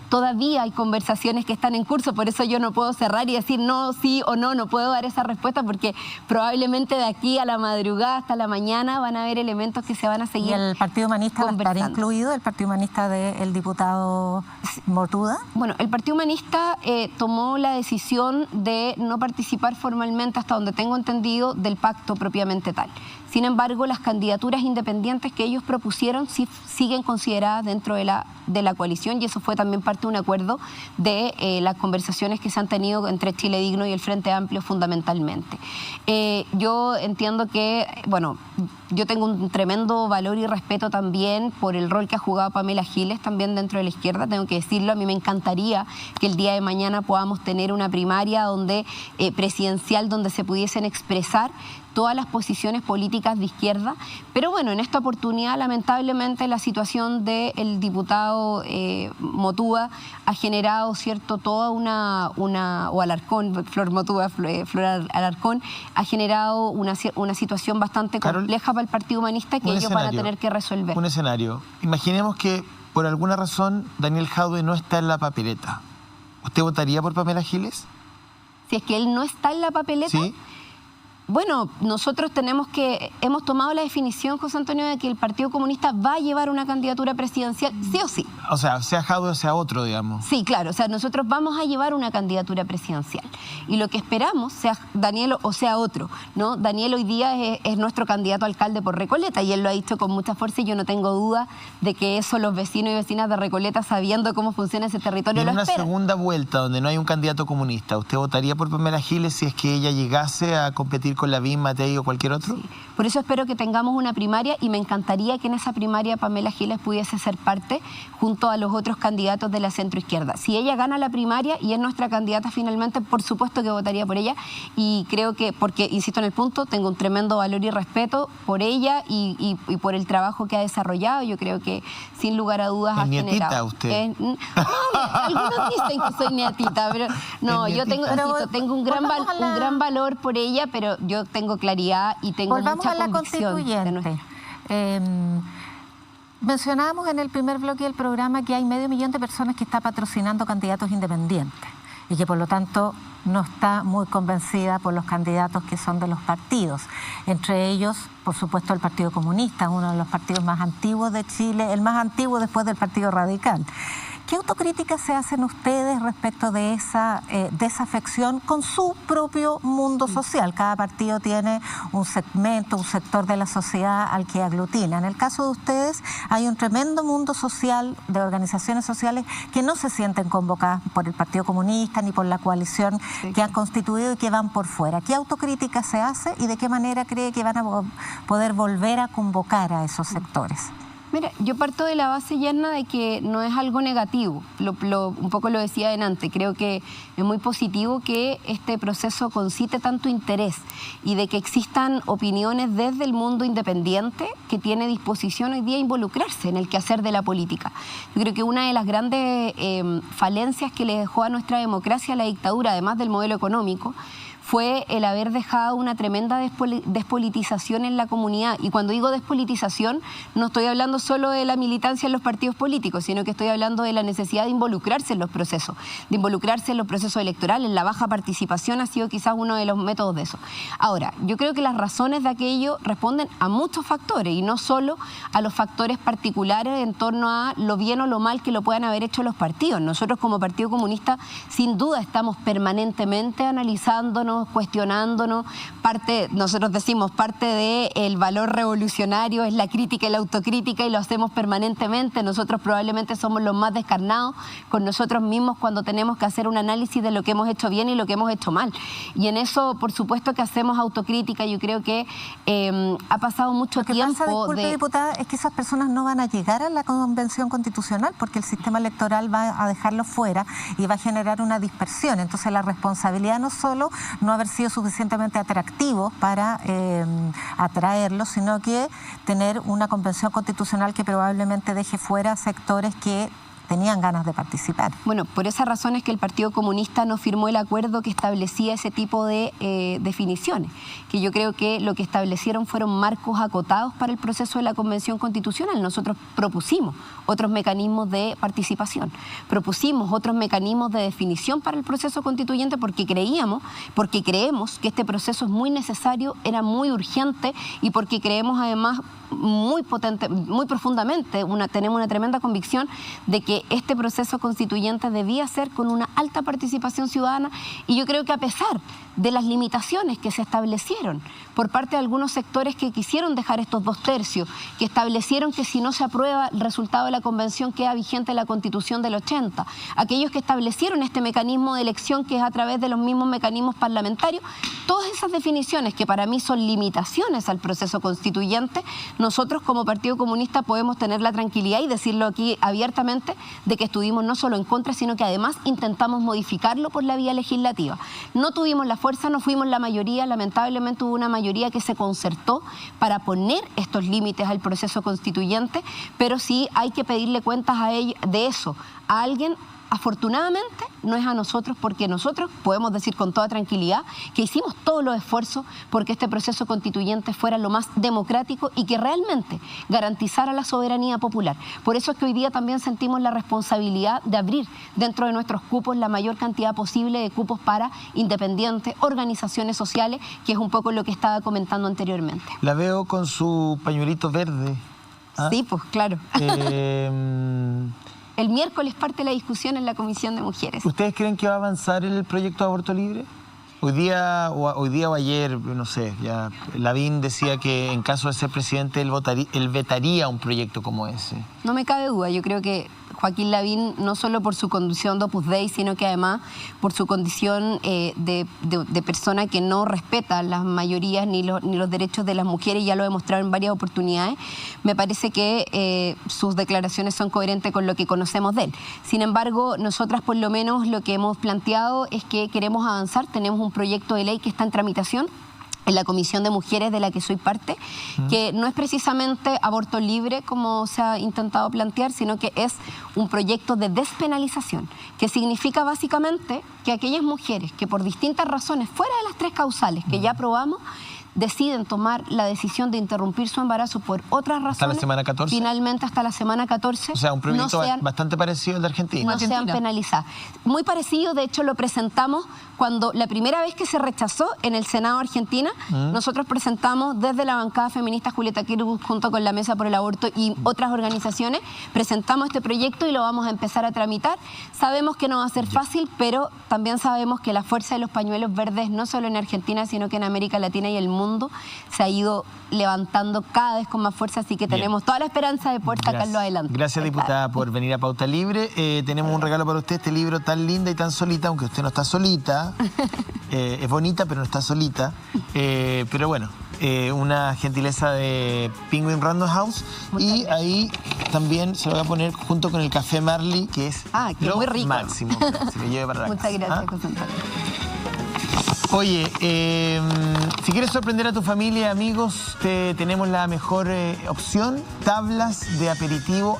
Todavía hay conversaciones que están en curso, por eso yo no puedo cerrar y decir no, sí o no, no puedo dar esa respuesta porque probablemente de aquí a la madrugada hasta la mañana van a haber elementos que se van a seguir. ¿Y el Partido Humanista va a estar incluido, el Partido Humanista del diputado Motuda? Bueno, el Partido Humanista tomó la decisión de no participar formalmente, hasta donde tengo entendido, del pacto propiamente tal. Sin embargo, las candidaturas independientes que ellos propusieron sí siguen consideradas dentro de la coalición, y eso fue también parte de un acuerdo de las conversaciones que se han tenido entre Chile Digno y el Frente Amplio fundamentalmente. Yo entiendo que, bueno, yo tengo un tremendo valor y respeto también por el rol que ha jugado Pamela Giles también dentro de la izquierda, tengo que decirlo. A mí me encantaría que el día de mañana podamos tener una primaria presidencial donde se pudiesen expresar todas las posiciones políticas de izquierda, pero bueno, en esta oportunidad lamentablemente la situación del diputado Motuda ha generado, ¿cierto?, toda o Alarcón, Flor Motuda, Flor Alarcón, ha generado una situación bastante compleja para el Partido Humanista que ellos van a tener que resolver. Un escenario. Imaginemos que por alguna razón Daniel Jadwe no está en la papeleta. ¿Usted votaría por Pamela Giles? Si es que él no está en la papeleta... Sí. Bueno, nosotros hemos tomado la definición, José Antonio, de que el Partido Comunista va a llevar una candidatura presidencial, sí o sí. o sea Jadwe o sea otro, digamos. Sí, claro, o sea, nosotros vamos a llevar una candidatura presidencial y lo que esperamos, sea Daniel o sea otro, ¿no? Daniel hoy día es nuestro candidato a alcalde por Recoleta y él lo ha dicho con mucha fuerza y yo no tengo duda de que eso los vecinos y vecinas de Recoleta, sabiendo cómo funciona ese territorio, lo esperan. En una segunda vuelta donde no hay un candidato comunista, ¿usted votaría por Pamela Giles si es que ella llegase a competir con Lavín, Matei o cualquier otro? Sí. Por eso espero que tengamos una primaria y me encantaría que en esa primaria Pamela Giles pudiese ser parte junto a los otros candidatos de la centroizquierda. Si ella gana la primaria y es nuestra candidata finalmente, por supuesto que votaría por ella y creo que, porque insisto en el punto, tengo un tremendo valor y respeto por ella y por el trabajo que ha desarrollado. Yo creo que sin lugar a dudas ha generado. ¿Es nietita usted? No, algunos dicen que soy nietita, pero no, yo tengo un gran valor por ella, pero yo tengo claridad y tengo mucha convicción. Volvamos a la constituyente. Mencionábamos en el primer bloque del programa que hay 500.000 de personas que está patrocinando candidatos independientes y que por lo tanto no está muy convencida por los candidatos que son de los partidos. Entre ellos, por supuesto, el Partido Comunista, uno de los partidos más antiguos de Chile, el más antiguo después del Partido Radical. ¿Qué autocrítica se hacen ustedes respecto de esa desafección con su propio mundo social? Cada partido tiene un segmento, un sector de la sociedad al que aglutina. En el caso de ustedes hay un tremendo mundo social de organizaciones sociales que no se sienten convocadas por el Partido Comunista ni por la coalición que han constituido y que van por fuera. ¿Qué autocrítica se hace y de qué manera cree que van a poder volver a convocar a esos sectores? Mira, yo parto de la base, Yerna, de que no es algo negativo. Un poco lo decía antes. Creo que es muy positivo que este proceso concite tanto interés y de que existan opiniones desde el mundo independiente que tiene disposición hoy día a involucrarse en el quehacer de la política. Yo creo que una de las grandes falencias que le dejó a nuestra democracia la dictadura, además del modelo económico, fue el haber dejado una tremenda despolitización en la comunidad. Y cuando digo despolitización, no estoy hablando solo de la militancia en los partidos políticos, sino que estoy hablando de la necesidad de involucrarse en los procesos, electorales. La baja participación ha sido quizás uno de los métodos de eso. Ahora, yo creo que las razones de aquello responden a muchos factores y no solo a los factores particulares en torno a lo bien o lo mal que lo puedan haber hecho los partidos. Nosotros como Partido Comunista, sin duda, estamos permanentemente analizándonos, cuestionándonos. Nosotros decimos, parte del valor revolucionario es la crítica y la autocrítica y lo hacemos permanentemente. Nosotros probablemente somos los más descarnados con nosotros mismos cuando tenemos que hacer un análisis de lo que hemos hecho bien y lo que hemos hecho mal. Y en eso, por supuesto que hacemos autocrítica. Yo creo que ha pasado mucho tiempo. Disculpe, diputada, es que esas personas no van a llegar a la Convención Constitucional porque el sistema electoral va a dejarlo fuera y va a generar una dispersión. Entonces la responsabilidad no solo no haber sido suficientemente atractivo para atraerlos, sino que tener una convención constitucional que probablemente deje fuera sectores que tenían ganas de participar. Bueno, por esa razón es que el Partido Comunista no firmó el acuerdo que establecía ese tipo de definiciones, que yo creo que lo que establecieron fueron marcos acotados para el proceso de la Convención Constitucional. Nosotros propusimos otros mecanismos de participación, propusimos otros mecanismos de definición para el proceso constituyente porque creemos que este proceso es muy necesario, era muy urgente y porque creemos además muy potente, muy profundamente, tenemos una tremenda convicción de que este proceso constituyente debía ser con una alta participación ciudadana y yo creo que a pesar de las limitaciones que se establecieron por parte de algunos sectores que quisieron dejar estos 2/3, que establecieron que si no se aprueba el resultado de la convención queda vigente la Constitución del 80, aquellos que establecieron este mecanismo de elección que es a través de los mismos mecanismos parlamentarios, todas esas definiciones que para mí son limitaciones al proceso constituyente, nosotros como Partido Comunista podemos tener la tranquilidad y decirlo aquí abiertamente de que estuvimos no solo en contra, sino que además intentamos modificarlo por la vía legislativa. No tuvimos la fuerza, no fuimos la mayoría, lamentablemente hubo una mayoría que se concertó para poner estos límites al proceso constituyente, pero sí hay que pedirle cuentas a ellos de eso, a alguien. Afortunadamente no es a nosotros, porque nosotros podemos decir con toda tranquilidad que hicimos todos los esfuerzos porque este proceso constituyente fuera lo más democrático y que realmente garantizara la soberanía popular. Por eso es que hoy día también sentimos la responsabilidad de abrir dentro de nuestros cupos la mayor cantidad posible de cupos para independientes, organizaciones sociales, que es un poco lo que estaba comentando anteriormente. La veo con su pañuelito verde. Sí, pues claro. el miércoles parte la discusión en la Comisión de Mujeres. ¿Ustedes creen que va a avanzar el proyecto de aborto libre? Hoy día o ayer, no sé, ya Lavín decía que en caso de ser presidente él vetaría un proyecto como ese. No me cabe duda, yo creo que Joaquín Lavín, no solo por su condición de Opus Dei, sino que además por su condición de persona que no respeta las mayorías ni los derechos de las mujeres, ya lo he demostrado en varias oportunidades, me parece que sus declaraciones son coherentes con lo que conocemos de él. Sin embargo, nosotras por lo menos lo que hemos planteado es que queremos avanzar, tenemos un proyecto de ley que está en tramitación en la Comisión de Mujeres de la que soy parte, que no es precisamente aborto libre como se ha intentado plantear, sino que es un proyecto de despenalización, que significa básicamente que aquellas mujeres que por distintas razones, fuera de las 3 causales que ya aprobamos, deciden tomar la decisión de interrumpir su embarazo por otras razones. ¿Hasta la semana 14? Finalmente hasta la semana 14. O sea, un proyecto bastante parecido al de Argentina. No sean penalizadas. Muy parecido, de hecho lo presentamos cuando la primera vez que se rechazó en el Senado Argentina, nosotros presentamos desde la bancada feminista Julieta Kirgus junto con la Mesa por el Aborto y otras organizaciones, presentamos este proyecto y lo vamos a empezar a tramitar. Sabemos que no va a ser fácil, pero también sabemos que la fuerza de los pañuelos verdes, no solo en Argentina, sino que en América Latina y el mundo, se ha ido levantando cada vez con más fuerza, así que tenemos toda la esperanza de poder sacarlo adelante. Gracias, diputada, por venir a Pauta Libre. Tenemos un regalo para usted, este libro tan linda y tan solita, aunque usted no está solita. Es bonita, pero no está solita. Pero bueno, una gentileza de Penguin Random House. Y ahí también se lo voy a poner junto con el café Marley, que es lo muy rico. Máximo. Se lo lleve para la Muchas casa. gracias, José Antonio. Oye, si quieres sorprender a tu familia y amigos, tenemos la mejor opción, tablas de aperitivo,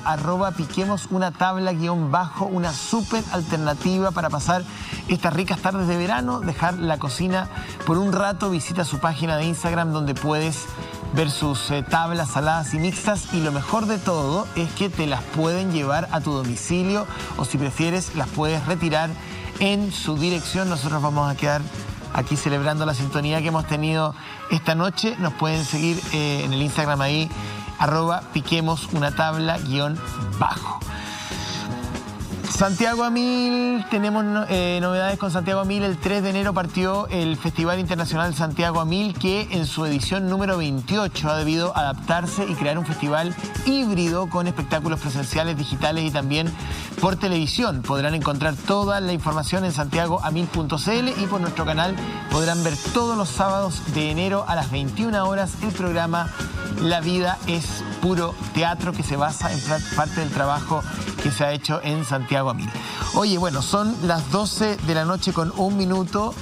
@piquemos una tabla _ una súper alternativa para pasar estas ricas tardes de verano, dejar la cocina por un rato. Visita su página de Instagram donde puedes ver sus tablas saladas y mixtas, y lo mejor de todo es que te las pueden llevar a tu domicilio, o si prefieres las puedes retirar en su dirección. Nosotros vamos a quedar aquí celebrando la sintonía que hemos tenido esta noche. Nos pueden seguir en el Instagram ahí, @piquemos una tabla _ Santiago a Mil, tenemos novedades con Santiago a Mil. El 3 de enero partió el Festival Internacional Santiago a Mil, que en su edición número 28 ha debido adaptarse y crear un festival híbrido con espectáculos presenciales, digitales y también por televisión. Podrán encontrar toda la información en santiagoamil.cl y por nuestro canal podrán ver todos los sábados de enero a las 21 horas el programa La Vida es Puro Teatro, que se basa en parte del trabajo que se ha hecho en Santiago a Mil. Oye, bueno, son las 12 de la noche con 1 minuto.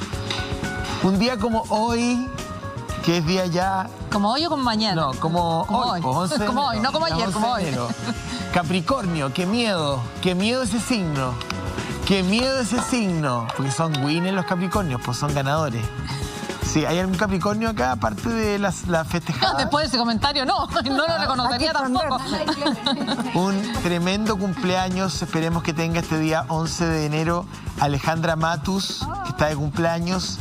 Un día como hoy, que es día ya... ¿Como hoy o como mañana? No, como hoy. Como hoy, no como ayer, como hoy. Capricornio, qué miedo ese signo. Qué miedo ese signo. Porque son winners los Capricornios, pues son ganadores. Sí, ¿hay algún Capricornio acá, aparte de la festejada? Después de ese comentario, no lo reconocería tampoco. Un tremendo cumpleaños, esperemos que tenga este día 11 de enero, Alejandra Matus, que está de cumpleaños.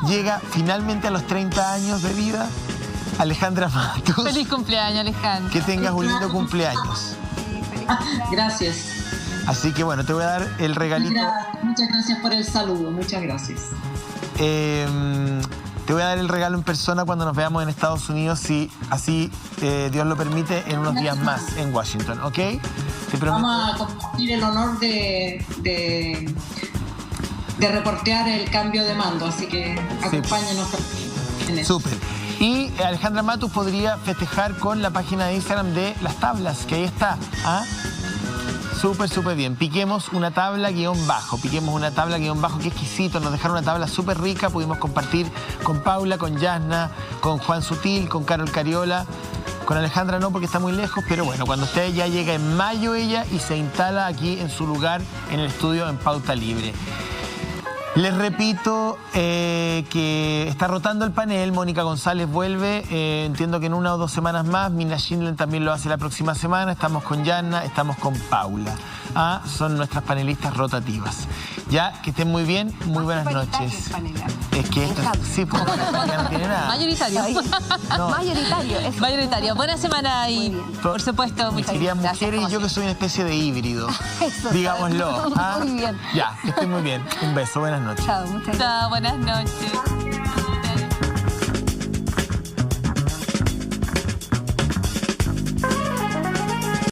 Llega finalmente a los 30 años de vida, Alejandra Matus. Feliz cumpleaños, Alejandra. Que tengas un lindo cumpleaños. Gracias. Así que bueno, te voy a dar el regalito. Muchas gracias por el saludo, muchas gracias. Te voy a dar el regalo en persona cuando nos veamos en Estados Unidos, si así Dios lo permite, en unos días más en Washington, ¿ok? Te prometo. Vamos a compartir el honor de reportear el cambio de mando, así que acompáñenos en eso. Súper. Y Alejandra Matus podría festejar con la página de Instagram de Las Tablas, que ahí está. ¿Ah? Súper bien. Piquemos una tabla _ Piquemos una tabla _ Qué exquisito. Nos dejaron una tabla súper rica. Pudimos compartir con Paula, con Yasna, con Juan Sutil, con Carol Cariola. Con Alejandra no, porque está muy lejos. Pero bueno, cuando usted ya llega en mayo ella y se instala aquí en su lugar en el estudio en Pauta Libre. Les repito que está rotando el panel. Mónica González vuelve, entiendo que en 1 o 2 semanas más. Mina Schindler también lo hace la próxima semana. Estamos con Yana, estamos con Paula. son nuestras panelistas rotativas. Ya, que estén muy bien, muy buenas noches. Es que esta, sí, pues ya no tiene nada. Mayoritario. No. Mayoritario. Buena semana y, por supuesto, muchas Querían gracias. mujeres y yo que soy una especie de híbrido, digámoslo. Muy bien. Ya, que estén muy bien. Un beso, buenas noches. Chao, muchas gracias. Chao, buenas noches.